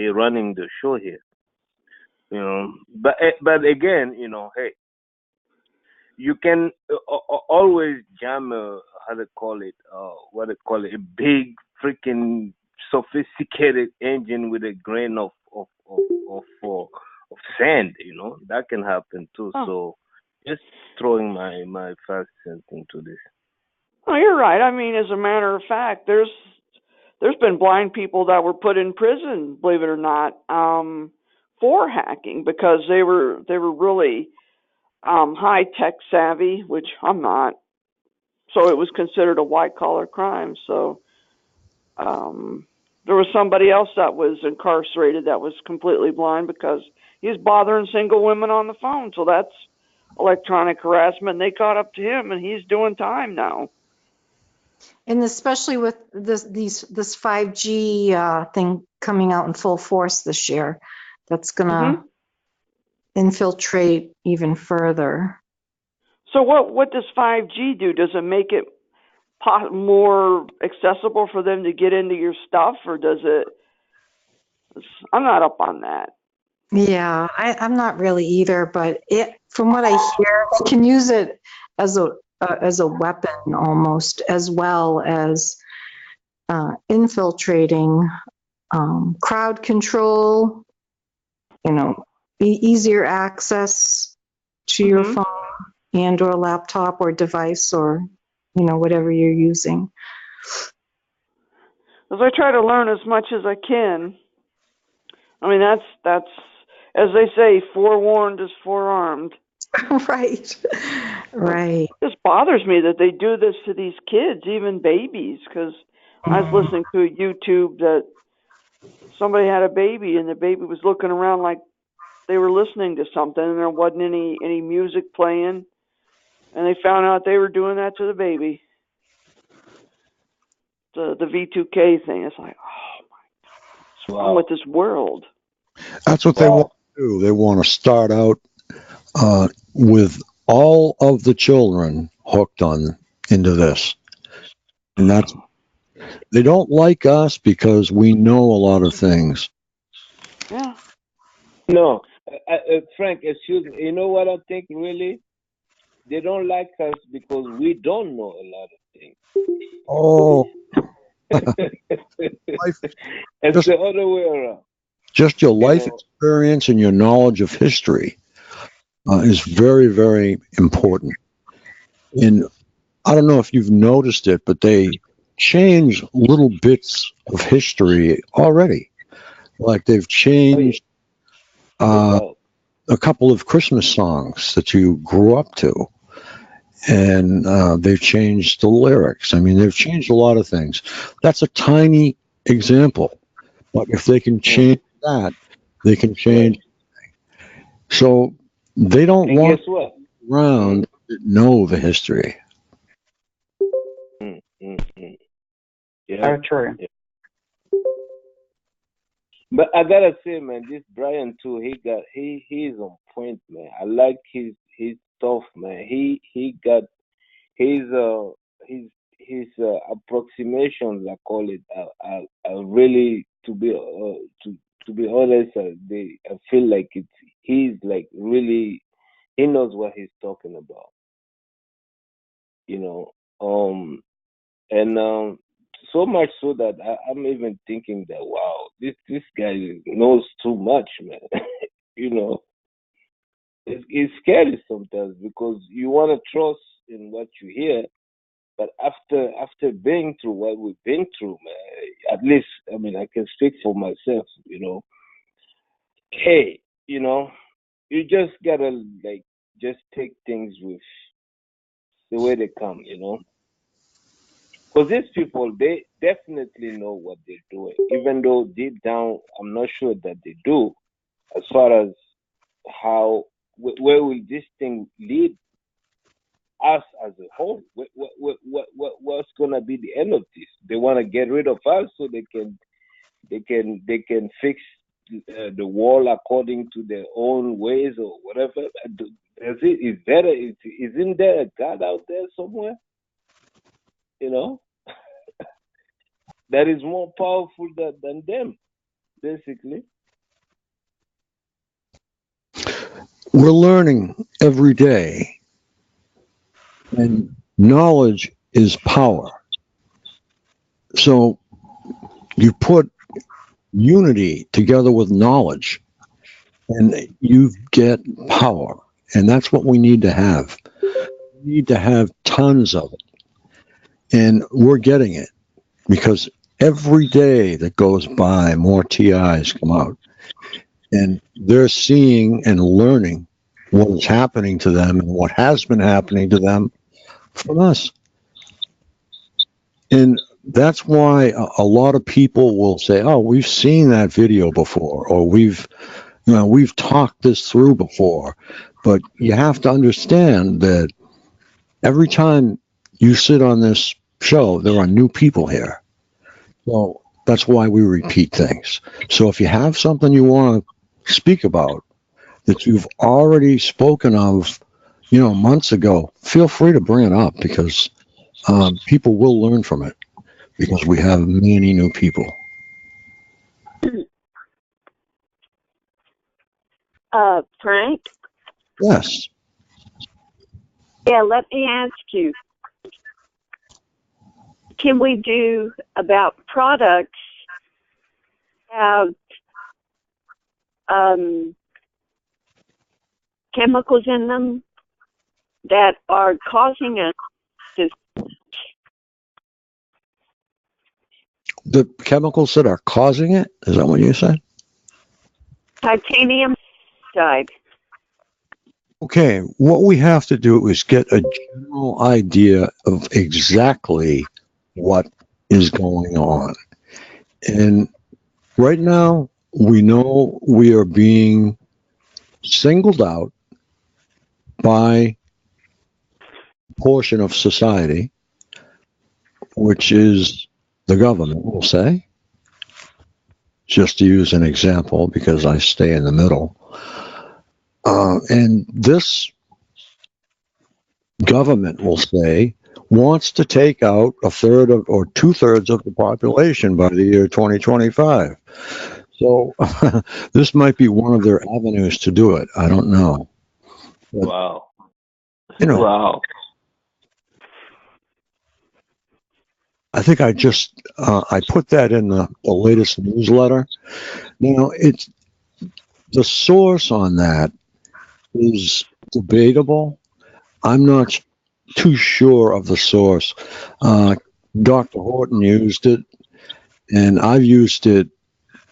running the show here, you know. But again, you know, hey, you can always jam how they call it, a big freaking sophisticated engine with a grain of sand, you know. That can happen too. So just throwing my 5 cents into this. Oh, you're right. I mean, as a matter of fact, there's been blind people that were put in prison, believe it or not, for hacking, because they were really high tech savvy, which I'm not. So it was considered a white collar crime. So there was somebody else that was incarcerated that was completely blind because he was bothering single women on the phone. So that's electronic harassment. They caught up to him, and he's doing time now. And especially with this 5G thing coming out in full force this year, that's gonna infiltrate even further. So what does 5G do? Does it make it more accessible for them to get into your stuff, or does it? I'm not up on that. Yeah, I'm not really either, but from what I hear, they can use it as a weapon almost, as well as infiltrating, crowd control, you know, easier access to your phone and or laptop or device, or, you know, whatever you're using. As I try to learn as much as I can. I mean, that's as they say, forewarned is forearmed. Right. Right. It just bothers me that they do this to these kids, even babies, because I was listening to a YouTube that somebody had a baby, and the baby was looking around like they were listening to something, and there wasn't any music playing, and they found out they were doing that to the baby. The V2K thing. It's like, oh my God, what's wrong with this world? That's what they want to do. They want to start out with all of the children hooked into this. And they don't like us because we know a lot of things. Yeah. No, Frank, excuse me. You know what I think, really? They don't like us because we don't know a lot of things. Oh. It's the other way around. Just your life experience and your knowledge of history is very, very important. And I don't know if you've noticed it, but they change little bits of history already. Like they've changed a couple of Christmas songs that you grew up to. And they've changed the lyrics. I mean, they've changed a lot of things. That's a tiny example. But if they can change that, they can change. So they don't want around know the history. Yeah. So true. Yeah. But I gotta say, man, this Brian too, he's on point, man. I like his stuff, man. He got his approximations, I call it, are really, to be honest, I feel like he's like really, he knows what he's talking about, you know. And so much so that I'm even thinking that, wow, this guy knows too much, man. You know, it's scary sometimes because you want to trust in what you hear, but after being through what we've been through, man, at least, I mean, I can speak for myself, you know. Hey, you know, you just gotta like just take things with the way they come, you know. Because these people, they definitely know what they're doing, even though deep down, I'm not sure that they do. As far as where will this thing lead us as a whole? What's gonna be the end of this? They want to get rid of us so they can fix the wall according to their own ways or whatever. Isn't there a God out there somewhere? You know, that is more powerful than them, basically. We're learning every day, and knowledge is power. So you put unity together with knowledge, and you get power. And that's what we need to have. We need to have tons of it. And we're getting it because every day that goes by, more TIs come out. And they're seeing and learning what is happening to them and what has been happening to them from us. And that's why a lot of people will say, oh, we've seen that video before, or we've talked this through before. But you have to understand that every time you sit on this show, there are new people here. So that's why we repeat things. So if you have something you want to speak about that you've already spoken of, months ago, feel free to bring it up because people will learn from it because we have many new people. Frank? Yes. Yeah, let me ask you. Can we do about products have chemicals in them that are causing us to... The chemicals that are causing it? Is that what you said? Titanium dioxide. Okay, what we have to do is get a general idea of exactly what is going on. And right now, we know we are being singled out by a portion of society, which is the government, we'll say, just to use an example because I stay in the middle. And this government, will say, wants to take out a third of or 2/3 of the population by the year 2025. So this might be one of their avenues to do it. I don't know. But, wow. Wow. I think I just I put that in the latest newsletter. It's the source on that is debatable. I'm not too sure of the source. Dr. Horton used it, and I've used it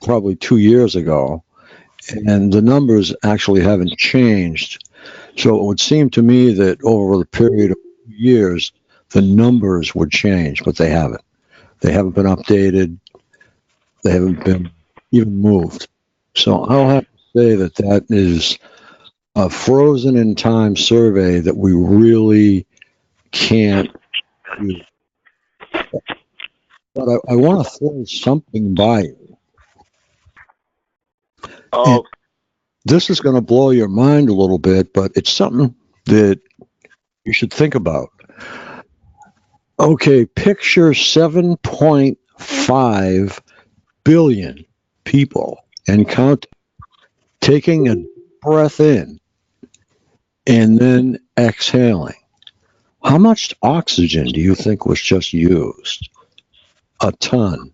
probably 2 years ago, and the numbers actually haven't changed. So it would seem to me that over the period of years, the numbers would change, but they haven't. They haven't been updated. They haven't been even moved. So I'll have to say that is a frozen in time survey that we really can't do. But I want to throw something by you. Oh, And this is going to blow your mind a little bit, but it's something that you should think about. Okay, picture 7.5 billion people and count, taking a breath in and then exhaling. How much oxygen do you think was just used? A ton.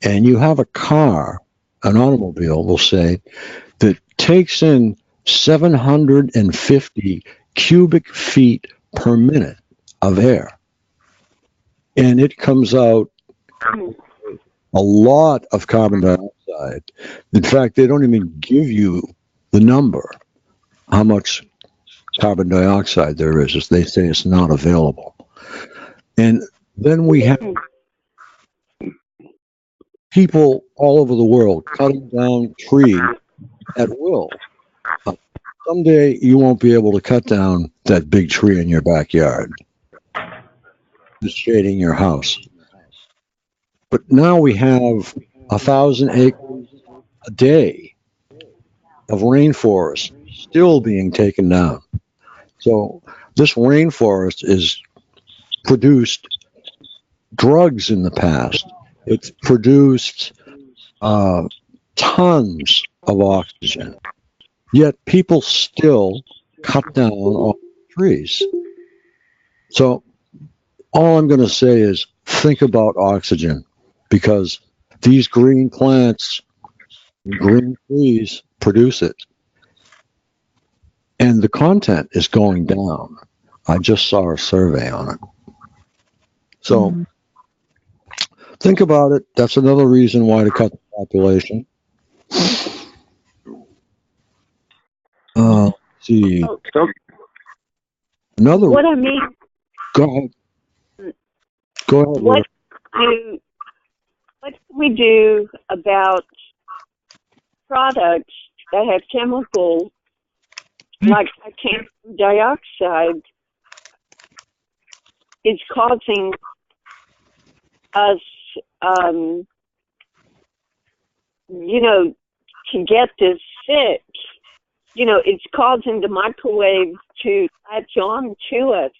And you have a car, an automobile, we'll say, that takes in 750 cubic feet per minute of air. And it comes out a lot of carbon dioxide. In fact, they don't even give you the number, how much carbon dioxide there is. They say it's not available. And then we have people all over the world cutting down trees at will. Someday you won't be able to cut down that big tree in your backyard, just shading your house. But now we have 1,000 acres a day of rainforest still being taken down. So this rainforest is produced drugs in the past. It's produced tons of oxygen. Yet people still cut down all trees. So all I'm going to say is think about oxygen, because these green plants, green trees produce it. And the content is going down. I just saw a survey on it. So think about it. That's another reason why to cut the population. Let's see. Another. What I mean, Go ahead. Go ahead. what can we do about products that have chemicals like titanium dioxide is causing us, to get this sick? It's causing the microwave to latch on to us.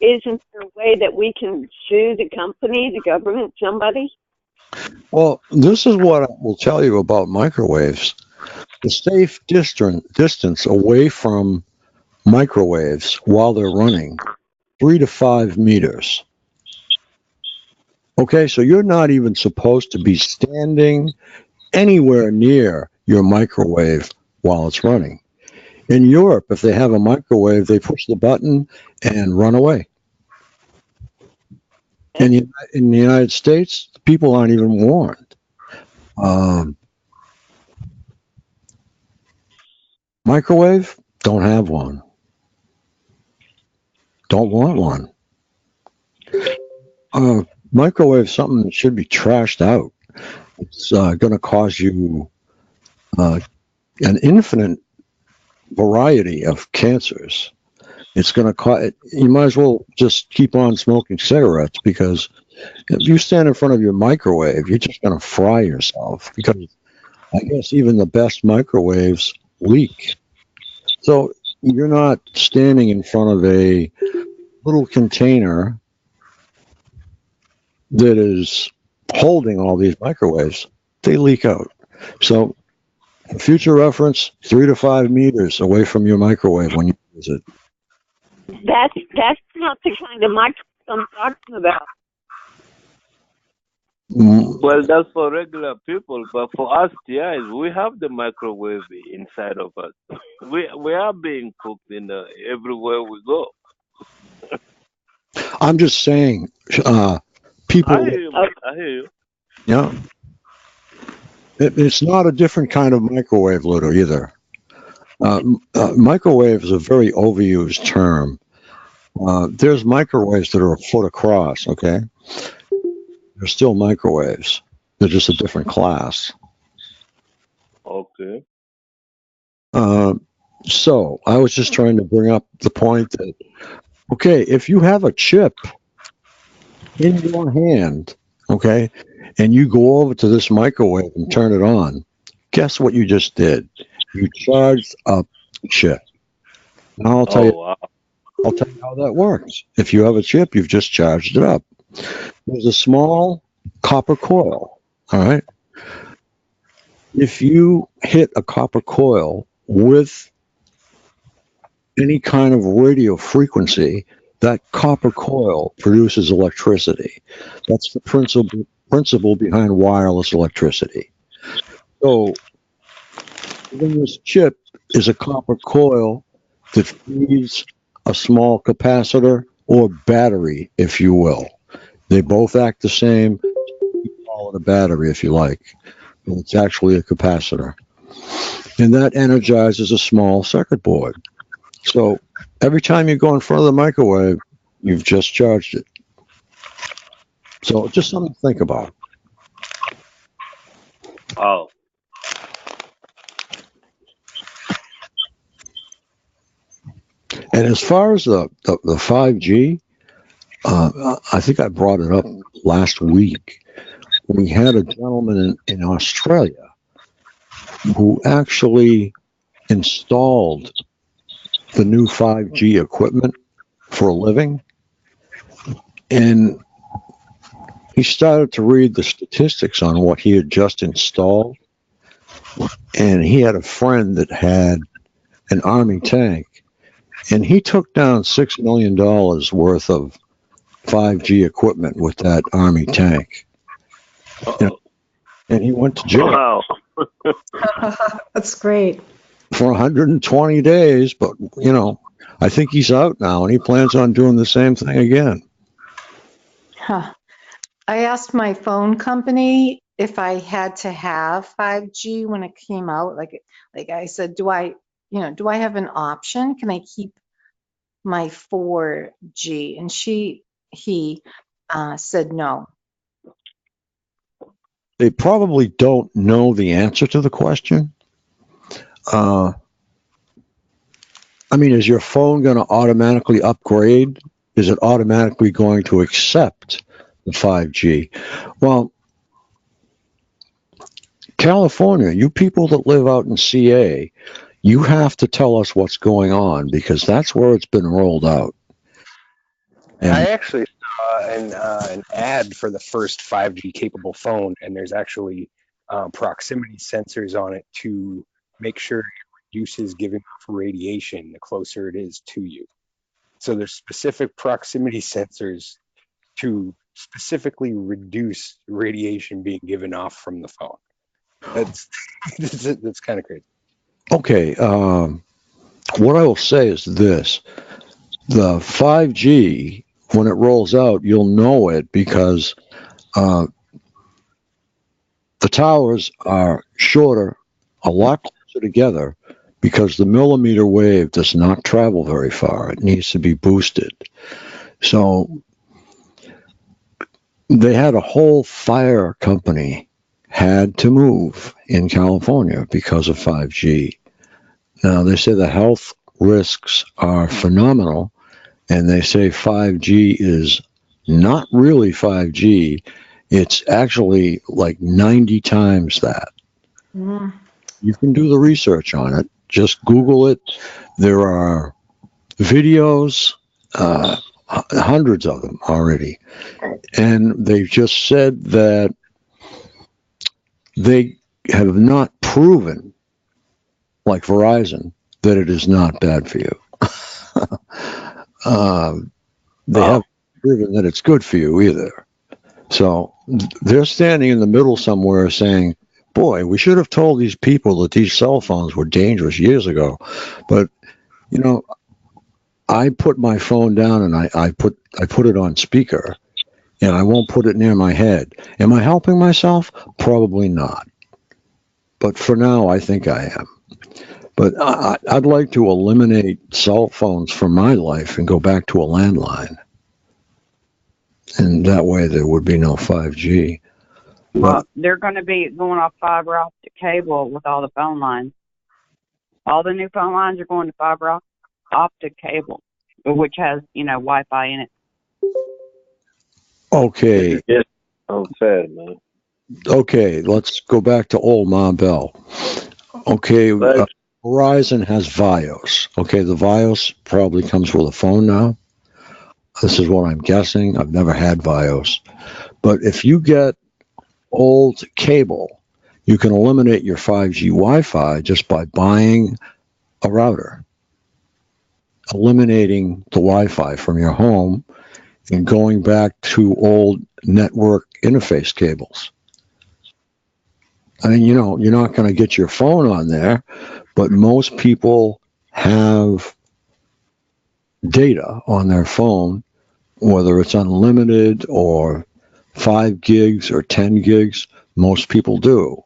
Isn't there a way that we can sue the company, the government, somebody? Well, this is what I will tell you about microwaves. The safe distance away from microwaves while they're running, 3 to 5 meters. Okay, so you're not even supposed to be standing anywhere near your microwave while it's running. In Europe, if they have a microwave, they push the button and run away. In the United States, people aren't even warned. Microwave, don't have one. Don't want one. Microwave is something that should be trashed out. It's going to cause you an infinite variety of cancers. It's going to cause, you might as well just keep on smoking cigarettes, because if you stand in front of your microwave, you're just going to fry yourself, because I guess even the best microwaves leak. So you're not standing in front of a little container that is holding all these microwaves. They leak out. So for future reference, 3 to 5 meters away from your microwave when you use it. That's not the kind of microwave I'm talking about. well, that's for regular people, but for us TIs, we have the microwave inside of us. We are being cooked everywhere we go. I'm just saying, people. I hear you. Yeah. It's not a different kind of microwave, Ludo, either. Microwave is a very overused term. There's microwaves that are a foot across, okay? They're still microwaves. They're just a different class. Okay. So I was just trying to bring up the point that, okay, if you have a chip in your hand, okay, and you go over to this microwave and turn it on, guess what you just did? You charged up chip. Now I'll tell you. wow. I'll tell you how that works. If you have a chip, you've just charged it up. There's a small copper coil. All right. If you hit a copper coil with any kind of radio frequency, that copper coil produces electricity. That's the principle behind wireless electricity. So, in this chip is a copper coil that feeds a small capacitor or battery, if you will. They both act the same. You call it a battery if you like. But it's actually a capacitor. And that energizes a small circuit board. So every time you go in front of the microwave, you've just charged it. So just something to think about. Oh. And as far as the 5G, I think I brought it up last week. We had a gentleman in Australia who actually installed the new 5G equipment for a living. And he started to read the statistics on what he had just installed. And he had a friend that had an Army tank. And he took down $6 million worth of 5G equipment with that Army tank. You know, and he went to jail. Wow. That's great. For 120 days, but, you know, I think he's out now, and he plans on doing the same thing again. Huh. I asked my phone company if I had to have 5G when it came out. Like I said, do I have an option? Can I keep my 4G? And he said no. They probably don't know the answer to the question. I mean, is your phone going to automatically upgrade? Is it automatically going to accept the 5G? Well, California, you people that live out in CA, you have to tell us what's going on because that's where it's been rolled out. And I actually saw an ad for the first 5G capable phone, and there's actually proximity sensors on it to make sure it reduces giving off radiation the closer it is to you. So there's specific proximity sensors to specifically reduce radiation being given off from the phone. That's kind of crazy. okay, what I will say is this. The 5G, when it rolls out, you'll know it because the towers are shorter, a lot closer together, because the millimeter wave does not travel very far. It needs to be boosted. So they had a whole fire company had to move in California because of 5G. Now, they say the health risks are phenomenal, and they say 5G is not really 5G. It's actually like 90 times that. Mm. You can do the research on it. Just Google it. There are videos, hundreds of them already. And they've just said that they have not proven, like Verizon, that it is not bad for you. They haven't proven that it's good for you either. So they're standing in the middle somewhere saying, boy, we should have told these people that these cell phones were dangerous years ago. But, you know, I put my phone down and I put it on speaker, and I won't put it near my head. Am I helping myself? Probably not. But for now, I think I am. But I'd like to eliminate cell phones from my life and go back to a landline. And that way there would be no 5G. Well, they're going to be going off fiber optic cable with all the phone lines. All the new phone lines are going to fiber optic cable, which has, Wi-Fi in it. Okay. Yes, unfair, man. Okay, let's go back to old Ma Bell. Okay, Verizon has Vios. Okay, the Vios probably comes with a phone now. This is what I'm guessing. I've never had Vios. But if you get old cable, you can eliminate your 5G Wi-Fi just by buying a router, eliminating the Wi-Fi from your home and going back to old network interface cables. I mean, you're not going to get your phone on there, but most people have data on their phone, whether it's unlimited or 5 gigs or 10 gigs. Most people do.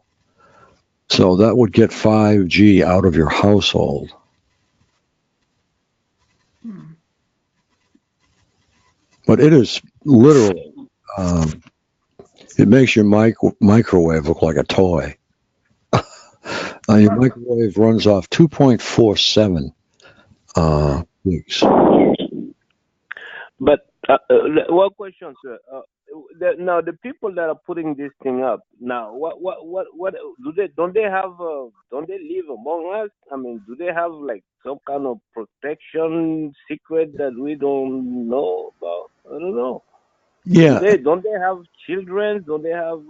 So that would get 5G out of your household. But it is literally, it makes your microwave look like a toy. Your microwave runs off 2.47 gigs. But one question, sir. Now the people that are putting this thing up now, what do they? Don't they have? Don't they live among us? I mean, do they have like some kind of protection secret that we don't know about? I don't know. Yeah. Don't they have children? Don't they have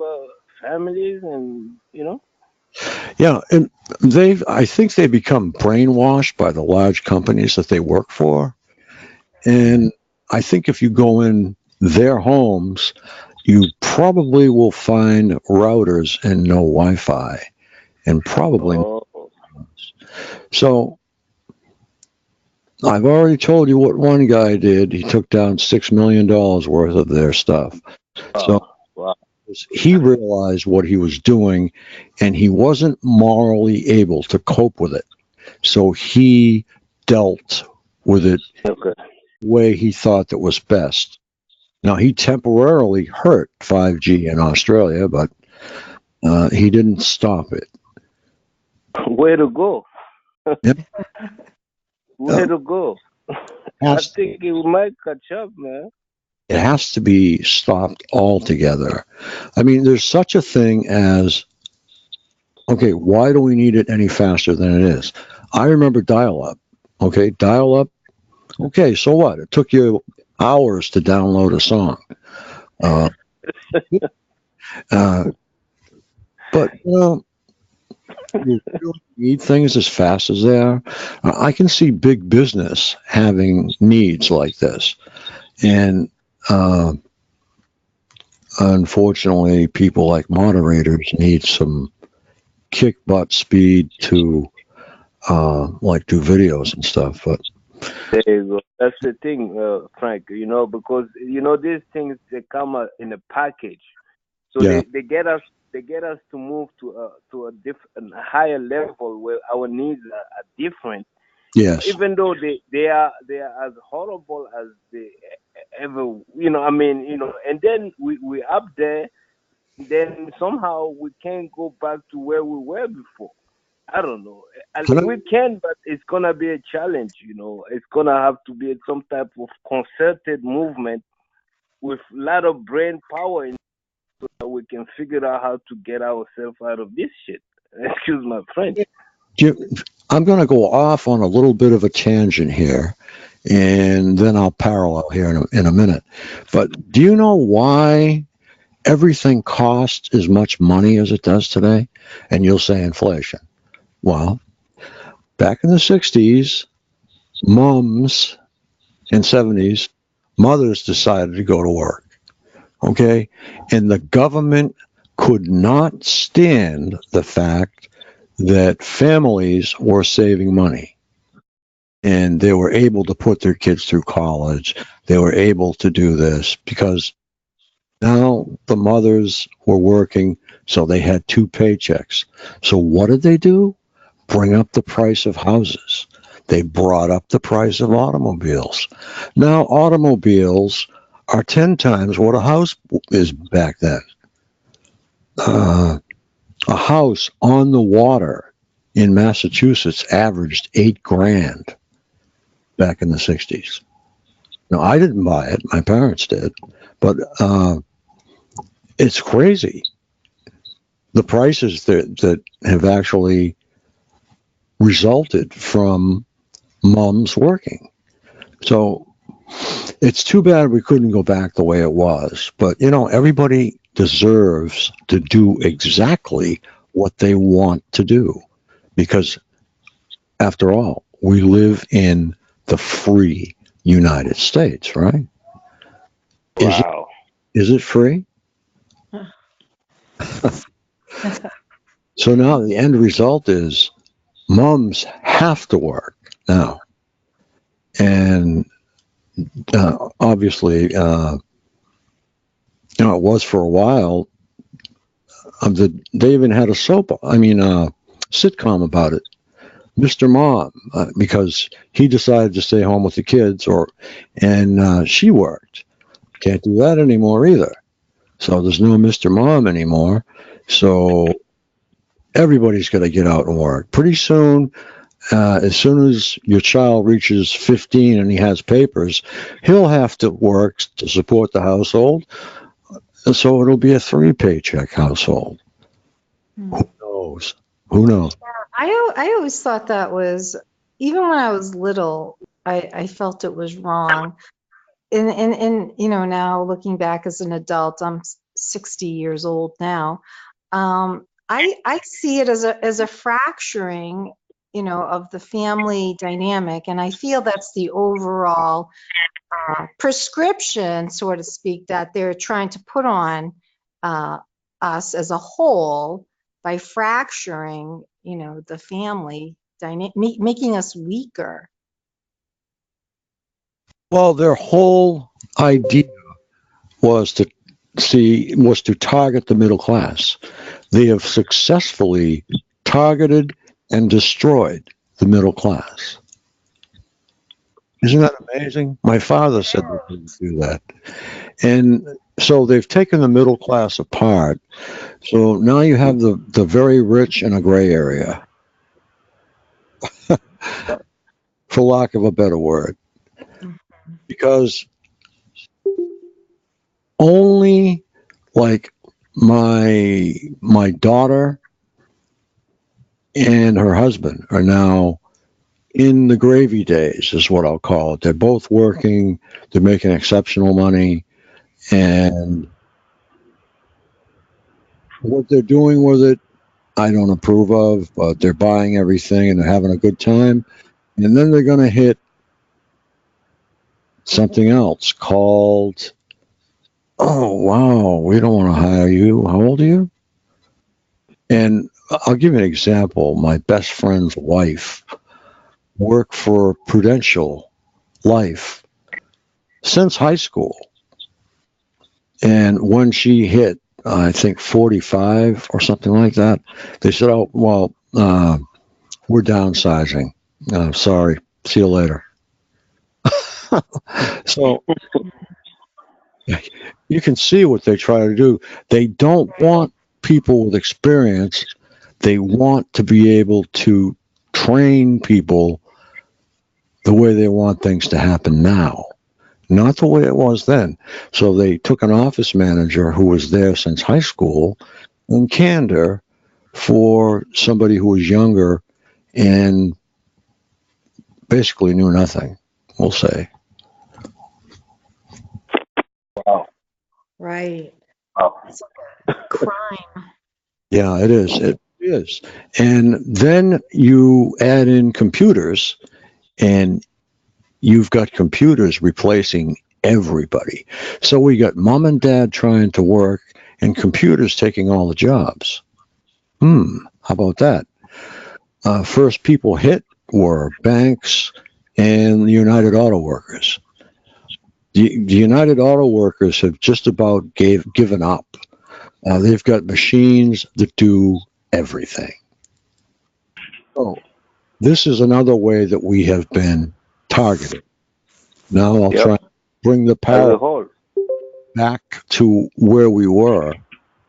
families? And Yeah, and I think they become brainwashed by the large companies that they work for. And I think if you go in their homes, you probably will find routers and no Wi-Fi, and probably. So I've already told you what one guy did. He took down $6 million worth of their stuff. So he realized what he was doing, and he wasn't morally able to cope with it. So he dealt with it the way he thought that was best. Now, he temporarily hurt 5G in Australia, but he didn't stop it. Way to go. Yep. Way to go. I think it might catch up, man. It has to be stopped altogether. I mean, there's such a thing as, okay, why do we need it any faster than it is? I remember dial-up. Okay, dial-up. Okay, so what? It took you hours to download a song. But, you really need things as fast as they are. I can see big business having needs like this. And unfortunately, people like moderators need some kick butt speed to like do videos and stuff. But there you go. That's the thing, Frank. Because these things, they come in a package, so yeah. they get us to move to a different, higher level where our needs are different. Yes. Even though they are as horrible as they ever, and then we up there, then somehow we can't go back to where we were before. I don't know. We can, but it's gonna be a challenge. It's gonna have to be some type of concerted movement with a lot of brain power, so that we can figure out how to get ourselves out of this shit. Excuse my French. I'm going to go off on a little bit of a tangent here, and then I'll parallel here in a minute. But do you know why everything costs as much money as it does today? And you'll say inflation. Well, back in the 60s, moms, and 70s, mothers decided to go to work. Okay? And the government could not stand the fact that families were saving money. And they were able to put their kids through college. They were able to do this because now the mothers were working, so they had 2 paychecks. So what did they do? Bring up the price of houses. They brought up the price of automobiles. Now automobiles are 10 times what a house is back then. A house on the water in Massachusetts averaged $8,000 back in the 60s. Now, I didn't buy it. My parents did. But it's crazy. The prices that have actually resulted from moms working. So it's too bad we couldn't go back the way it was. But, everybody deserves to do exactly what they want to do. Because, after all, we live in the free United States, right? Wow. Is it free? So now the end result is moms have to work now. And obviously, it was for a while. They even had a sitcom about it, Mr. Mom, because he decided to stay home with the kids, and she worked. Can't do that anymore either. So there's no Mr. Mom anymore. So everybody's got to get out and work. Pretty soon, as soon as your child reaches 15 and he has papers, he'll have to work to support the household. And so it'll be a 3-paycheck household. Who knows? Who knows? I always thought that was, even when I was little, I felt it was wrong. And now looking back as an adult, I'm 60 years old now. I see it as a fracturing, of the family dynamic, and I feel that's the overall prescription, so to speak, that they're trying to put on us as a whole by fracturing, the family dynamic, making us weaker. Well, their whole idea was to target the middle class. They have successfully targeted and destroyed the middle class. Isn't that amazing? My father said they didn't do that. And so they've taken the middle class apart. So now you have the very rich in a gray area, for lack of a better word. Because only like my daughter and her husband are now in the gravy days, is what I'll call it. They're both working, they're making exceptional money, and what they're doing with it, I don't approve of, but they're buying everything and they're having a good time. And then they're going to hit something else called, oh, wow, we don't want to hire you. How old are you? And I'll give you an example. My best friend's wife worked for Prudential Life since high school. And when she hit, I think 45 or something like that, they said, oh, well, we're downsizing. Sorry. See you later. So you can see what they try to do. They don't want people with experience. They want to be able to train people the way they want things to happen now, not the way it was then. So they took an office manager who was there since high school and canned her for somebody who was younger and basically knew nothing, we'll say. Wow. Right. Wow. It's like a crime. Yeah, it is. It is. And then you add in computers, and you've got computers replacing everybody. So we got mom and dad trying to work and computers taking all the jobs. How about that? First people hit were banks and the United Auto Workers. The United Auto Workers have just about given up. They've got machines that do everything. So this is another way that we have been targeted. Now I'll try to bring the power back to where we were.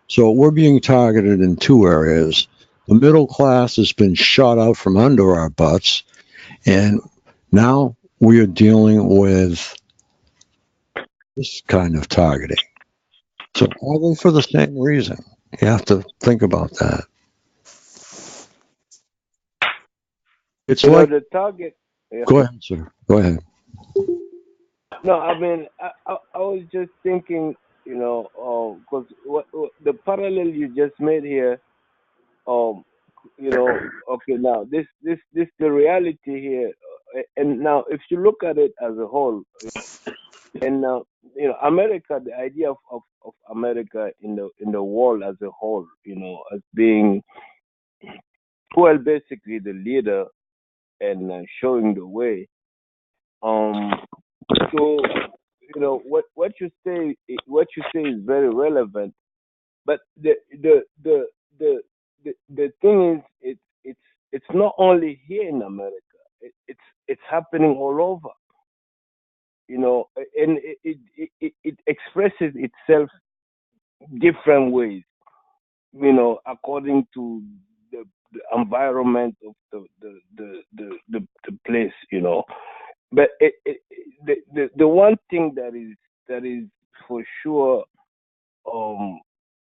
So we're being targeted in two areas. The middle class has been shot out from under our butts, and now we are dealing with this kind of targeting. So all for the same reason. You have to think about that. It's You know, like, the target. Yeah. go ahead, sir. Go ahead. No, I mean, I was just thinking, you know, because what the parallel you just made here, you know, okay, now this the reality here, and now if you look at it as a whole, and now you know, America, the idea of America in the world as a whole, you know, as being, well, basically the leader and showing the way. So you know what you say is very relevant, but the thing is it's not only here in America. It's happening all over. You know, and it expresses itself different ways. You know, according to the environment of the place. You know, but the one thing that is for sure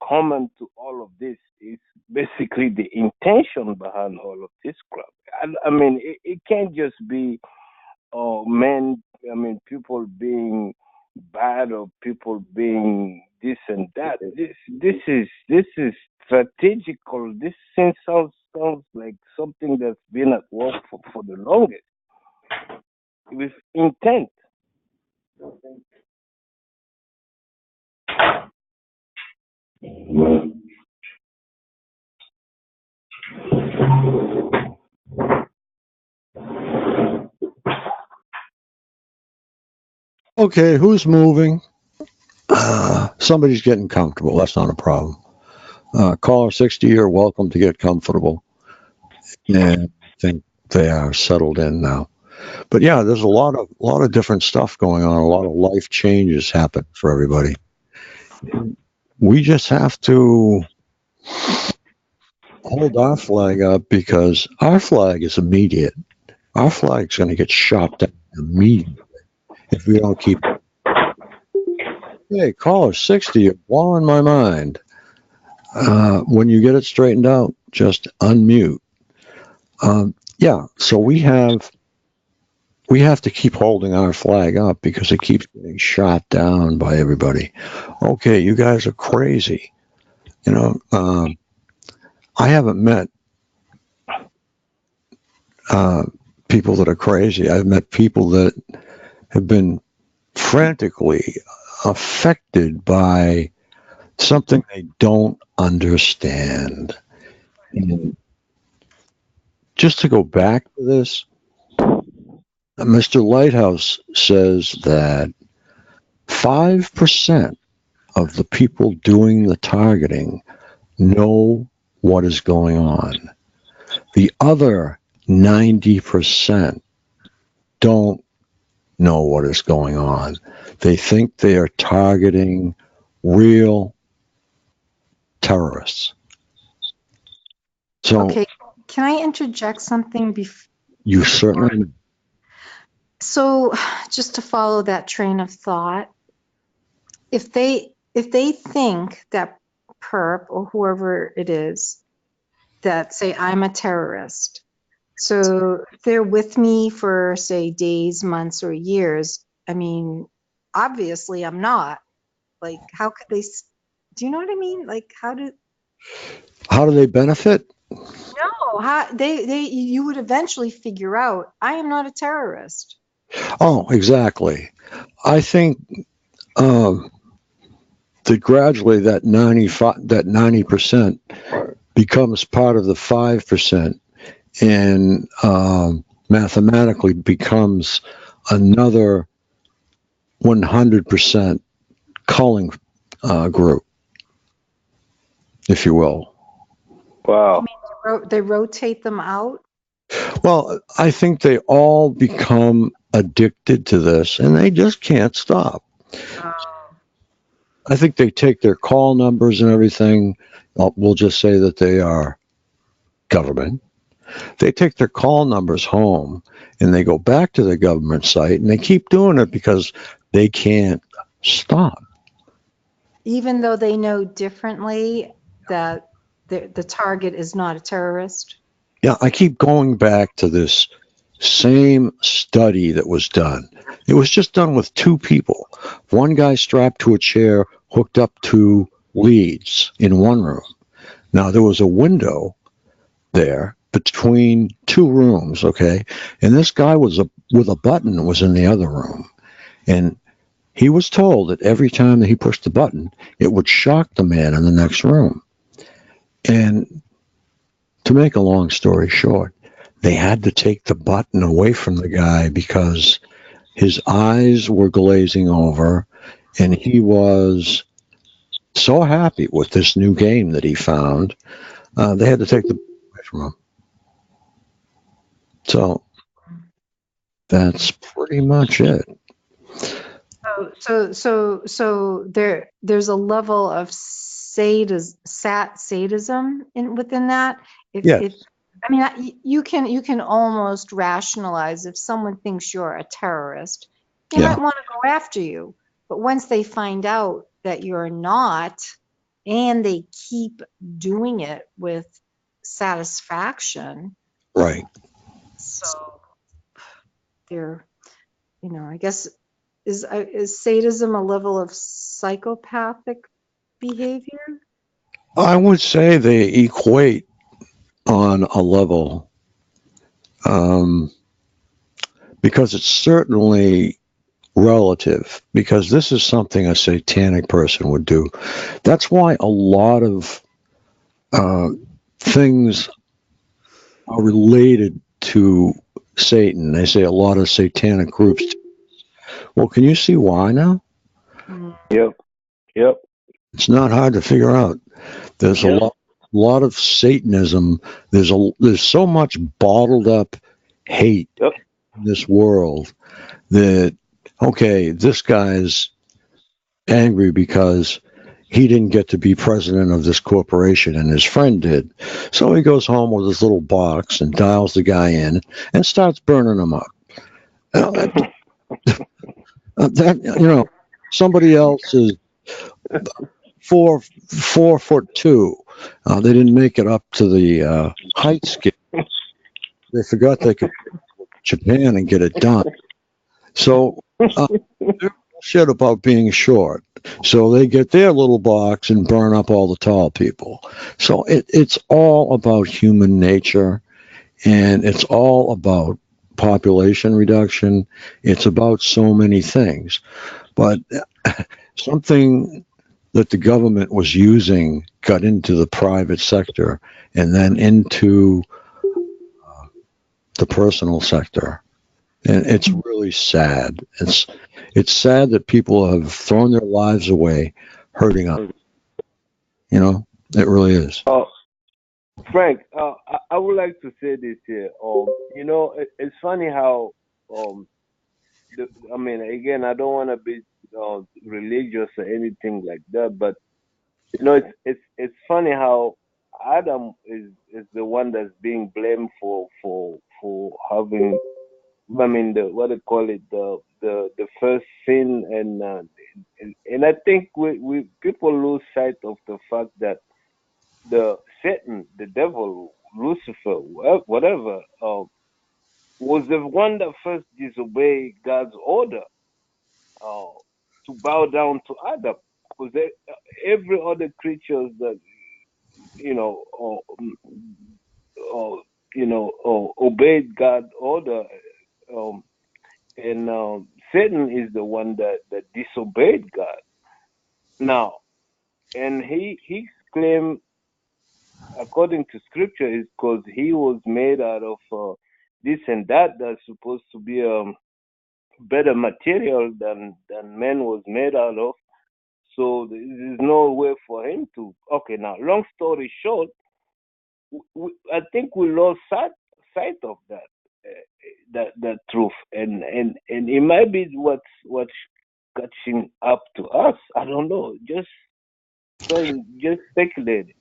common to all of this is basically the intention behind all of this crap. I mean, it can't just be men. I mean, people being bad or people being this and that. This is strategical. This sounds like something that's been at work for the longest with intent. Okay, who's moving? Somebody's getting comfortable. That's not a problem. Caller 60, you're welcome to get comfortable. And I think they are settled in now. But yeah, there's a lot of different stuff going on. A lot of life changes happen for everybody. We just have to hold our flag up because our flag is immediate. Our flag's going to get shot down immediately if we don't keep it. Hey, caller 60, you're blowing my mind. When you get it straightened out, just unmute. Yeah, so we have to keep holding our flag up because it keeps getting shot down by everybody. Okay, you guys are crazy. You know, I haven't met people that are crazy. I've met people that have been frantically affected by something they don't understand. And just to go back to this, Mr. Lighthouse says that 5% of the people doing the targeting know what is going on. The other 90% don't know what is going on. They think they are targeting real terrorists. So, Okay, can I interject something before? You certainly. So, just to follow that train of thought, if they think that perp or whoever it is that say I'm a terrorist, so they're with me for say days, months, or years. I mean, obviously I'm not. Like, how could they? Do you know what I mean? Like, how do they benefit? No, how you would eventually figure out I am not a terrorist. Oh, exactly. I think that gradually that 90% becomes part of the 5% and mathematically becomes another 100% culling group, if you will. Wow. They rotate them out? Well, I think they all become addicted to this and they just can't stop. I think they take their call numbers and everything. We'll just say that they are government. They take their call numbers home and they go back to the government site and they keep doing it because they can't stop. Even though they know differently that the target is not a terrorist? Yeah, I keep going back to this same study that was done. It was just done with two people. One guy strapped to a chair, hooked up to leads in one room. Now, there was a window there between two rooms, okay? And this guy was with a button that was in the other room. And he was told that every time that he pushed the button, it would shock the man in the next room. And to make a long story short, they had to take the button away from the guy because his eyes were glazing over and he was so happy with this new game that he found. They had to take the button away from him. So that's pretty much it. So there's a level of sadism within that. Yes. I mean, you can almost rationalize if someone thinks you're a terrorist, they might want to go after you. But once they find out that you're not, and they keep doing it with satisfaction, right? So they're, I guess, is sadism a level of psychopathic behavior? I would say they equate on a level, because it's certainly relative, because this is something a satanic person would do. That's why a lot of things are related to Satan. They say a lot of satanic groups. Well, can you see why now? Yep. It's not hard to figure out. There's a lot of Satanism. There's so much bottled up hate in this world that, okay, this guy's angry because he didn't get to be president of this corporation and his friend did. So he goes home with his little box and dials the guy in and starts burning him up. Somebody else is 4'2". They didn't make it up to the height scale. They forgot they could go to Japan and get it done. So they're shit about being short. So they get their little box and burn up all the tall people. So it's all about human nature, and it's all about population reduction. It's about so many things. But something that the government was using got into the private sector and then into the personal sector. And it's really sad. It's sad that people have thrown their lives away hurting others. It really is. Frank, I would like to say this here. It's funny how, again, I don't want to be religious or anything like that, but it's funny how Adam is the one that's being blamed for having, what they call it, the first sin, and I think we people lose sight of the fact that the Satan, the devil, Lucifer, whatever, was the one that first disobeyed God's order to bow down to Adam, because every other creature that obeyed God's order, and Satan is the one that disobeyed God. Now, and his claim, according to Scripture, is because he was made out of this and that's supposed to be better material than man was made out of. So there's no way for him to. Okay, now, long story short, I think we lost sight of that truth, and it might be what's catching up to us. I don't know. Just speculating.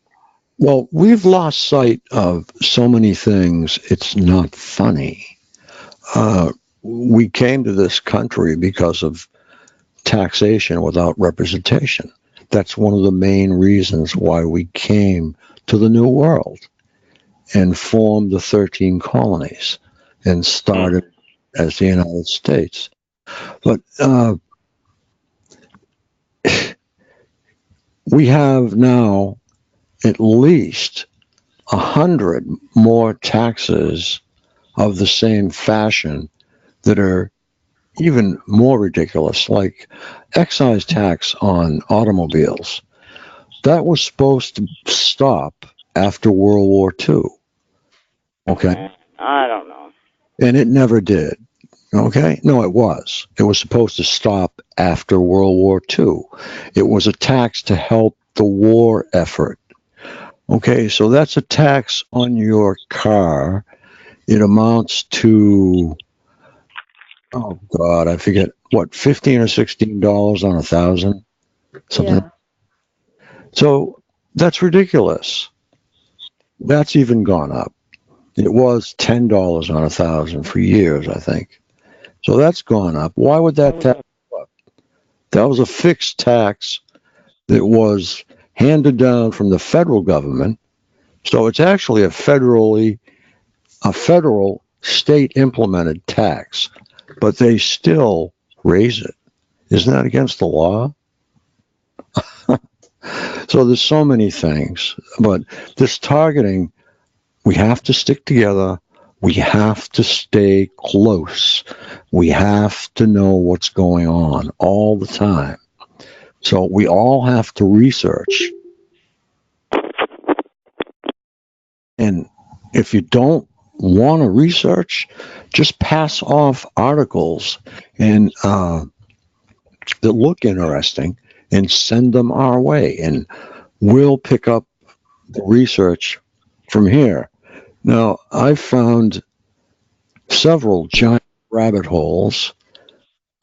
Well, we've lost sight of so many things, it's not funny. We came to this country because of taxation without representation. That's one of the main reasons why we came to the New World and formed the 13 colonies and started as the United States. But we have now at least 100 more taxes of the same fashion that are even more ridiculous, like excise tax on automobiles. That was supposed to stop after World War II. Okay. I don't know. And it never did. Okay. No, it was. It was supposed to stop after World War II. It was a tax to help the war effort. Okay. So that's a tax on your car. It amounts to, oh God, I forget what, $15 or $16 on 1,000, something. Yeah. So that's ridiculous. That's even gone up. It was $10 on 1,000 for years, I think. So that's gone up. Why would that tax go up? That was a fixed tax that was handed down from the federal government. So it's actually a federal state implemented tax, but they still raise it. Isn't that against the law? So there's so many things, but this targeting, we have to stick together. We have to stay close. We have to know what's going on all the time. So we all have to research. And if you don't want to research, just pass off articles and that look interesting and send them our way, and we'll pick up the research from here. Now, I've found several giant rabbit holes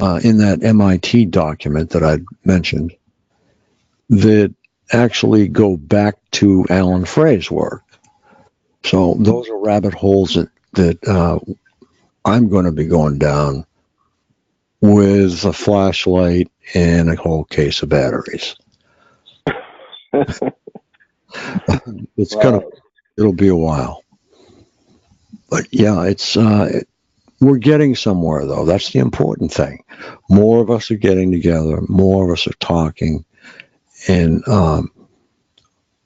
in that MIT document that I mentioned that actually go back to Alan Frey's work. So those are rabbit holes that I'm going to be going down with a flashlight and a whole case of batteries. It's Wow. it'll be a while. But yeah, it's we're getting somewhere though. That's the important thing. More of us are getting together, more of us are talking, and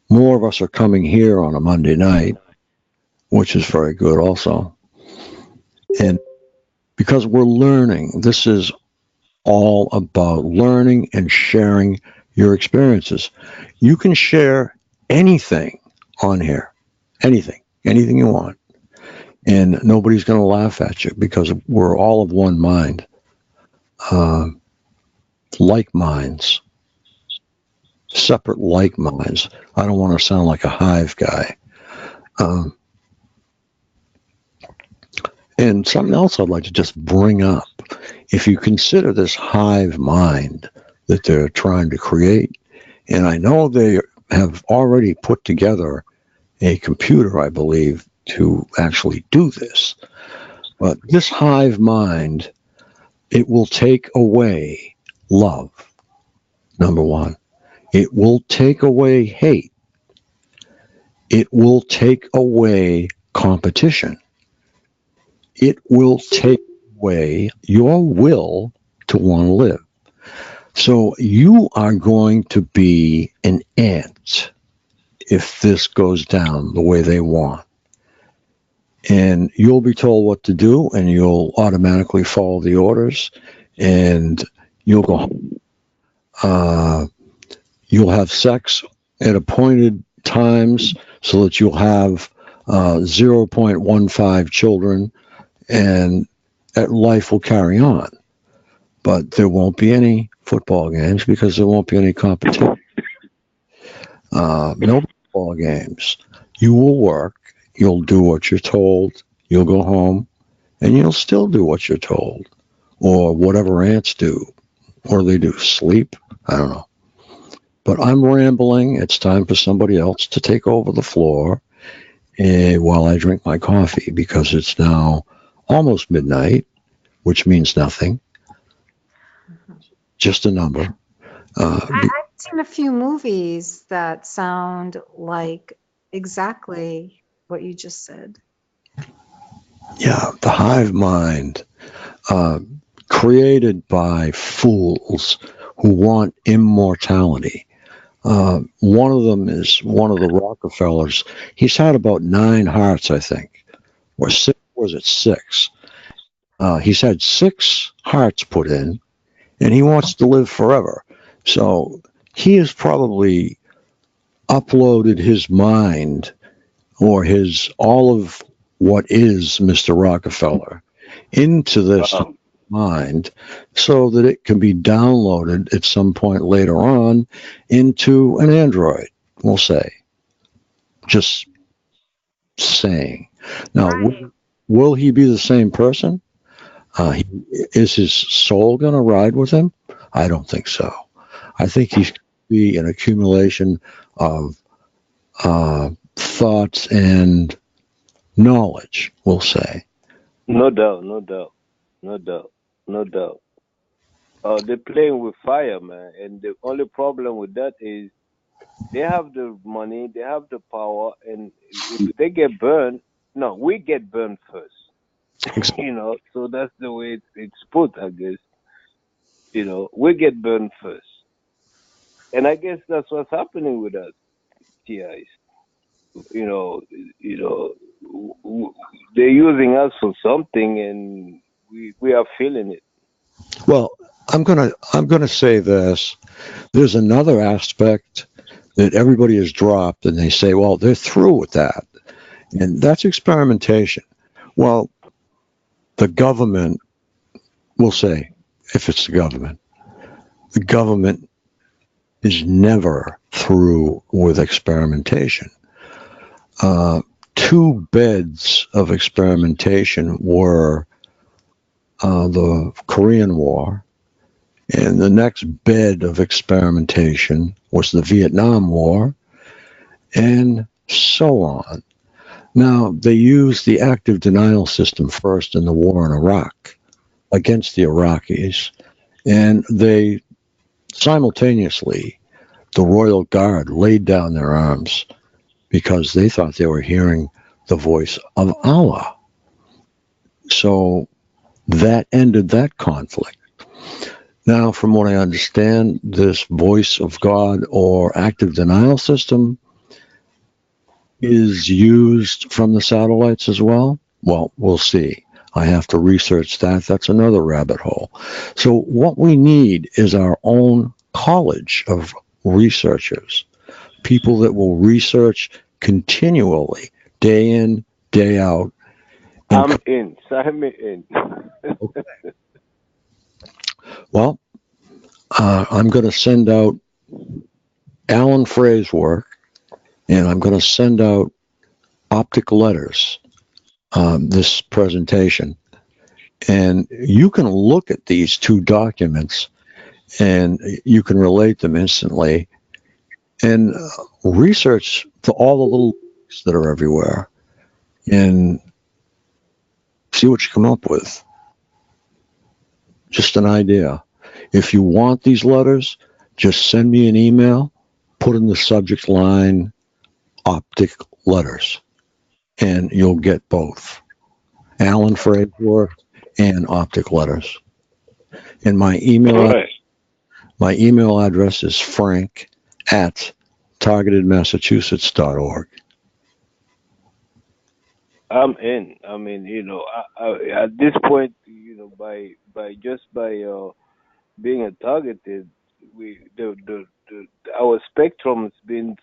more of us are coming here on a Monday night, which is very good also. And because we're learning, this is all about learning and sharing your experiences. You can share anything on here, anything you want. And nobody's going to laugh at you because we're all of one mind, like minds, separate like minds. I don't want to sound like a hive guy. And something else I'd like to just bring up. If you consider this hive mind that they're trying to create, and I know they have already put together a computer, I believe, to actually do this. But this hive mind, it will take away love, number one. It will take away hate. It will take away competition. It will take away your will to want to live. So you are going to be an ant if this goes down the way they want. And you'll be told what to do, and you'll automatically follow the orders, and you'll go home. You'll have sex at appointed times so that you'll have 0.15 children, and life will carry on. But there won't be any football games because there won't be any competition. No football games. You will work. You'll do what you're told. You'll go home, and you'll still do what you're told, or whatever ants do. Or they do sleep. I don't know. But I'm rambling. It's time for somebody else to take over the floor while I drink my coffee, because it's now almost midnight, which means nothing. Just a number. I've seen a few movies that sound like exactly what you just said. Yeah, the hive mind, created by fools who want immortality. One of them is one of the Rockefellers. He's had about 9 hearts, I think. Or 6, was it 6? He's had 6 hearts put in, and he wants to live forever. So he has probably uploaded his mind, or all of what is Mr. Rockefeller, into this mind, so that it can be downloaded at some point later on into an android, we'll say. Just saying. Now, will he be the same person? Is his soul going to ride with him? I don't think so. I think he's going to be an accumulation of thoughts and knowledge, we'll say. No doubt. They're playing with fire, man. And the only problem with that is they have the money, they have the power, and if they get burned, no, we get burned first. Exactly. So that's the way it's put, I guess. We get burned first. And I guess that's what's happening with us, TIs. They're using us for something, and we are feeling it. Well, I'm gonna say this. There's another aspect that everybody has dropped, and they say, well, they're through with that, and that's experimentation. Well, the government, we'll say, if it's the government is never through with experimentation. 2 beds of experimentation were the Korean War, and the next bed of experimentation was the Vietnam War, and so on. Now, they used the active denial system first in the war in Iraq against the Iraqis, and they simultaneously, the Royal Guard laid down their arms because they thought they were hearing the voice of Allah. So that ended that conflict. Now, from what I understand, this voice of God or active denial system is used from the satellites as well. Well, we'll see. I have to research that. That's another rabbit hole. So what we need is our own college of researchers, people that will research continually, day in, day out. I'm in. Sign me in. Okay. Well, I'm going to send out Alan Frey's work, and I'm going to send out optic letters, this presentation. And you can look at these 2 documents, and you can relate them instantly, and research all the little links that are everywhere, and see what you come up with. Just an idea. If you want these letters, just send me an email, put in the subject line optic letters, and you'll get both Alan Frey's work and optic letters. And my email address is frank@targetedmassachusetts.org. I'm in. I mean, at this point, by being a targeted, our spectrum has been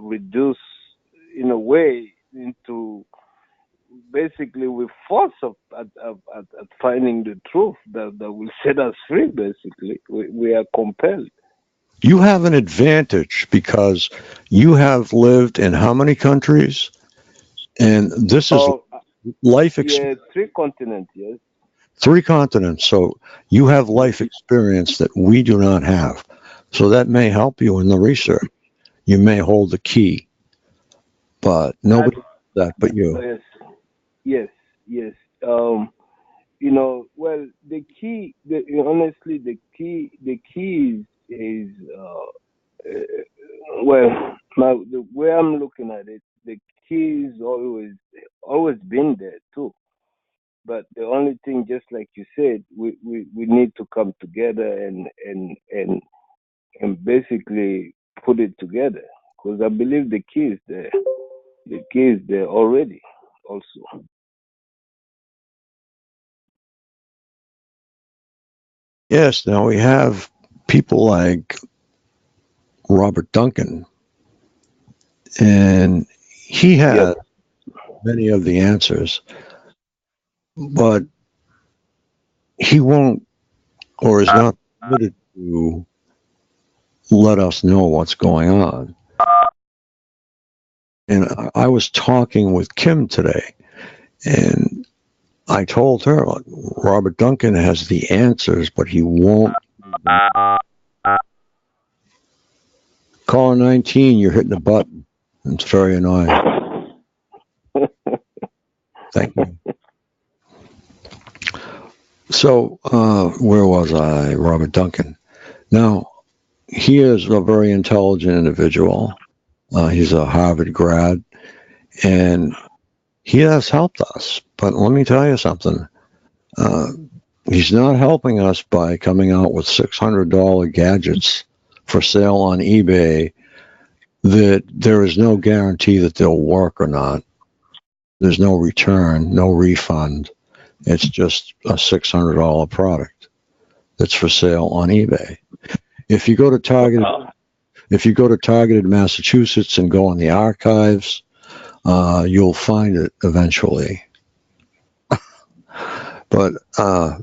reduced in a way into basically with force at finding the truth that will set us free. Basically, we are compelled. You have an advantage because you have lived in how many countries? And this is life experience. Yeah, 3 continents, yes. 3 continents. So you have life experience that we do not have. So that may help you in the research. You may hold the key, but nobody does that but you. Yes. You know, well, the key, honestly, the key is well, the way I'm looking at it, the key is always been there too. But the only thing, just like you said, we need to come together and basically put it together. Because I believe the key is there. The key is there already, also. Yes, now we have people like Robert Duncan, and he has many of the answers, but he won't or is not permitted to let us know what's going on. And I was talking with Kim today, and I told her Robert Duncan has the answers, but he won't. Caller 19, you're hitting the button. It's very annoying. Thank you. So, where was I? Robert Duncan. Now, he is a very intelligent individual. He's a Harvard grad, and he has helped us. But let me tell you something. He's not helping us by coming out with $600 gadgets for sale on eBay that there is no guarantee that they'll work or not. There's no return, no refund. It's just a $600 product that's for sale on eBay. If you go to Targeted Massachusetts and go on the archives, you'll find it eventually. But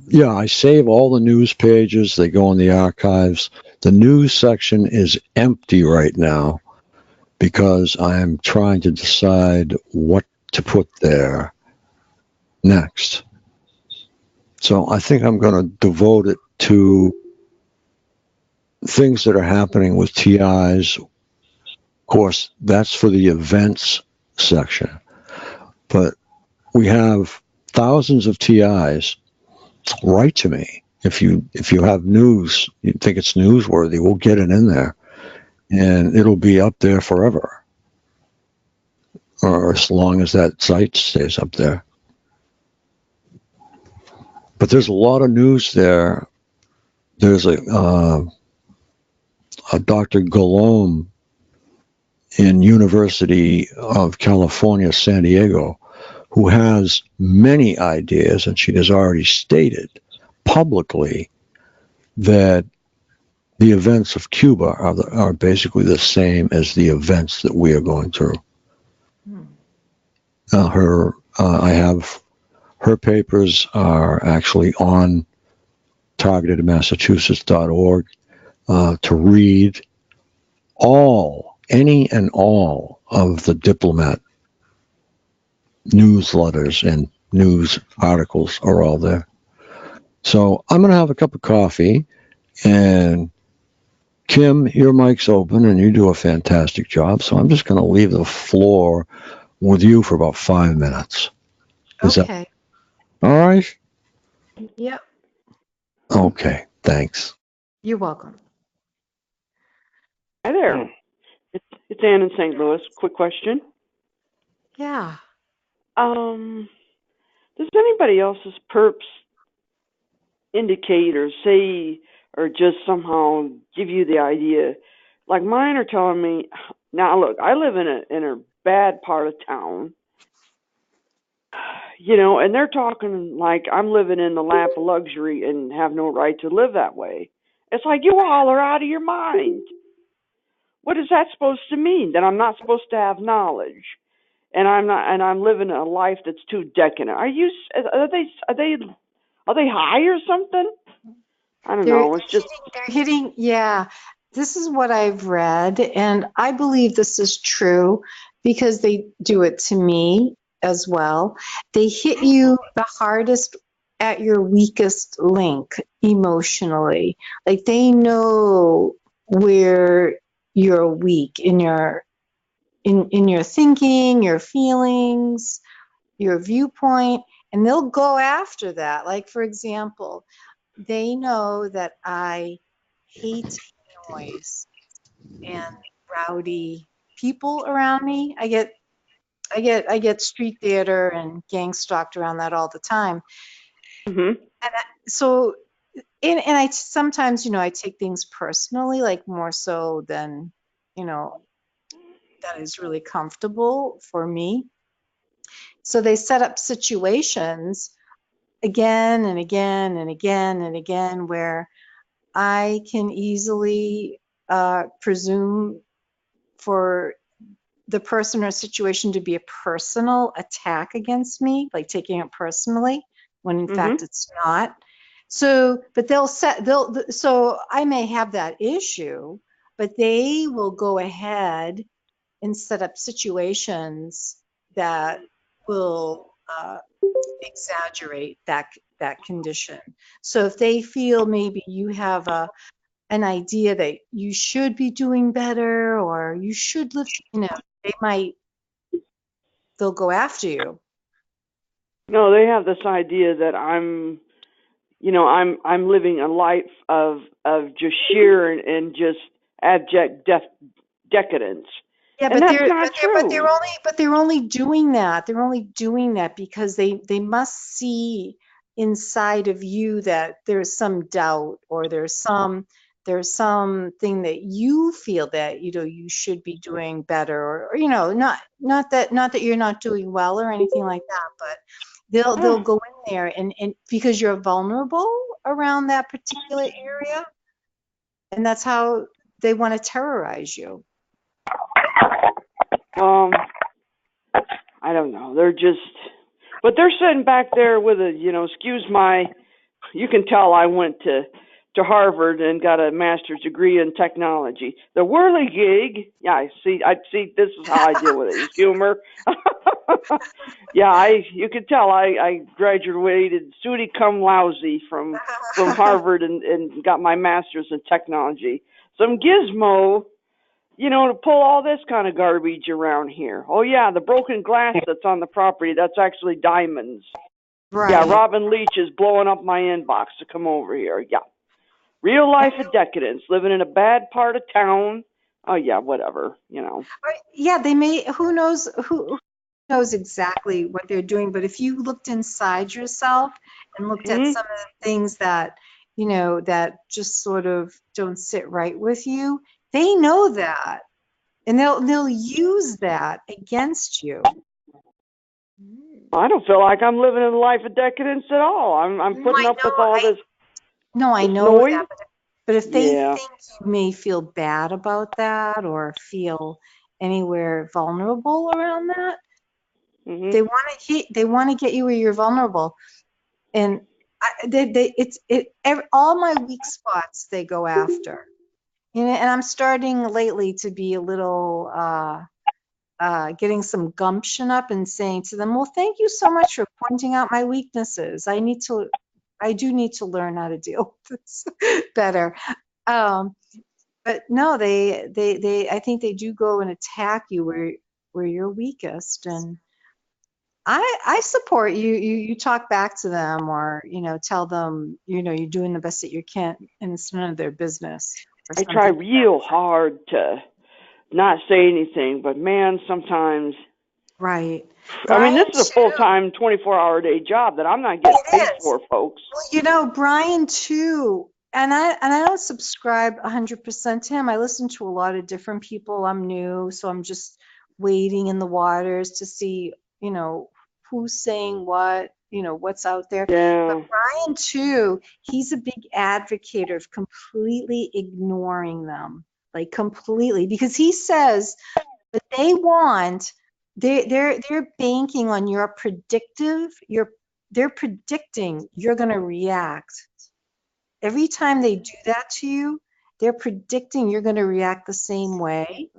yeah, I save all the news pages. They go in the archives. The news section is empty right now because I am trying to decide what to put there next. So I think I'm going to devote it to things that are happening with TIs. Of course, that's for the events section. But we have thousands of TIs. Write to me. If you have news, you think it's newsworthy, we'll get it in there. And it'll be up there forever. Or as long as that site stays up there. But there's a lot of news there. There's a Dr. Galome in University of California, San Diego, who has many ideas, and she has already stated publicly that the events of Cuba are basically the same as the events that we are going through. I have her papers are actually on targetedmassachusetts.org to read any and all of the diplomat newsletters and news articles are all there. So I'm going to have a cup of coffee, and Kim, your mic's open and you do a fantastic job. So I'm just going to leave the floor with you for about 5 minutes. Is Okay. that all right? Yep. Okay. Thanks. You're welcome. Hi there. It's Ann in St. Louis. Quick question. Yeah. Does anybody else's perps indicate or say or just somehow give you the idea? Like mine are telling me, now look, I live in a bad part of town, you know, and they're talking like I'm living in the lap of luxury and have no right to live that way. It's like you all are out of your mind. What is that supposed to mean? That I'm not supposed to have knowledge, and I'm living a life that's too decadent. Are they high or something? I don't know. It's just They're hitting, yeah. This is what I've read, and I believe this is true because they do it to me as well. They hit you the hardest at your weakest link emotionally. Like they know where you're weak in your thinking, your feelings, your viewpoint, and they'll go after that. Like, for example, they know that I hate noise and rowdy people around me. I get street theater and gang stalked around that all the time. Mm-hmm. So, and I sometimes, I take things personally, like more so than, that is really comfortable for me. So they set up situations again and again and again and again where I can easily presume for the person or situation to be a personal attack against me, like taking it personally, when in fact it's not. So, but so I may have that issue, but they will go ahead and set up situations that will exaggerate that condition. So if they feel maybe you have an idea that you should be doing better or you should live, they'll go after you. No, they have this idea that I'm living a life of just sheer and just abject decadence. Yeah, And but that's not true. they're only doing that. They're only doing that because they must see inside of you that there's some doubt or there's something that you feel that you should be doing better, or not that you're not doing well or anything like that, but they'll go in there and because you're vulnerable around that particular area, and that's how they want to terrorize you. I don't know. But they're sitting back there with you can tell I went to Harvard and got a master's degree in technology. The whirligig, yeah, this is how I deal with it. It's humor. Yeah, you can tell I graduated summa cum laude from Harvard and got my master's in technology. Some gizmo, to pull all this kind of garbage around here. Oh yeah, the broken glass that's on the property, that's actually diamonds. Right. Yeah, Robin Leach is blowing up my inbox to come over here. Yeah. Real life of decadence, living in a bad part of town. Oh yeah, whatever, Yeah, they may, who knows exactly what they're doing, but if you looked inside yourself and looked at some of the things that, that just sort of don't sit right with you, they know that, and they'll use that against you. I don't feel like I'm living in a life of decadence at all. I'm putting up with all this. No, I know noise. that, but if they think you may feel bad about that or feel anywhere vulnerable around that, they want to get you where you're vulnerable, and all my weak spots they go after. And I'm starting lately to be a little getting some gumption up and saying to them, well, thank you so much for pointing out my weaknesses. I do need to learn how to deal with this better. But no, I think they do go and attack you where you're weakest. And I support you. You talk back to them, or tell them you're doing the best that you can, and it's none of their business. I try real hard to not say anything, but man, sometimes. Right. I mean, this is a full-time 24-hour-a-day job that I'm not getting paid for, folks. Well, Brian too, and I don't subscribe 100% to him. I listen to a lot of different people. I'm new, so I'm just wading in the waters to see, who's saying what, what's out there. Yeah. But Brian too, he's a big advocate of completely ignoring them, like completely, because he says that they want. They're banking on they're predicting you're going to react. Every time they do that to you, they're predicting you're going to react the same way.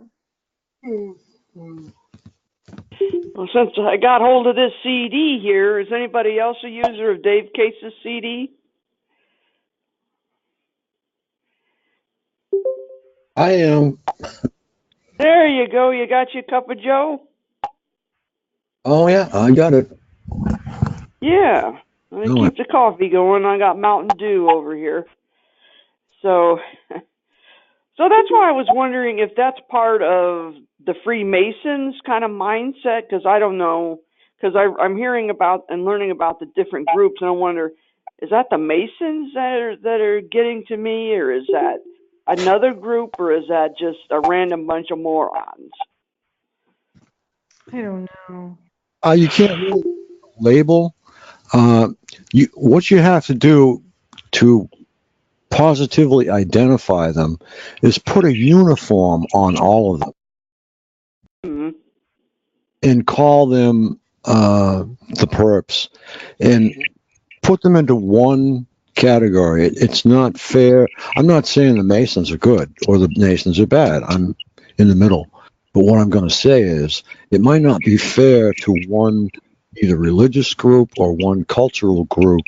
Well, since I got hold of this CD here, is anybody else a user of Dave Case's CD? I am. There you go. You got your cup of Joe? Oh, yeah, I got it. Yeah. I Oh, keep the coffee going. I got Mountain Dew over here. So, so that's why I was wondering if that's part of the Freemasons kind of mindset, because I don't know, because I'm hearing about and learning about the different groups, and I wonder, is that the Masons that are getting to me, or is that another group, or is that just a random bunch of morons? I don't know. you can't really label. What you have to do to positively identify them is put a uniform on all of them Mm-hmm. and call them the perps and put them into one category. It's not fair. I'm not saying the Masons are good or the Masons are bad. I'm in the middle. But what I'm going to say is it might not be fair to one either religious group or one cultural group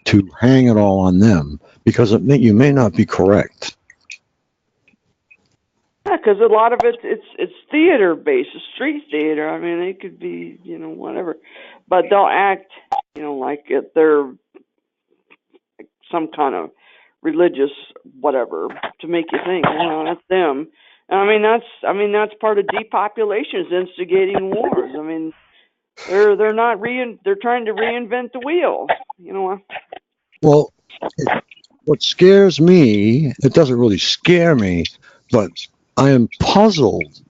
to hang it all on them because you may not be correct. Yeah, because a lot of it's theater based, it's street theater. I mean, it could be whatever, but they'll act like they're some kind of religious whatever to make you think, that's them. And I mean that's part of depopulation is instigating wars. I mean, they're not they're trying to reinvent the wheel. Well, what scares me, it doesn't really scare me, but I am puzzled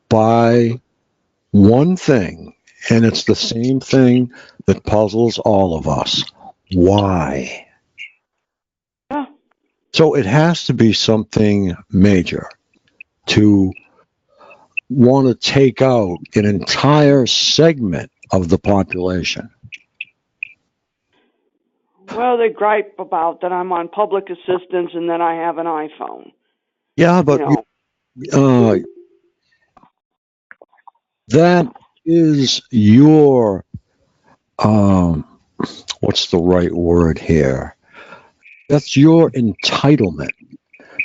by one thing, and it's the same thing that puzzles all of us. Why? Yeah. So it has to be something major to want to take out an entire segment of the population. Well, they gripe about that I'm on public assistance and that I have an iPhone. Yeah, but that is your what's the right word here? That's your entitlement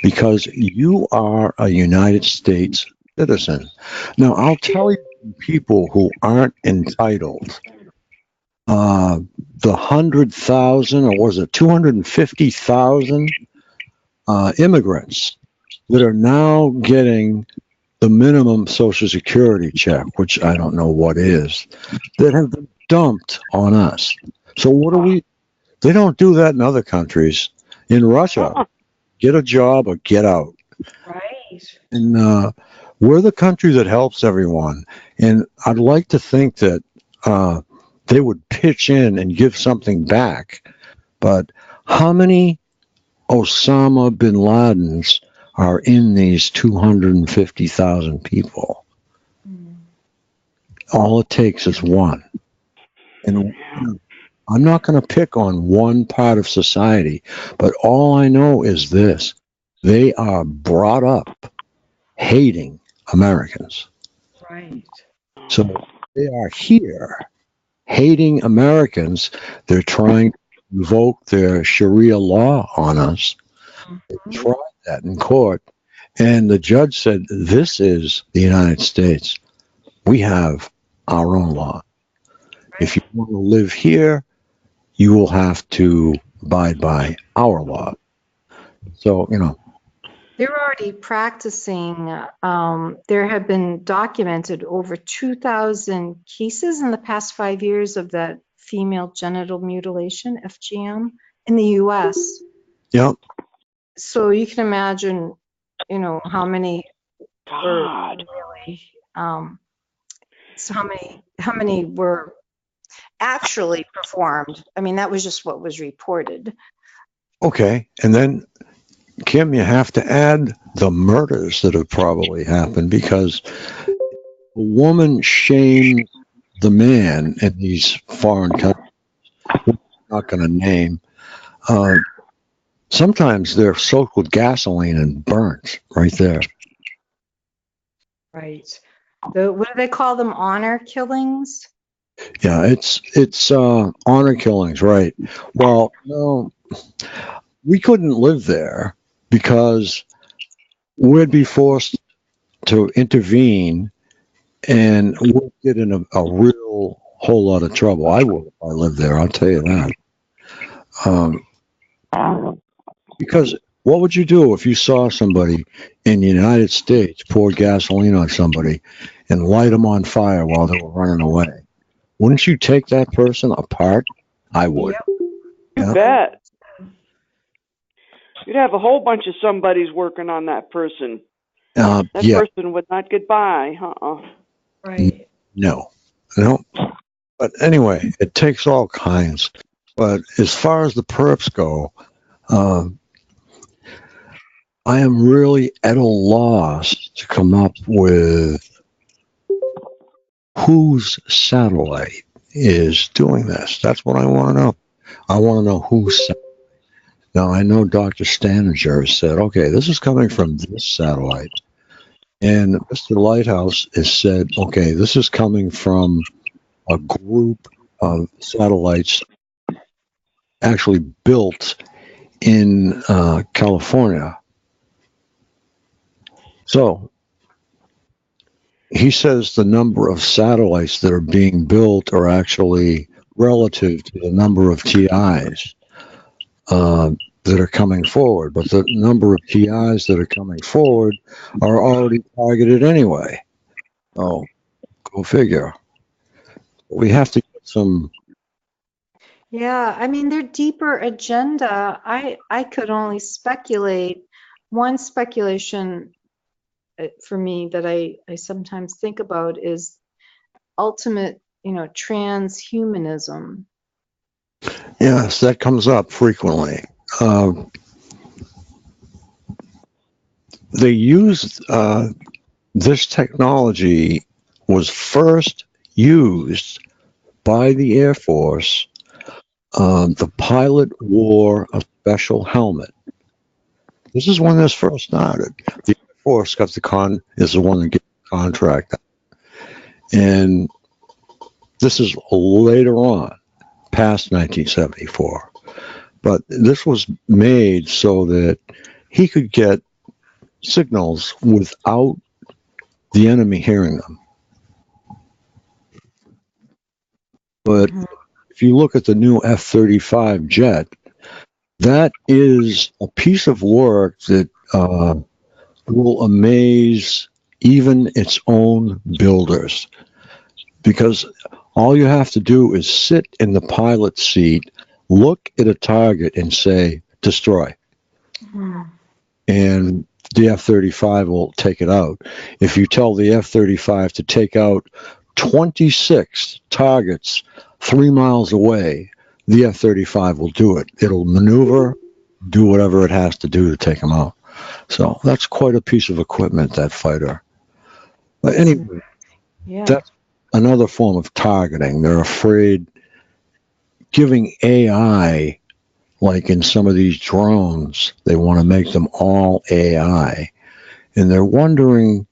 because you are a United States citizen. Now, I'll tell you people who aren't entitled. The 100,000 or was it 250,000 immigrants that are now getting the minimum Social Security check, which I don't know what is, that have been dumped on us. So what do we? They don't do that in other countries. In Russia, get a job or get out. Right. And we're the country that helps everyone. And I'd like to think that they would pitch in and give something back. But how many Osama bin Ladens are in these 250,000 people? All it takes is one. And I'm not going to pick on one part of society, but all I know is this. They are brought up hating Americans. Right. So they are here hating Americans. They're trying to invoke their Sharia law on us. They tried that in court, and the judge said, this is the United States. We have our own law. If you want to live here, you will have to abide by our law. So, They're already practicing. There have been documented over 2,000 cases in the past 5 years of that female genital mutilation, FGM, in the U.S. Yep. So you can imagine, how many God. really, so how many were actually performed. I mean, that was just what was reported. Okay. And then, Kim, you have to add the murders that have probably happened because a woman shames the man in these foreign countries. I'm not going to name. Sometimes they're soaked with gasoline and burnt right there. Right. What do they call them? Honor killings? Yeah, it's honor killings, right? Well, no, we couldn't live there because we'd be forced to intervene, and we'd get in a real whole lot of trouble. I would if I lived there, I'll tell you that. Because what would you do if you saw somebody in the United States pour gasoline on somebody and light them on fire while they were running away? Wouldn't you take that person apart? I would. You bet. You'd have a whole bunch of somebodies working on that person. That Yeah. person would not get by. Right. No. But anyway, it takes all kinds. But as far as the perps go, I am really at a loss to come up with whose satellite is doing this. That's what I want to know. I want to know whose satellite. Now, I know Dr. Staninger has said, okay, this is coming from this satellite. And Mr. Lighthouse has said, okay, this is coming from a group of satellites actually built in California. So he says the number of satellites that are being built are actually relative to the number of TIs that are coming forward. But the number of TIs that are coming forward are already targeted anyway. Oh, go figure. We have to get some. Yeah, I mean, their deeper agenda, I could only speculate. One speculation for me that I sometimes think about is ultimate, transhumanism. Yes, that comes up frequently. They used this technology was first used by the Air Force. The pilot wore a special helmet. This is when this first started. The Air Force got is the one that gets the contract. And this is later on, past 1974. But this was made so that he could get signals without the enemy hearing them. But if you look at the new F-35 jet, that is a piece of work that will amaze even its own builders. Because all you have to do is sit in the pilot's seat, look at a target and say, destroy. And the F-35 will take it out. If you tell the F-35 to take out 26 targets 3 miles away, the F-35 will do it. It'll maneuver, do whatever it has to do to take them out. So that's quite a piece of equipment, that fighter. But anyway, that's another form of targeting. They're afraid giving AI, like in some of these drones, they want to make them all AI. And they're wondering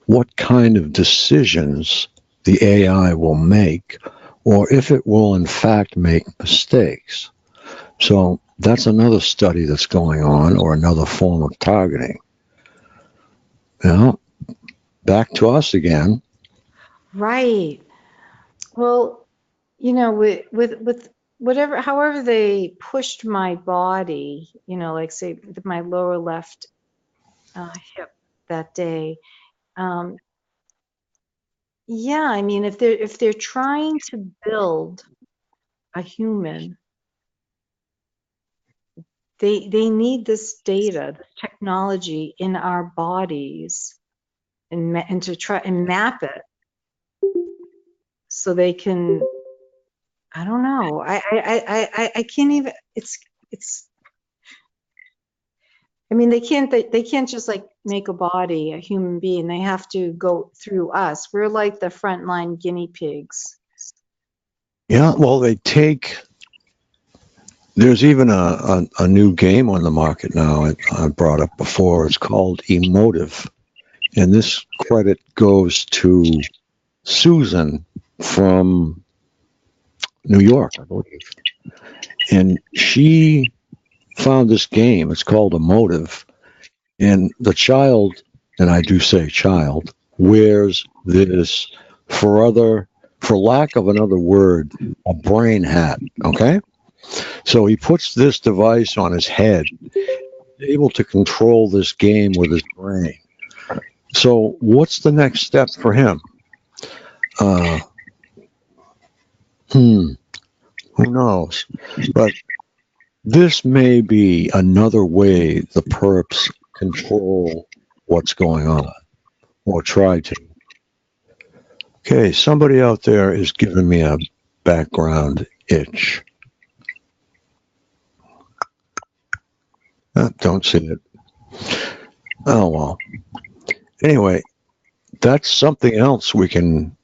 what kind of decisions the AI will make, or if it will in fact make mistakes. So that's another study that's going on, or another form of targeting. Now, back to us again. Right. Well, with whatever, however they pushed my body, like say my lower left hip that day. Yeah, I mean, if they're trying to build a human, they need this data, this technology in our bodies, and to try and map it so they can. I don't know. I can't even. It's. I mean, they can't just like make a body, a human being. They have to go through us. We're like the frontline guinea pigs. Yeah, well, there's even a new game on the market now. I brought up before. It's called Emotive. And this credit goes to Susan from New York, I believe. And she found this game. It's called Emotive. And the child, and I do say child, wears this, for lack of another word, a brain hat. Okay? So he puts this device on his head, able to control this game with his brain. So what's the next step for him? Who knows? But this may be another way the perps control what's going on, or try to. Okay, somebody out there is giving me a background itch. Don't see it. Oh, well. Anyway, that's something else we can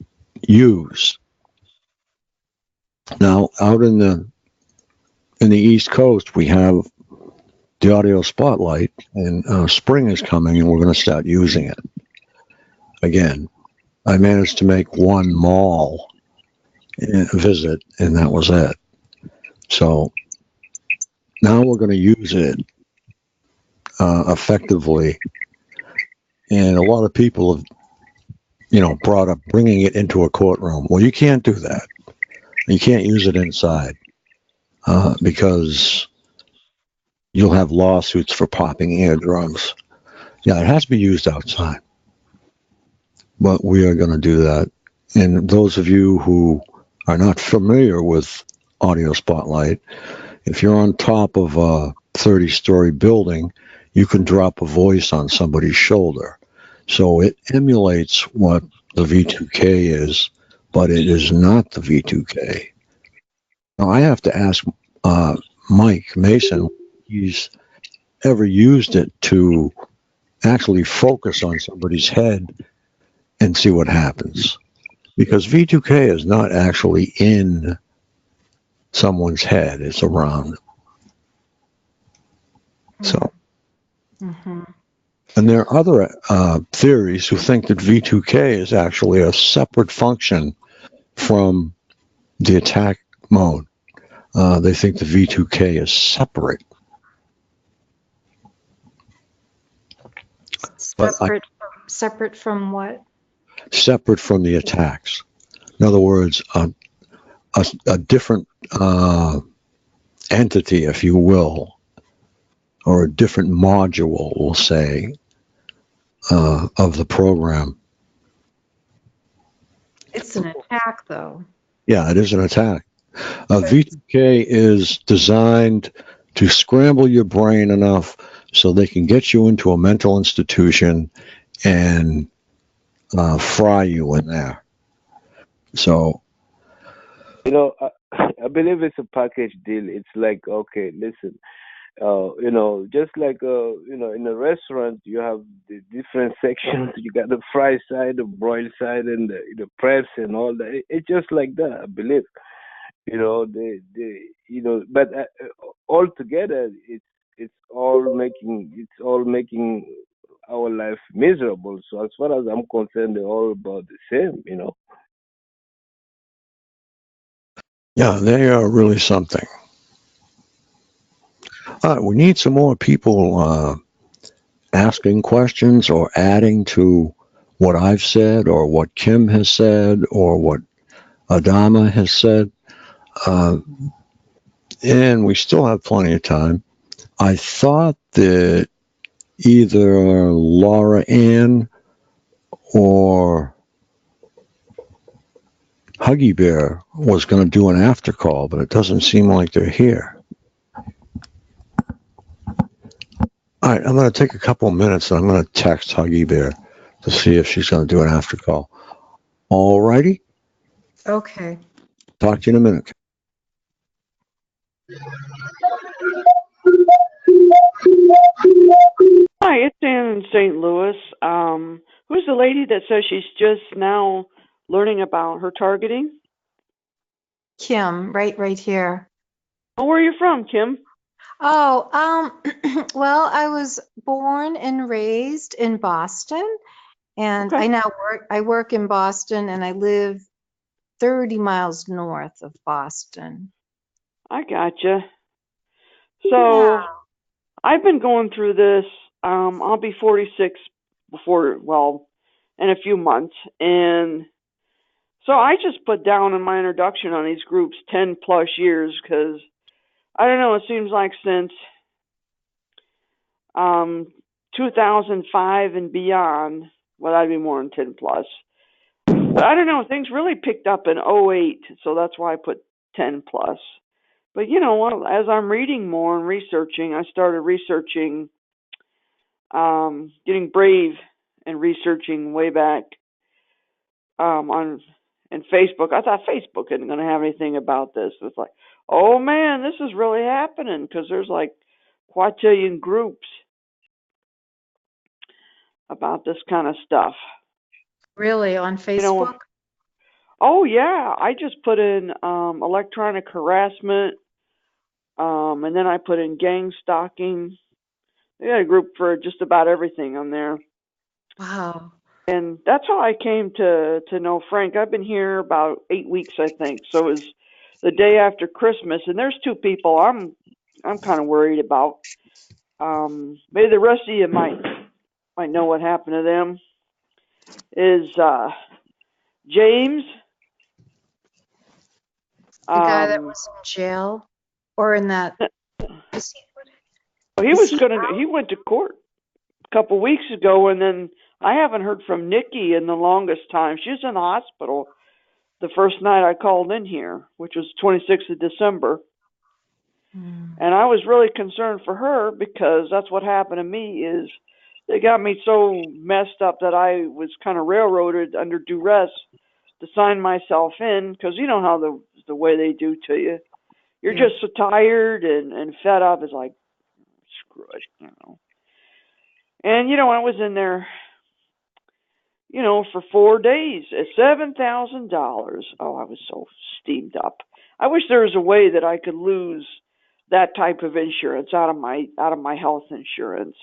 use. Now, out in the East Coast, we have the audio spotlight, and spring is coming, and we're going to start using it again. I managed to make one mall visit, and that was it. So now we're going to use it effectively, and a lot of people have, brought up bringing it into a courtroom. Well, you can't do that. You can't use it inside because you'll have lawsuits for popping eardrums. Yeah, it has to be used outside. But we are going to do that. And those of you who are not familiar with Audio Spotlight, if you're on top of a 30-story building, you can drop a voice on somebody's shoulder. So it emulates what the V2K is, but it is not the V2K. Now, I have to ask Mike Mason if he's ever used it to actually focus on somebody's head and see what happens. Because V2K is not actually in someone's head, it's around. So, and there are other theories who think that V2K is actually a separate function from the attack mode. They think the V2K is separate. Separate from what? Separate from the attacks. In other words, a different entity, if you will, or a different module, we'll say, of the program. It's an attack, though. Yeah, it is an attack. V2K is designed to scramble your brain enough so they can get you into a mental institution and fry you in there. So, I believe it's a package deal. It's like, okay, listen, just like, in a restaurant, you have the different sections. You got the fry side, the broiled side, and the preps and all that. It's just like that, I believe. But all together, it's all making our life miserable. So as far as I'm concerned, they're all about the same. yeah, they are really something. We need some more people asking questions or adding to what I've said or what Kim has said or what Adama has said. And we still have plenty of time. I thought that either Laura Ann or Huggy Bear was going to do an after call, but it doesn't seem like they're here. All right, I'm going to take a couple of minutes and I'm going to text Huggy Bear to see if she's going to do an after call. All righty. Okay. Talk to you in a minute. Hi, it's Ann in St. Louis. Who's the lady that says she's just now learning about her targeting? Kim, right here. Oh, where are you from, Kim? Oh, well, I was born and raised in Boston, and Okay. I work in Boston, and I live 30 miles north of Boston. I gotcha. So I've been going through this I'll be 46 in a few months. And so I just put down in my introduction on these groups 10 plus years because, I don't know, it seems like since 2005 and beyond, well, that'd be more than 10 plus. But I don't know, things really picked up in '08, so that's why I put 10 plus. But you know what, as I'm reading more and researching, I started researching, getting brave and researching way back on Facebook. I thought Facebook isn't going to have anything about this. It's like, oh man, this is really happening because there's like quadrillion groups about this kind of stuff. Really, on You know, Facebook? oh yeah, I just put in electronic harassment, and then I put in gang stalking. They got a group for just about everything on there. Wow. And that's how I came to know Frank. I've been here about 8 weeks, I think. So it was the day after Christmas, and there's two people I'm kind of worried about. Maybe the rest of you might know what happened to them. Is James, The guy that was in jail or in that. he went to court a couple weeks ago, and then I haven't heard from Nikki in the longest time. She was in the hospital the first night I called in here, which was 26th of December. And I was really concerned for her because that's what happened to me is they got me so messed up that I was kind of railroaded under duress to sign myself in because you know how the way they do to you. You're just so tired and fed up. It's like, screw it, you know. And, you know, I was in there, you know, for 4 days at $7,000. Oh, I was so steamed up. I wish there was a way that I could lose that type of insurance out of my health insurance,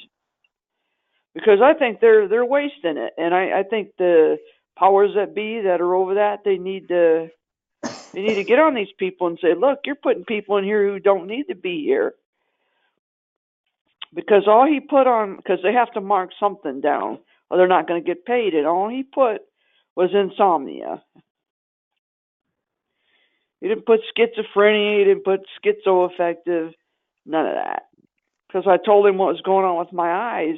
because I think they're wasting it, and I think the powers that be that are over that they need to get on these people and say, look, you're putting people in here who don't need to be here, because all he put on, because they have to mark something down or they're not going to get paid, and all he put was insomnia. He didn't put schizophrenia, he didn't put schizoaffective, none of that. Because I told him what was going on with my eyes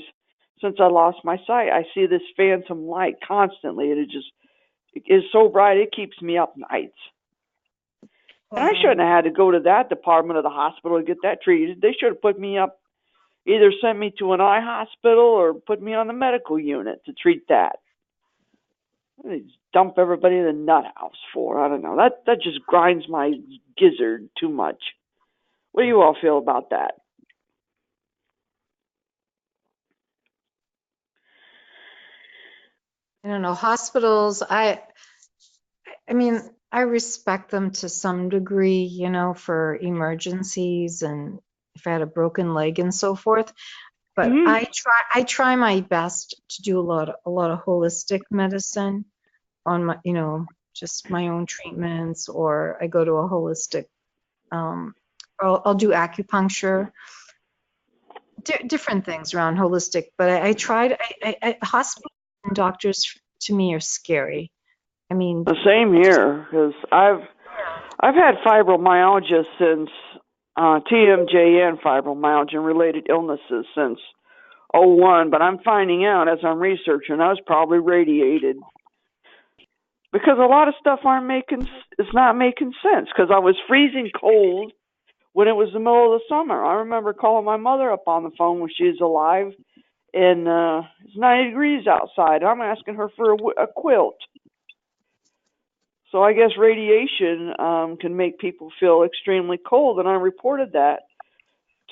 since I lost my sight. I see this phantom light constantly, and it is so bright it keeps me up nights. And I shouldn't have had to go to that department of the hospital to get that treated. They should have put me up, either sent me to an eye hospital or put me on the medical unit to treat that. They dump everybody in the nut house for. I don't know. That just grinds my gizzard too much. What do you all feel about that? I don't know, hospitals, I mean, I respect them to some degree, you know, for emergencies and if I had a broken leg and so forth. But I try my best to do a lot of holistic medicine on my, you know, just my own treatments, or I go to a holistic, I'll do acupuncture, different things around holistic. But I tried, hospital and doctors to me are scary. I mean, the same here, because I've had fibromyalgia since TMJN, fibromyalgia and related illnesses, since '01. But I'm finding out as I'm researching, I was probably radiated, because a lot of stuff it's not making sense. Because I was freezing cold when it was the middle of the summer. I remember calling my mother up on the phone when she was alive, and it's 90 degrees outside. I'm asking her for a quilt. So I guess radiation can make people feel extremely cold, and I reported that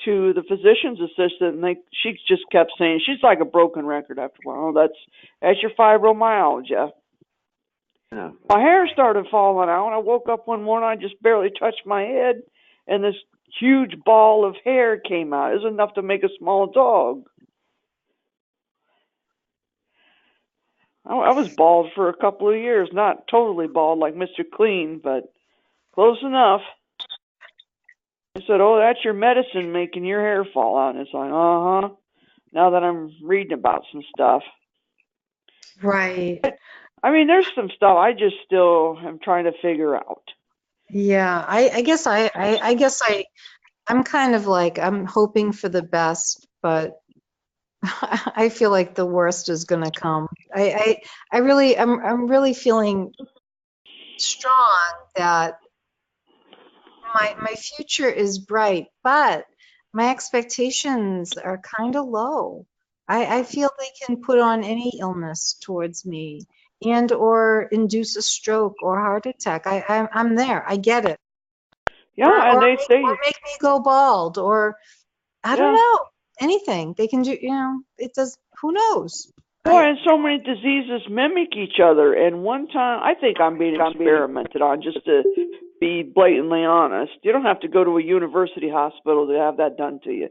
to the physician's assistant, and she just kept saying, she's like a broken record after a while. Oh, that's your fibromyalgia. Yeah. My hair started falling out. I woke up one morning, I just barely touched my head, and this huge ball of hair came out. It was enough to make a small dog. I was bald for a couple of years, not totally bald like Mr. Clean, but close enough. I said, oh, that's your medicine making your hair fall out. And it's like, uh-huh. now that I'm reading about some stuff. Right. I mean, there's some stuff I just still am trying to figure out. Yeah. I guess I'm kind of like, I'm hoping for the best, but I feel like the worst is going to come. I'm really feeling strong that my future is bright, but my expectations are kind of low. I feel they can put on any illness towards me and or induce a stroke or heart attack. I'm there. I get it. Yeah, Or, and or they say, make me go bald, or I don't yeah. know, anything they can do. It does. Who knows? Boy, and so many diseases mimic each other. And one time, I think I'm being experimented on, just to be blatantly honest. You don't have to go to a university hospital to have that done to you.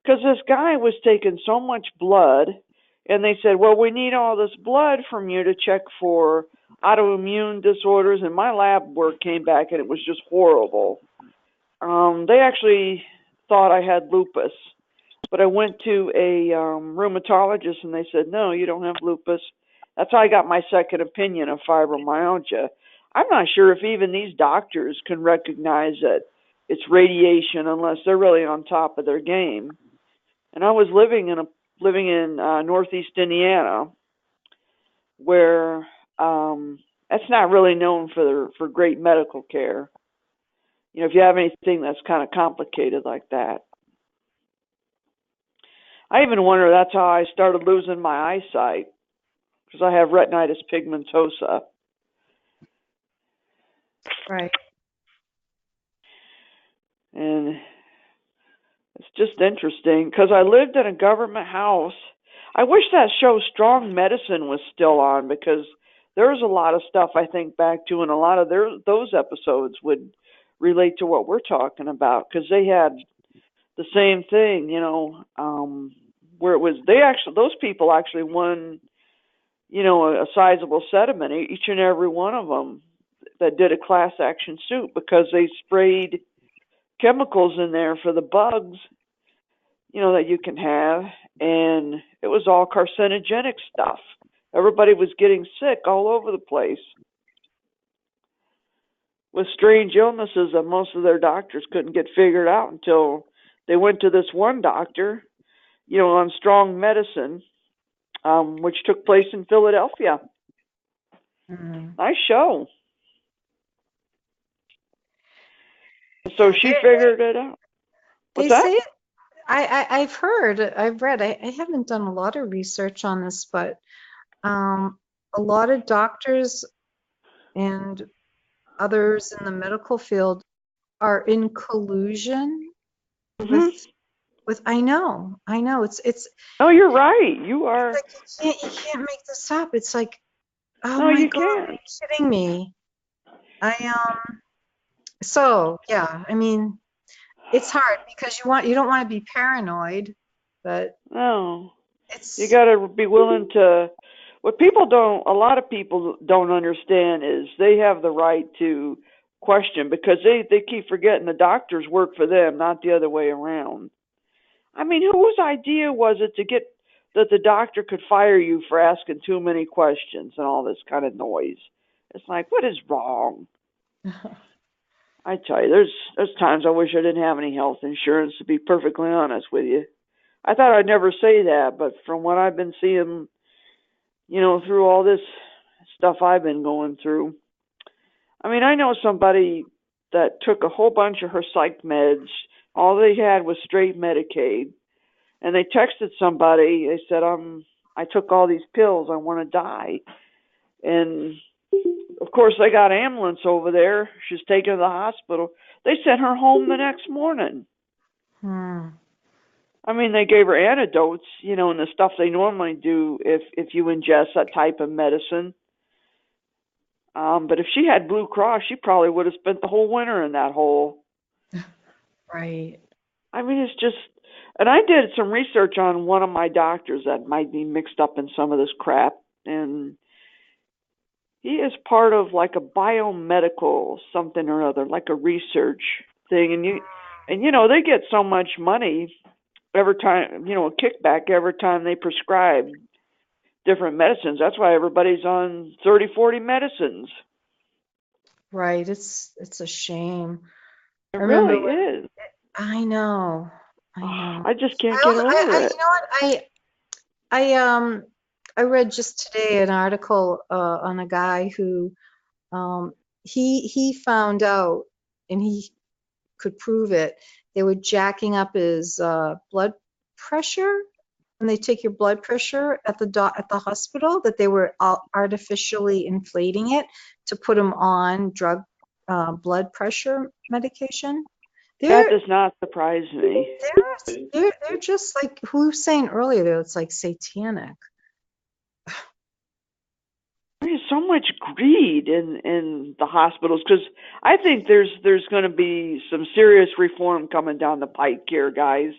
Because this guy was taking so much blood, and they said, well, we need all this blood from you to check for autoimmune disorders. And my lab work came back, and it was just horrible. They actually thought I had lupus. But I went to a rheumatologist, and they said, no, you don't have lupus. That's how I got my second opinion of fibromyalgia. I'm not sure if even these doctors can recognize that it's radiation unless they're really on top of their game. And I was living in Northeast Indiana, where that's not really known for great medical care. If you have anything that's kind of complicated like that. I even wonder that's how I started losing my eyesight, because I have retinitis pigmentosa. Right. And it's just interesting, because I lived in a government house. I wish that show Strong Medicine was still on, because there's a lot of stuff I think back to, and a lot of those episodes would relate to what we're talking about, because they had the same thing, where it was those people actually won, a sizable settlement, each and every one of them, that did a class action suit because they sprayed chemicals in there for the bugs, that you can have, and it was all carcinogenic stuff. Everybody was getting sick all over the place with strange illnesses that most of their doctors couldn't get figured out until they went to this one doctor, on Strong Medicine, which took place in Philadelphia. Mm-hmm. Nice show. So she figured it out. What's They that? say, I've heard, I've read, I haven't done a lot of research on this, but a lot of doctors and others in the medical field are in collusion with I know, it's. Oh, you're right. You are. It's like you can't make this up. It's like, oh No, my you God, can't. are you kidding me? So yeah, I mean, it's hard because you don't want to be paranoid, but No. it's. You got to be willing to. What a lot of people don't understand is they have the right to question, because they keep forgetting the doctors work for them, not the other way around. I mean, whose idea was it to get that the doctor could fire you for asking too many questions and all this kind of noise? It's like, what is wrong? I tell you, there's times I wish I didn't have any health insurance, to be perfectly honest with you. I thought I'd never say that, but from what I've been seeing, through all this stuff I've been going through, I mean, I know somebody that took a whole bunch of her psych meds. All they had was straight Medicaid. And they texted somebody. They said, I took all these pills. I want to die. And, of course, they got an ambulance over there. She's taken to the hospital. They sent her home the next morning. I mean, they gave her antidotes, and the stuff they normally do if you ingest that type of medicine. But if she had Blue Cross, she probably would have spent the whole winter in that hole. Right. I mean, it's just, and I did some research on one of my doctors that might be mixed up in some of this crap, and he is part of like a biomedical something or other, like a research thing, and they get so much money every time, a kickback every time they prescribe different medicines. That's why everybody's on 30, 40 medicines. Right. It's a shame. It I remember really is. I know. I know. I just can't I get also, over it. you know what? I read just today an article on a guy who he found out, and he could prove it. They were jacking up his blood pressure, when they take your blood pressure at the hospital, that they were artificially inflating it to put him on blood pressure medication. That does not surprise me. They're just like who was saying earlier. It's like satanic. There's so much greed in the hospitals, because I think there's going to be some serious reform coming down the pike here, guys,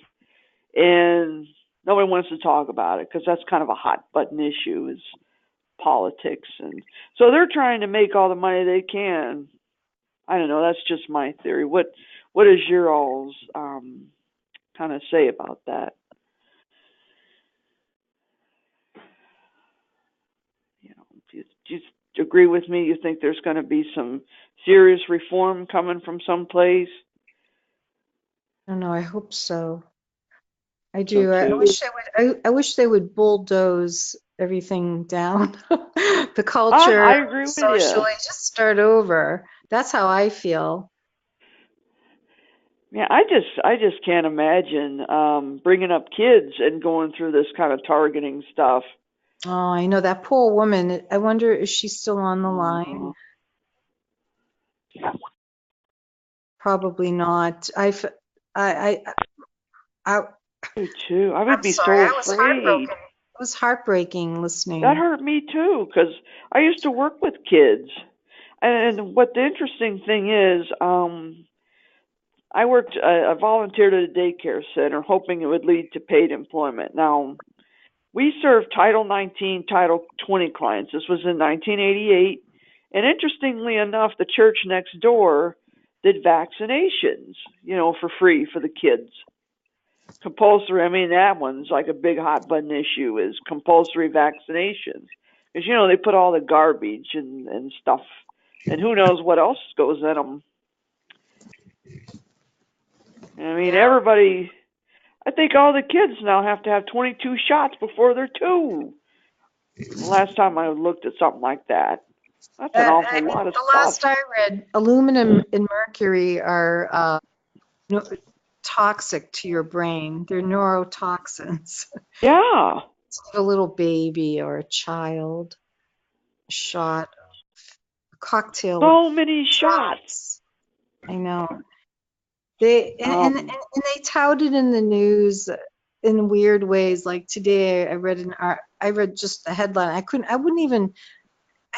and nobody wants to talk about it because that's kind of a hot button issue, is politics, and so they're trying to make all the money they can. I don't know. That's just my theory. What is your all's kind of say about that? Do you agree with me? You think there's going to be some serious reform coming from someplace? I don't know. I hope so. I So do. I too. wish they would. I wish they would bulldoze everything down. The culture, I agree with socially, you. just start over. That's how I feel. Yeah, I just can't imagine bringing up kids and going through this kind of targeting stuff. Oh, I know that poor woman. I wonder, is she still on the line? Probably not. I Me too. I would I'm be sorry. so I was afraid. heartbroken. It was heartbreaking listening. That hurt me too, because I used to work with kids, and what the interesting thing is, I volunteered at a daycare center, hoping it would lead to paid employment. Now, we served Title 19, Title 20 clients. This was in 1988, and interestingly enough, the church next door did vaccinations, for free for the kids. Compulsory, I mean, that one's like a big hot button issue, is compulsory vaccinations. Because, they put all the garbage and stuff, and who knows what else goes in them. I mean, everybody, I think all the kids now have to have 22 shots before they're 2. The last time I looked at something like that. That's an awful lot of The stuff. last I read, aluminum and mercury are toxic to your brain. They're neurotoxins. Yeah. A little baby or a child, a shot, a cocktail. So many shots. I know. They and they touted in the news in weird ways. Like today, I read just the headline. I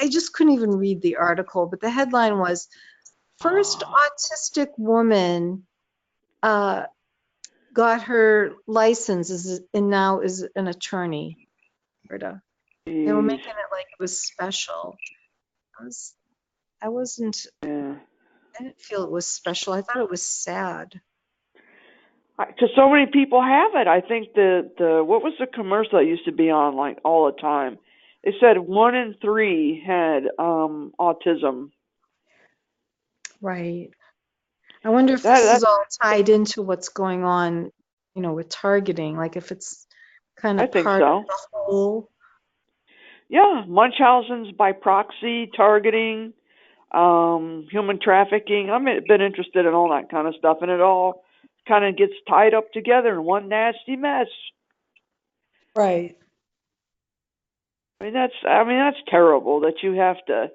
just couldn't even read the article. But the headline was, first autistic woman got her license and now is an attorney. They were making it like it was special. I wasn't. Yeah. I didn't feel it was special. I thought it was sad. Because so many people have it. I think the what was the commercial that used to be on like all the time? It said 1 in 3 had autism. Right. I wonder if this is all tied into what's going on, with targeting. Like if it's kind of part of the whole. Yeah, Munchausen's by proxy, targeting, human trafficking. I've been interested in all that kind of stuff, and it all kind of gets tied up together in one nasty mess. Right. I mean that's terrible that you have to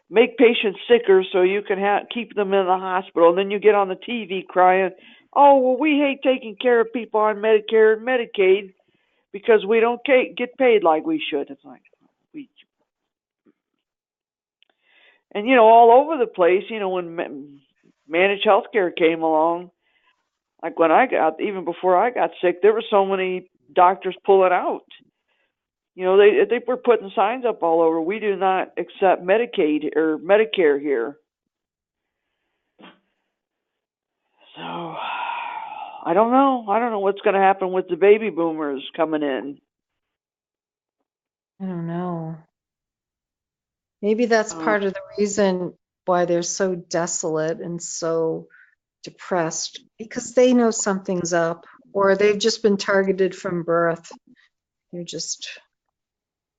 make patients sicker so you can keep them in the hospital, and then you get on the TV crying, "Oh, well, we hate taking care of people on Medicare and Medicaid because we don't get paid like we should." It's like and all over the place. When managed healthcare came along, like when even before I got sick, there were so many doctors pulling out. They were putting signs up all over. We do not accept Medicaid or Medicare here. So I don't know. I don't know what's going to happen with the baby boomers coming in. I don't know. Maybe that's part of the reason why they're so desolate and so depressed, because they know something's up, or they've just been targeted from birth. They're just,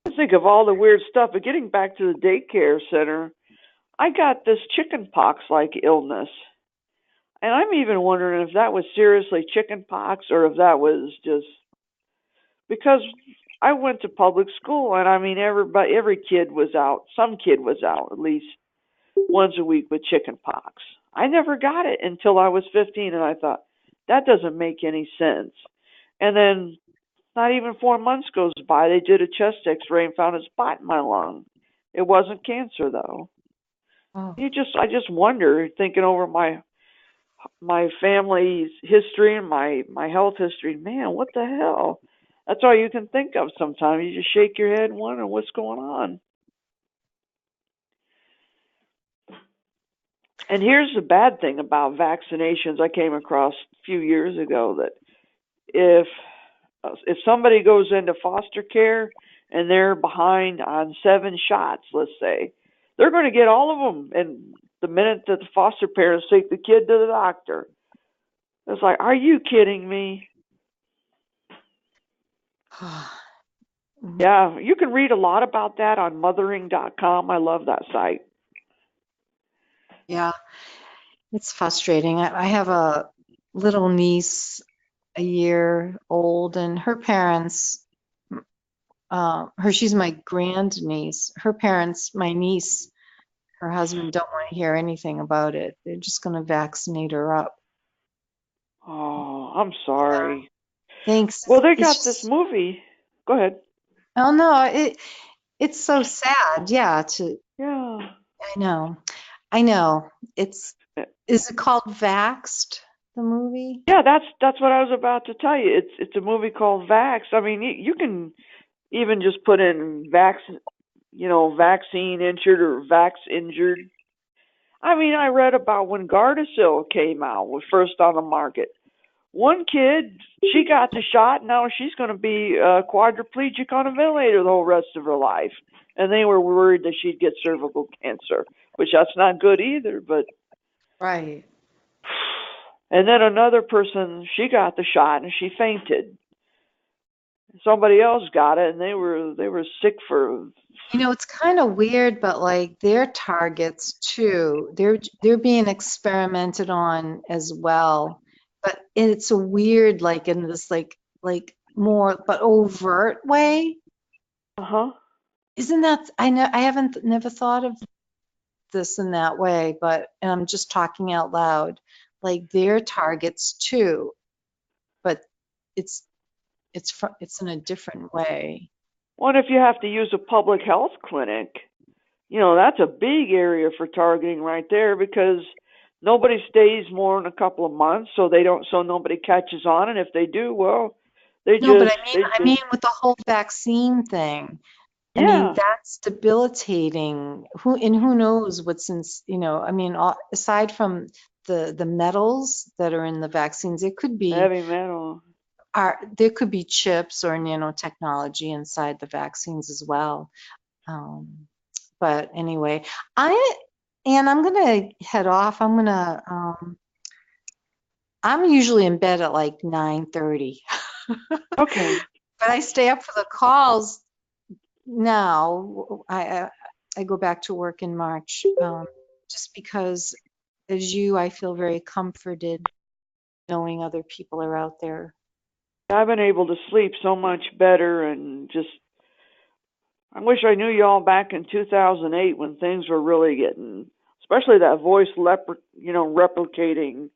I think of all the weird stuff. But getting back to the daycare center, I got this chicken pox like illness. And I'm even wondering if that was seriously chicken pox or if that was just because I went to public school, and I mean every kid was out. Some kid was out at least once a week with chicken pox. I never got it until I was 15, and I thought that doesn't make any sense. And then not even 4 months goes by, they did a chest X-ray and found a spot in my lung. It wasn't cancer though. oh, I just wonder, thinking over my family's history and my health history. Man, what the hell? That's all you can think of sometimes. You just shake your head and wonder what's going on. And here's the bad thing about vaccinations I came across a few years ago, that if somebody goes into foster care and they're behind on 7 shots, let's say, they're going to get all of them. And the minute that the foster parents take the kid to the doctor, it's like, are you kidding me? Yeah, you can read a lot about that on mothering.com. I love that site. yeah, it's frustrating. I have a little niece, a year old, and her parents, she's my grandniece. Her parents, my niece, her husband don't want to hear anything about it. They're just going to vaccinate her up. Oh, I'm sorry. Thanks. Well, they It's got just, this movie. Go ahead. oh no, it's so sad. Yeah, Yeah. I know. Is it called Vaxxed, the movie? Yeah, that's what I was about to tell you. It's a movie called Vax. I mean, you can even just put in vaccine injured or vax injured. I mean, I read about when Gardasil came out, was first on the market. One kid, she got the shot. Now she's going to be quadriplegic on a ventilator the whole rest of her life. And they were worried that she'd get cervical cancer, which that's not good either. But right. And then another person, she got the shot and she fainted. Somebody else got it, and they were sick for. It's kind of weird, but like their targets too, they're being experimented on as well. But it's a weird, like in this like more but overt way. Uh-huh. Isn't that, I haven't never thought of this in that way, but and I'm just talking out loud. Like their targets too, but it's in a different way. What if you have to use a public health clinic? That's a big area for targeting right there, because nobody stays more than a couple of months, so nobody catches on, and if they do, well, but I mean with the whole vaccine thing. Yeah. I mean, that's debilitating. Who knows what's in, I mean, aside from the metals that are in the vaccines, it could be heavy metal. There could be chips or nanotechnology inside the vaccines as well. But anyway, I'm gonna head off. I'm usually in bed at like 9:30. Okay. But I stay up for the calls now. I go back to work in March, just because, as I feel very comforted knowing other people are out there. I've been able to sleep so much better, and I wish I knew y'all back in 2008 when things were really getting, especially that voice replicating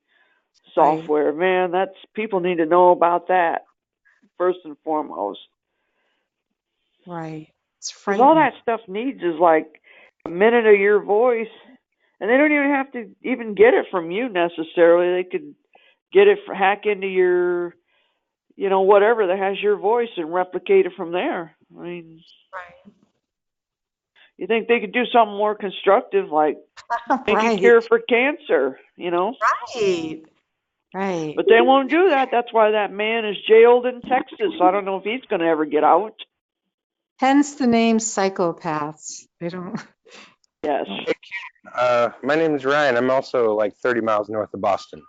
software. Right. Man, people need to know about that first and foremost. Right. Because all that stuff needs is like a minute of your voice, and they don't even have to even get it from you necessarily. They could get it, hack into your, whatever that has your voice, and replicate it from there. I mean, right. You think they could do something more constructive, like make a cure for cancer, Right. Right. But they won't do that. That's why that man is jailed in Texas. I don't know if he's going to ever get out. Hence the name psychopaths. They don't. Yes. My name is Ryan. I'm also like 30 miles north of Boston.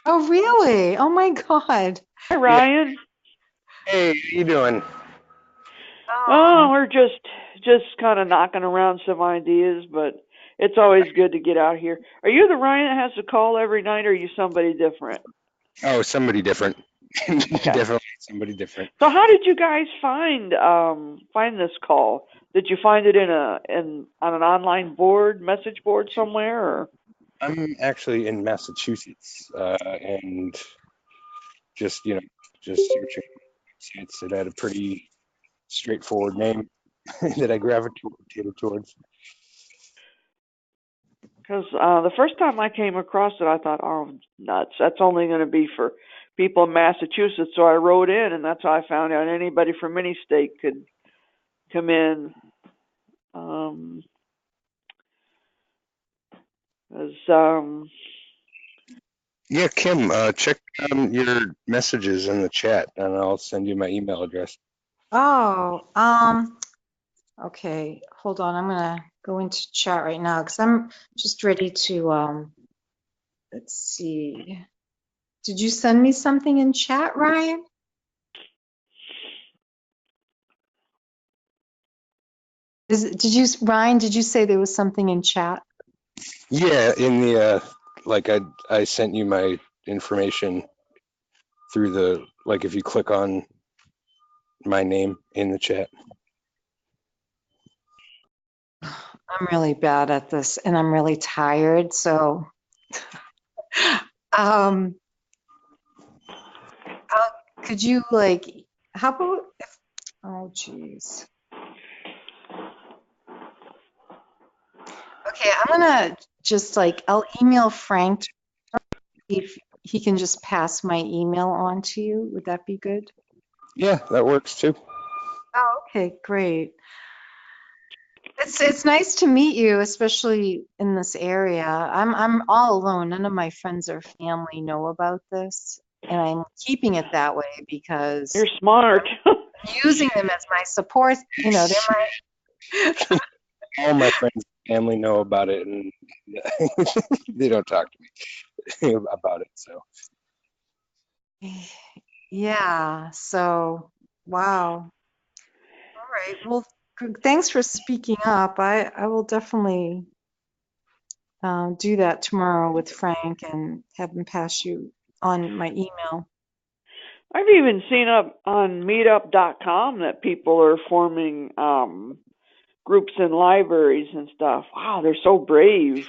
Oh, really? Oh my God. Hi, Ryan. Hey, how you doing? Oh, we're just kind of knocking around some ideas, but it's always good to get out here. Are you the Ryan that has to call every night, or are you somebody different? Oh, somebody different. Okay. Definitely somebody different. So how did you guys find this call? Did you find it on an online board, message board somewhere, or? I'm actually in Massachusetts, and just searching websites that had a pretty straightforward name that I gravitated towards. Because the first time I came across it, I thought, oh, nuts. That's only going to be for people in Massachusetts. So I wrote in, and that's how I found out anybody from any state could come in. Yeah, Kim, check your messages in the chat, and I'll send you my email address. Oh, okay. Hold on. I'm gonna go into chat right now because I'm just ready to let's see. Did you send me something in chat, Ryan? Ryan, did you say there was something in chat? Yeah, in the I sent you my information through the, like, if you click on my name in the chat. I'm really bad at this and I'm really tired, so could you how about if, oh geez. Okay, I'm gonna just I'll email Frank if he can just pass my email on to you. Would that be good? Yeah, that works too. Oh, okay, great. It's nice to meet you, especially in this area. I'm all alone. None of my friends or family know about this, and I'm keeping it that way because you're smart. I'm using them as my support. You know, they're my. All my friends and family know about it, and they don't talk to me about it. So. Yeah. So, wow. All right. Well, thanks for speaking up. I will definitely do that tomorrow with Frank and have him pass you on my email. I've even seen up on meetup.com that people are forming groups in libraries and stuff. Wow, they're so brave.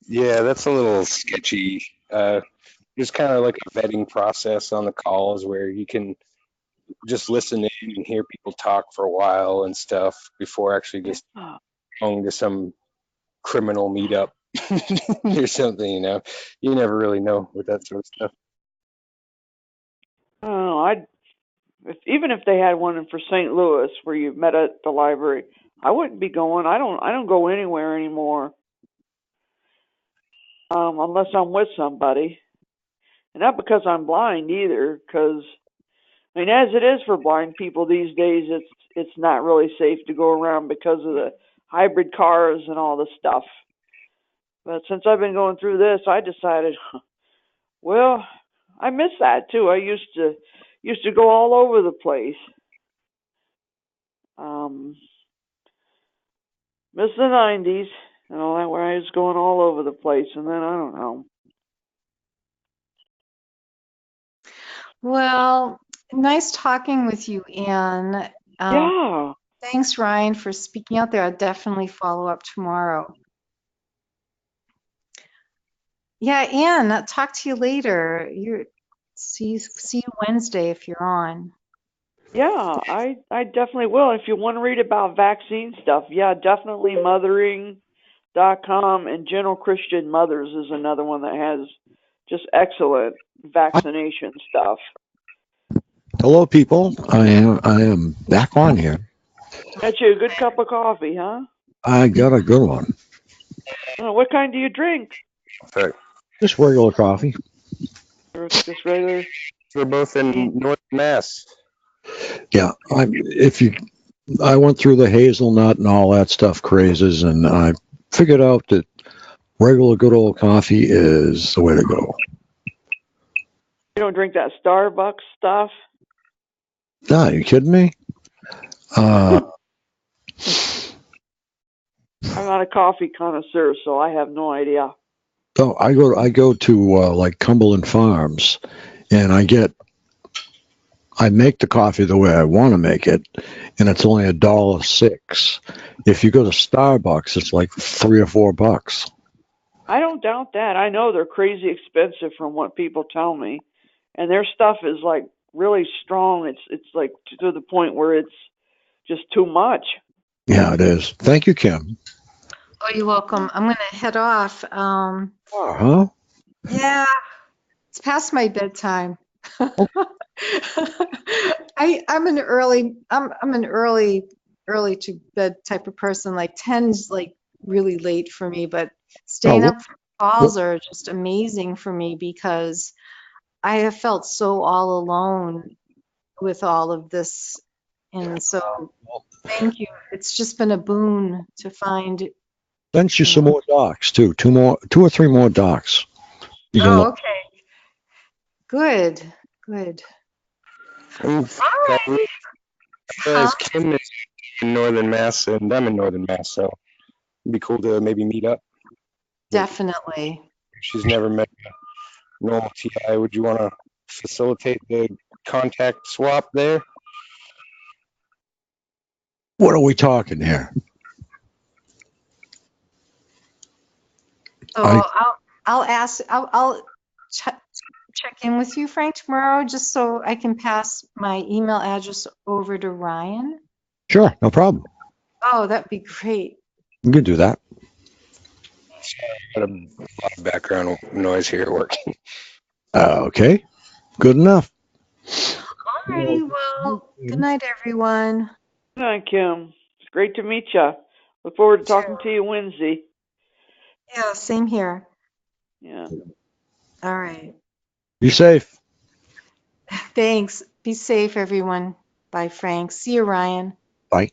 Yeah, that's a little sketchy. There's kind of like a vetting process on the calls where you can just listen in and hear people talk for a while and stuff before actually just going to some criminal meetup or something, you know. You never really know with that sort of stuff. Oh, even if they had one for St. Louis where you met at the library, I wouldn't be going. I don't go anywhere anymore. Unless I'm with somebody. And not because I'm blind either, because I mean, as it is for blind people these days, it's not really safe to go around because of the hybrid cars and all the stuff. But since I've been going through this, I decided, well, I miss that too. I used to go all over the place. Miss the 90s and all that, where I was going all over the place, and then I don't know. Well, nice talking with you, Ann. Yeah. Thanks, Ryan, for speaking out there. I'll definitely follow up tomorrow. Yeah, Ann, I'll talk to you later. See you Wednesday if you're on. Yeah, I definitely will. If you want to read about vaccine stuff, yeah, definitely mothering.com, and Gentle Christian Mothers is another one that has just excellent vaccination stuff. Hello, people. I am back on here. Got you a good cup of coffee, huh? I got a good one. What kind do you drink? Just regular coffee. Or it's just regular? We're both in North Mass. Yeah, I went through the hazelnut and all that stuff crazes, and I figured out that regular good old coffee is the way to go. You don't drink that Starbucks stuff? Nah, you kidding me? I'm not a coffee connoisseur, so I have no idea. So I go to like Cumberland Farms, and I make the coffee the way I want to make it, and it's only $1.06. If you go to Starbucks, it's like $3 or $4. I don't doubt that. I know they're crazy expensive from what people tell me, and their stuff is like really strong. It's like to the point where it's just too much. Yeah, it is. Thank you, Kim. Oh, you're welcome. I'm going to head off. Huh? Yeah, it's past my bedtime. I'm an early to bed type of person. Like 10's like really late for me, but staying up for calls are just amazing for me because I have felt so all alone with all of this. And so thank you. It's just been a boon to find. Send you some more docs too. Two or three more docs. You can look. Okay. Good. All right. Kim is in Northern Mass, and I'm in Northern Mass, so it'd be cool to maybe meet up. Definitely. She's never met a normal TI. Would you want to facilitate the contact swap there? What are we talking here? So I'll ask. I'll check in with you, Frank, tomorrow, just so I can pass my email address over to Ryan. Sure, no problem. Oh, that'd be great. We can do that. Got a lot of background noise here at work. Okay, good enough. Alrighty, well, good night, everyone. Good night, Kim. It's great to meet you. Look forward to talking to you Wednesday. Yeah, same here. Yeah. All right. Be safe. Thanks. Be safe, everyone. Bye, Frank. See you, Ryan. Bye.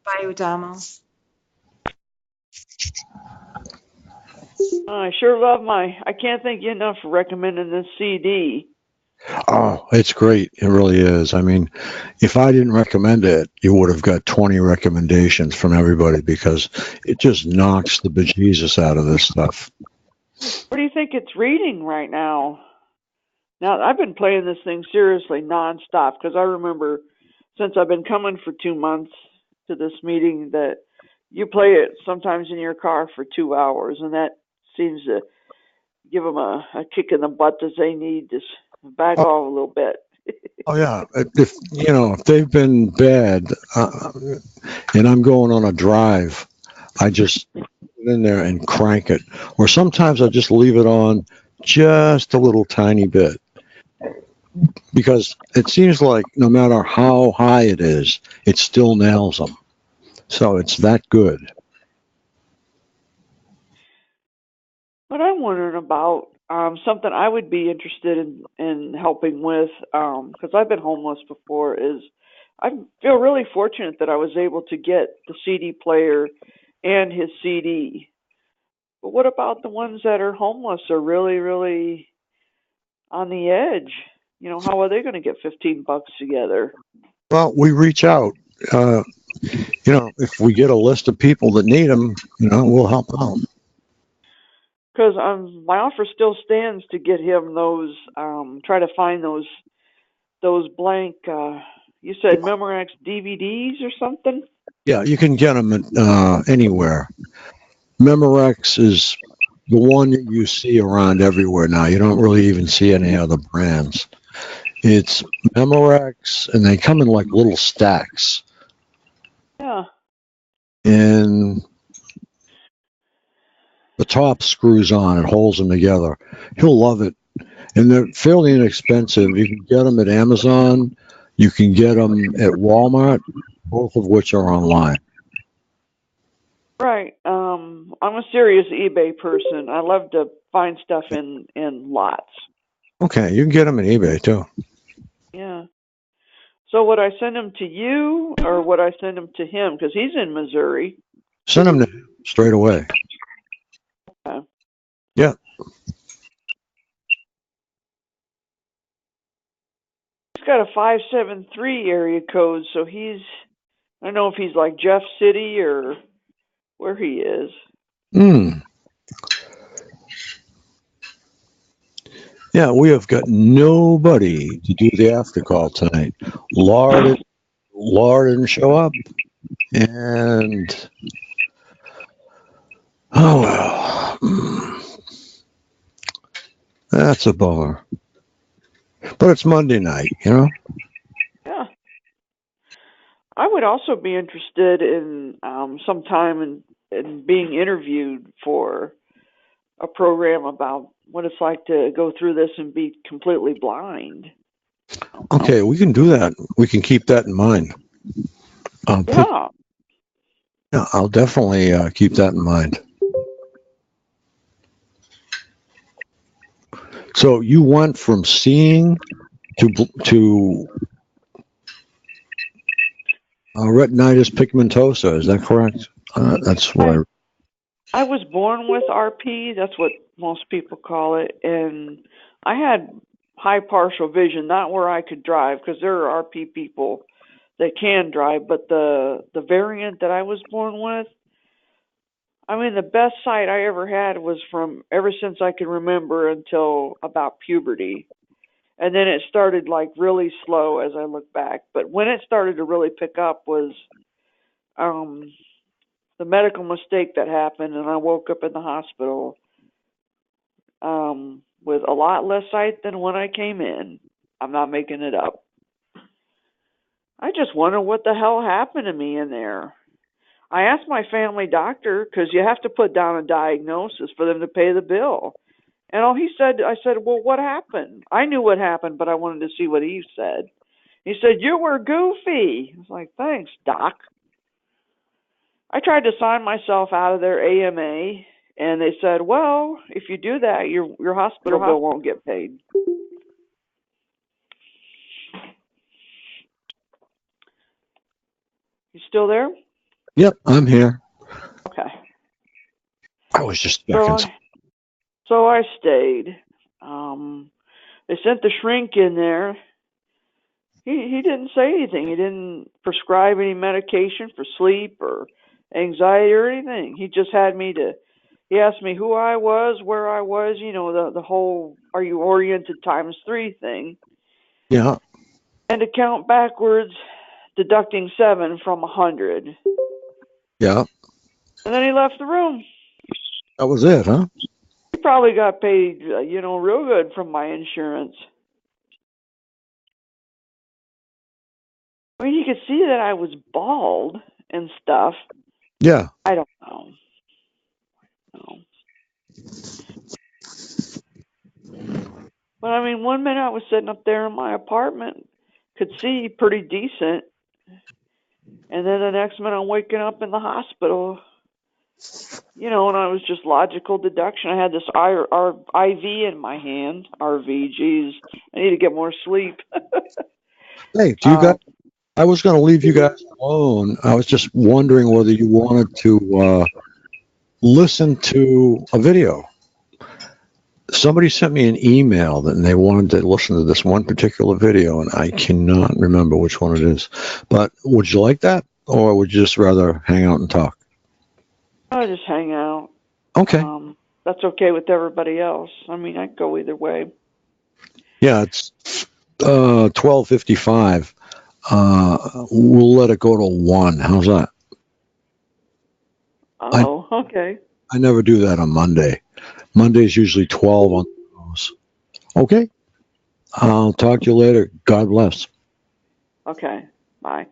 Bye, Udamo. I sure love I can't thank you enough for recommending this CD. Oh, it's great. It really is. I mean, if I didn't recommend it, you would have got 20 recommendations from everybody because it just knocks the bejesus out of this stuff. What do you think it's reading right now? Now, I've been playing this thing seriously nonstop because I remember since I've been coming for 2 months to this meeting that you play it sometimes in your car for 2 hours, and that seems to give them a kick in the butt that they need to back off a little bit. Oh yeah, if they've been bad, and I'm going on a drive, I just get in there and crank it, or sometimes I just leave it on just a little tiny bit, because it seems like no matter how high it is, it still nails them. So it's that good. What I'm wondering about, something I would be interested in helping with, because I've been homeless before, is I feel really fortunate that I was able to get the CD player and his CD. But what about the ones that are homeless or really, really on the edge? You know, how are they going to get $15 together? Well, we reach out. If we get a list of people that need them, we'll help out. Because my offer still stands to get him those, try to find those blank, you said Memorex DVDs or something? Yeah, you can get them anywhere. Memorex is the one that you see around everywhere now. You don't really even see any other brands. It's Memorex, and they come in like little stacks. Yeah. And the top screws on, it holds them together. He'll love it. And they're fairly inexpensive. You can get them at Amazon. You can get them at Walmart, both of which are online. Right. I'm a serious eBay person. I love to find stuff in lots. Okay, you can get them on eBay too. Yeah. So would I send them to you or would I send them to him? Because he's in Missouri. Send them to him straight away. Okay. Yeah. He's got a 573 area code, so I don't know if he's like Jeff City or where he is. Yeah, we have got nobody to do the after call tonight. Laura didn't show up, and oh well, that's a bummer. But it's Monday night, you know. Yeah. I would also be interested in sometime in being interviewed for a program about what it's like to go through this and be completely blind. Okay, we can do that. We can keep that in mind. Yeah. Yeah, I'll definitely keep that in mind. So you went from seeing to retinitis pigmentosa. Is that correct? That's what I was born with RP. That's what most people call it. And I had high partial vision, not where I could drive, because there are RP people that can drive. But the variant that I was born with, I mean, the best sight I ever had was from ever since I can remember until about puberty. And then it started like really slow as I look back. But when it started to really pick up was the medical mistake that happened, and I woke up in the hospital with a lot less sight than when I came in. I'm not making it up. I just wonder what the hell happened to me in there. I asked my family doctor, because you have to put down a diagnosis for them to pay the bill. And all he said, I said, well, what happened? I knew what happened, but I wanted to see what he said. He said, you were goofy. I was like, thanks, doc. I tried to sign myself out of their AMA, and they said, well, if you do that, your hospital bill won't get paid. You still there? Yep, I'm here. Okay. I was just checking. So I stayed. They sent the shrink in there. He didn't say anything. He didn't prescribe any medication for sleep or anxiety or anything. He just had me he asked me who I was, where I was, the whole are you oriented ×3 thing. Yeah. And to count backwards, deducting 7 from 100. Yeah. And then he left the room. That was it, huh? He probably got paid, real good from my insurance. I mean, you could see that I was bald and stuff. Yeah. I don't know. No. But I mean, one minute I was sitting up there in my apartment, could see pretty decent. And then the next minute I'm waking up in the hospital. And I was just logical deduction. I had this IV in my hand. RV, geez. I need to get more sleep. Hey, I was going to leave you guys alone. I was just wondering whether you wanted to listen to a video. Somebody sent me an email and they wanted to listen to this one particular video, and I cannot remember which one it is. But would you like that, or would you just rather hang out and talk? I'll just hang out. Okay. That's okay with everybody else. I mean, I go either way. Yeah, it's 12:55. We'll let it go to 1. How's that? Oh, okay. I never do that on Monday. Monday's usually 12 on those. Okay. I'll talk to you later. God bless. Okay. Bye.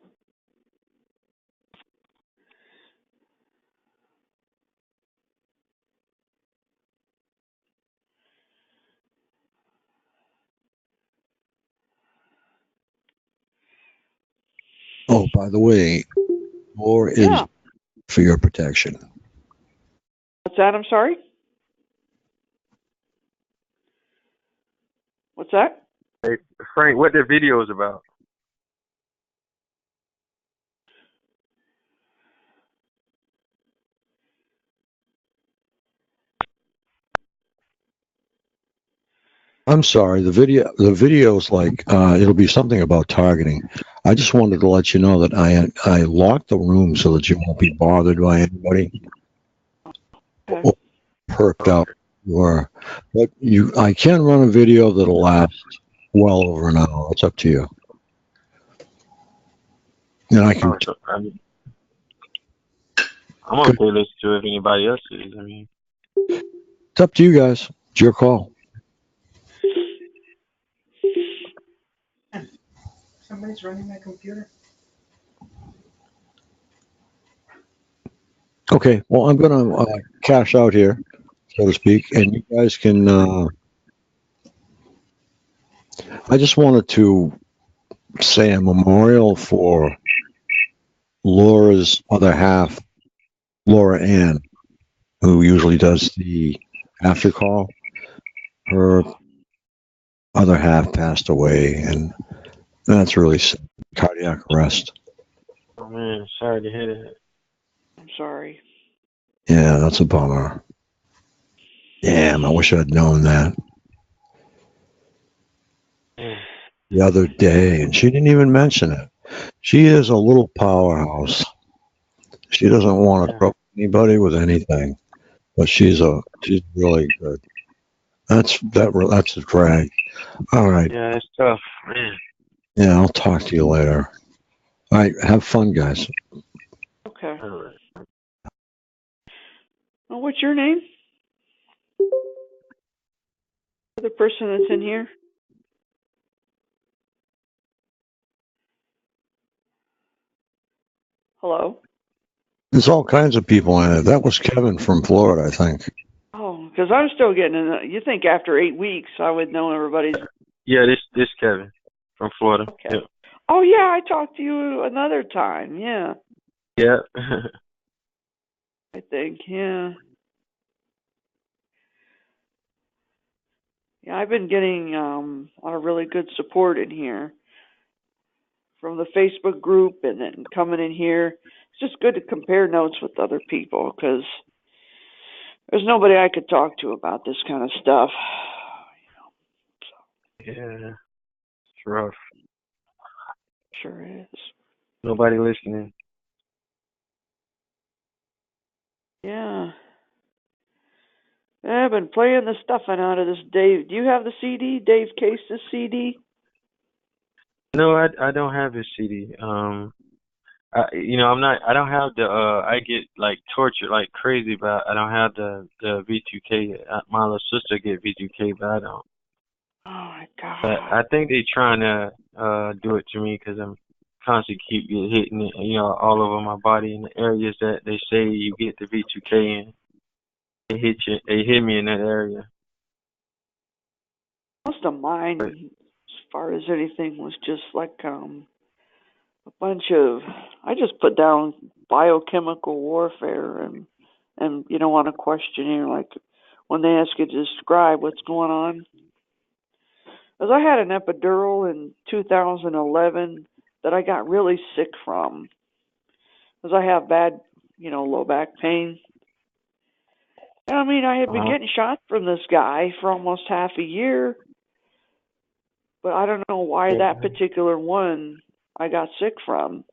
Oh, by the way, more is for your protection. What's that? I'm sorry? What's that? Hey, Frank, what the video is about? I'm sorry. The video's like it'll be something about targeting. I just wanted to let you know that I locked the room so that you won't be bothered by anybody Okay. or perked up. But I can run a video that'll last well over an hour. It's up to you. And I can. I'm okay listening to it if anybody else is. I mean, It's up to you guys. It's your call. Somebody's running my computer. Okay. Well, I'm gonna cash out here, so to speak, and you guys can. I just wanted to say a memorial for Laura's other half, Laura Ann, who usually does the after call. Her other half passed away, and that's really sad. Cardiac arrest. oh man, sorry to hear that. I'm sorry. Yeah, that's a bummer. Damn, I wish I'd known that the other day, and she didn't even mention it. She is a little powerhouse. She doesn't want to trouble anybody with anything, but she's really good. That's a drag. All right. Yeah, it's tough, man. Yeah, I'll talk to you later. All right, have fun, guys. Okay. Well, what's your name? The person that's in here? Hello? There's all kinds of people in it. That was Kevin from Florida, I think. Oh, because I'm still getting in. You think after 8 weeks I would know everybody's. Yeah, this Kevin from Florida. Okay. Yep. Oh, yeah, I talked to you another time. Yeah, Yeah. I think. Yeah. Yeah, I've been getting a lot of really good support in here from the Facebook group and then coming in here. It's just good to compare notes with other people because there's nobody I could talk to about this kind of stuff. Yeah. It's rough. Sure is. Nobody listening. Yeah. I've been playing the stuffing out of this Dave. Do you have the CD? Dave Case's CD? No, I don't have his CD. I don't have the I get like tortured like crazy, but I don't have the V2K. My little sister get V2K, but I don't. Oh my God. But I think they trying to do it to me because I'm constantly keep hitting it, all over my body in the areas that they say you get the V2K in. They hit me in that area. Most of mine, as far as anything, was just like a bunch of. I just put down biochemical warfare and on a questionnaire, like when they ask you to describe what's going on. Because I had an epidural in 2011 that I got really sick from. Because I have bad, low back pain. I mean, I had been getting shots from this guy for almost half a year, but I don't know why that particular one I got sick from.